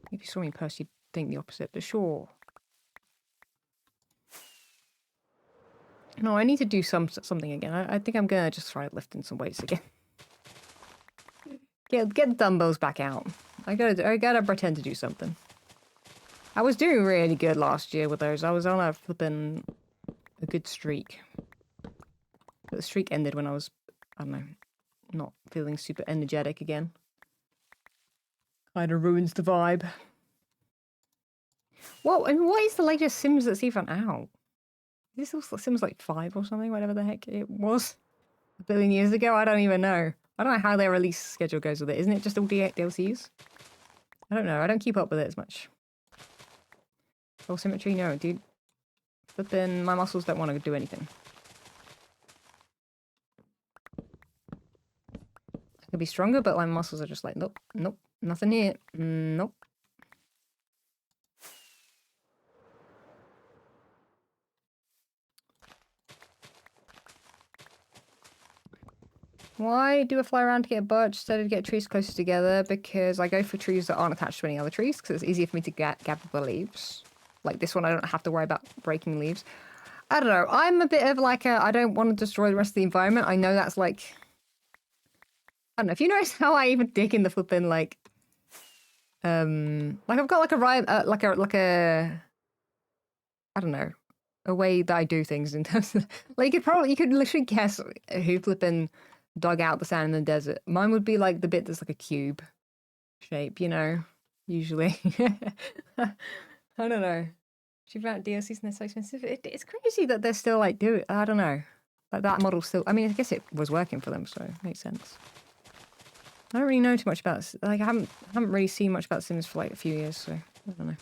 If you saw me in person, you'd think the opposite, but sure. No, I need to do something again. I think I'm gonna just try lifting some weights again. Get the dumbbells back out. I gotta pretend to do something. I was doing really good last year with those. I was on a good streak. But the streak ended when I was, I don't know, not feeling super energetic again. Kind of ruins the vibe. What is the latest Sims that's even out? Is this also Sims like 5 or something? Whatever the heck it was. A billion years ago? I don't even know. I don't know how their release schedule goes with it. Isn't it just all DLCs? I don't know. I don't keep up with it as much. Falsesymmetry? No, dude. But then my muscles don't want to do anything. I could be stronger, but my muscles are just like, nope, nope, nothing here. Nope. Why do I fly around to get a birch instead of get trees closer together? Because I go for trees that aren't attached to any other trees, because it's easier for me to gather the leaves. Like this one, I don't have to worry about breaking leaves. I don't know. I'm a bit of like I don't want to destroy the rest of the environment. I know that's like... I don't know. If you notice how I even dig in the flipping, like... like I've got like a rhyme, like a... I don't know. A way that I do things in terms of... Like you could literally guess who flipping dug out the sand in the desert. Mine would be like the bit that's like a cube shape, you know, usually. I don't know. Cheap out DLCs and they're so expensive. It's crazy that they're still like I don't know. Like that model still. I mean, I guess it was working for them, so it makes sense. I don't really know too much about this. Like I haven't really seen much about Sims for like a few years, so I don't know.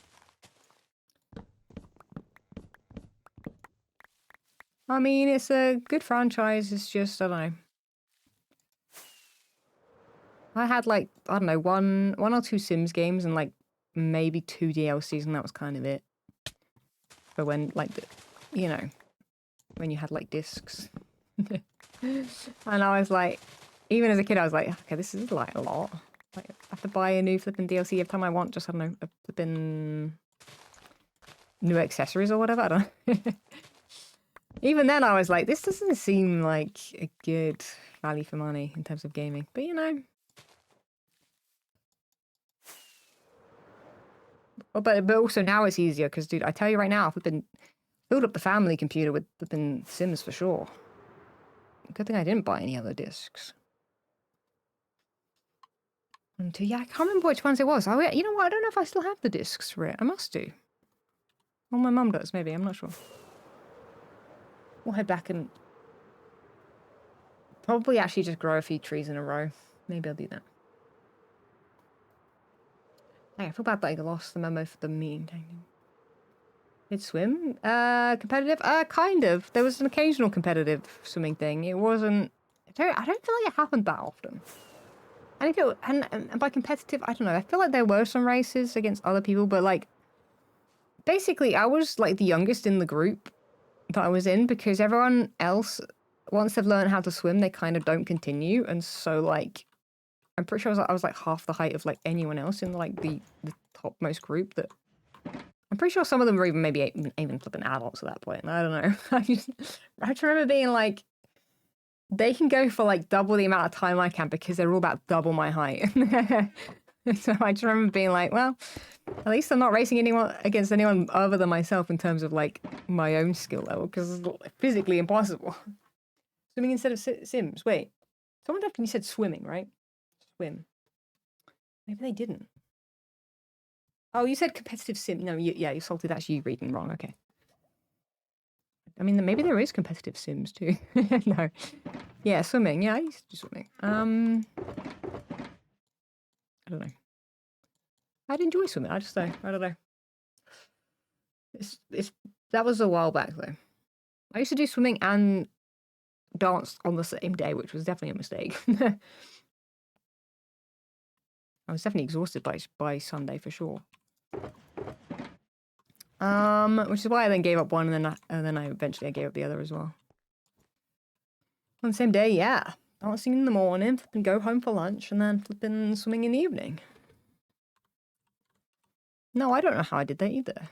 I mean, it's a good franchise. It's just I don't know. I had like, I don't know, one or two Sims games and like maybe 2 DLCs and that was kind of it. But when like, you know, when you had like discs. And I was like, even as a kid, I was like, okay, this is like a lot. Like, I have to buy a new flipping DLC every time I want, just, I don't know, a flipping new accessories or whatever, I don't know. Even then I was like, this doesn't seem like a good value for money in terms of gaming. But you know. But also now it's easier because, dude, I tell you right now, I've been build up the family computer with flipping Sims for sure. Good thing I didn't buy any other discs. And two, yeah, I can't remember which ones it was. You know what? I don't know if I still have the discs for it. I must do. Well, my mum does, maybe. I'm not sure. We'll head back and probably actually just grow a few trees in a row. Maybe I'll do that. Hey, I feel bad that I lost the memo for the meeting. Did swim? Competitive? Kind of. There was an occasional competitive swimming thing. It wasn't... I don't feel like it happened that often. And by competitive, I don't know. I feel like there were some races against other people, but like... Basically, I was like the youngest in the group that I was in because everyone else, once they've learned how to swim, they kind of don't continue. And so like... I'm pretty sure I was like half the height of like anyone else in like the topmost group that I'm pretty sure some of them were even maybe even flipping adults at that point. I don't know. I just remember being like, they can go for like double the amount of time I can because they're all about double my height. So I just remember being like, well, at least I'm not racing against anyone other than myself in terms of like my own skill level because it's physically impossible. Swimming instead of Sims. Wait, someone definitely said swimming, right? Swim. Maybe they didn't. Oh, you said competitive sim. No, yeah, you salted. That's you reading wrong. Okay. I mean, maybe there is competitive sims too. No. Yeah, swimming. Yeah, I used to do swimming. I don't know. I'd enjoy swimming. I don't know. That was a while back though. I used to do swimming and dance on the same day, which was definitely a mistake. I was definitely exhausted by Sunday for sure. Which is why I then gave up one, and then I eventually gave up the other as well. On the same day, yeah. Dancing in the morning, flipping go home for lunch, and then flipping swimming in the evening. No, I don't know how I did that either.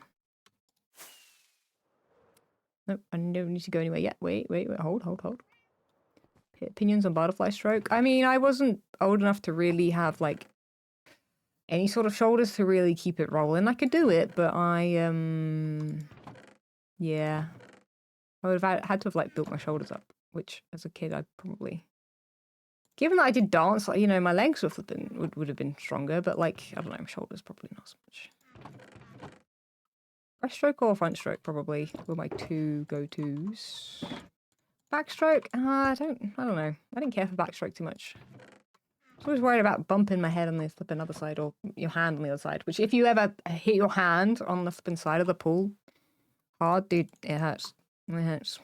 Nope, I don't need to go anywhere yet. Wait, hold. Opinions on butterfly stroke. I mean, I wasn't old enough to really have, like, any sort of shoulders to really keep it rolling. I could do it, but yeah. I would have had to have, like, built my shoulders up, which, as a kid, I probably... Given that I did dance, like, you know, my legs were flipping, would have been stronger, but, like, I don't know, my shoulders probably not so much. Breaststroke or front stroke, probably, were my two go-tos. Backstroke? I don't know. I didn't care for backstroke too much. I was always worried about bumping my head on the flipping other side, or your hand on the other side, which if you ever hit your hand on the flipping side of the pool hard, dude, it hurts. It hurts.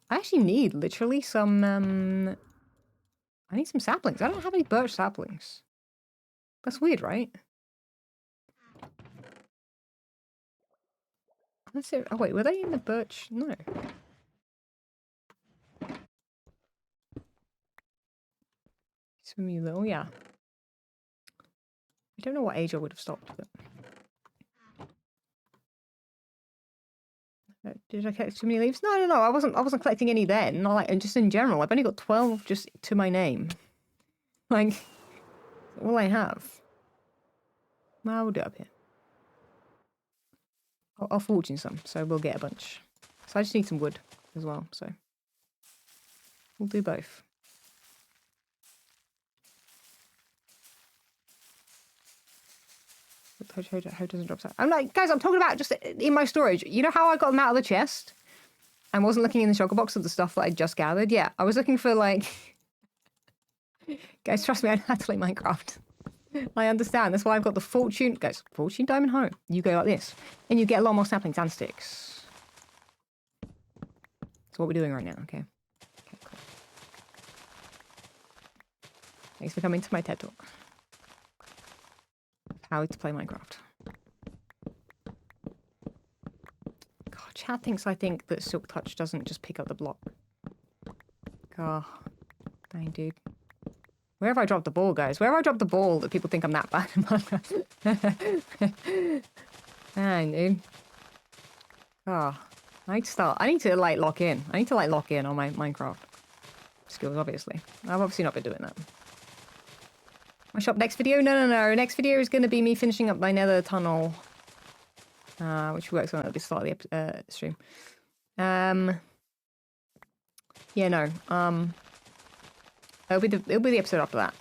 I actually need literally some, I need some saplings. I don't have any birch saplings. That's weird, right? Let's see. Oh, wait, were they in the birch? No. Swimmy though, yeah. I don't know what age I would have stopped, but... Did I collect too many leaves? No. I wasn't collecting any then. Not like, and just in general, I've only got 12 just to my name. Like, all I have. Well, we'll do it up here. I'll fortune some, so we'll get a bunch. So I just need some wood as well, so we'll do both. How doesn't drop that? I'm like, guys, I'm talking about just in my storage. You know how I got them out of the chest and wasn't looking in the shulker box of the stuff that I just gathered? Yeah, I was looking for, like... Guys, trust me, I know how to play Minecraft. I understand. That's why I've got the fortune... Guys, fortune diamond home. You go like this. And you get a lot more saplings and sticks. That's what we're doing right now, okay? Okay, cool. Thanks for coming to my TED Talk. How to play Minecraft. God, chat thinks I think that Silk Touch doesn't just pick up the block. God. Dang, dude. Where have I dropped the ball, guys? Where have I dropped the ball that people think I'm that bad in Minecraft? Dang, dude. Oh, I need to, like, lock in. I need to, like, lock in on my Minecraft skills, obviously. I've obviously not been doing that. My shop next video? No. Next video is going to be me finishing up my Nether Tunnel. Which works on at the start of the stream. Yeah, no. It'll be the episode after that.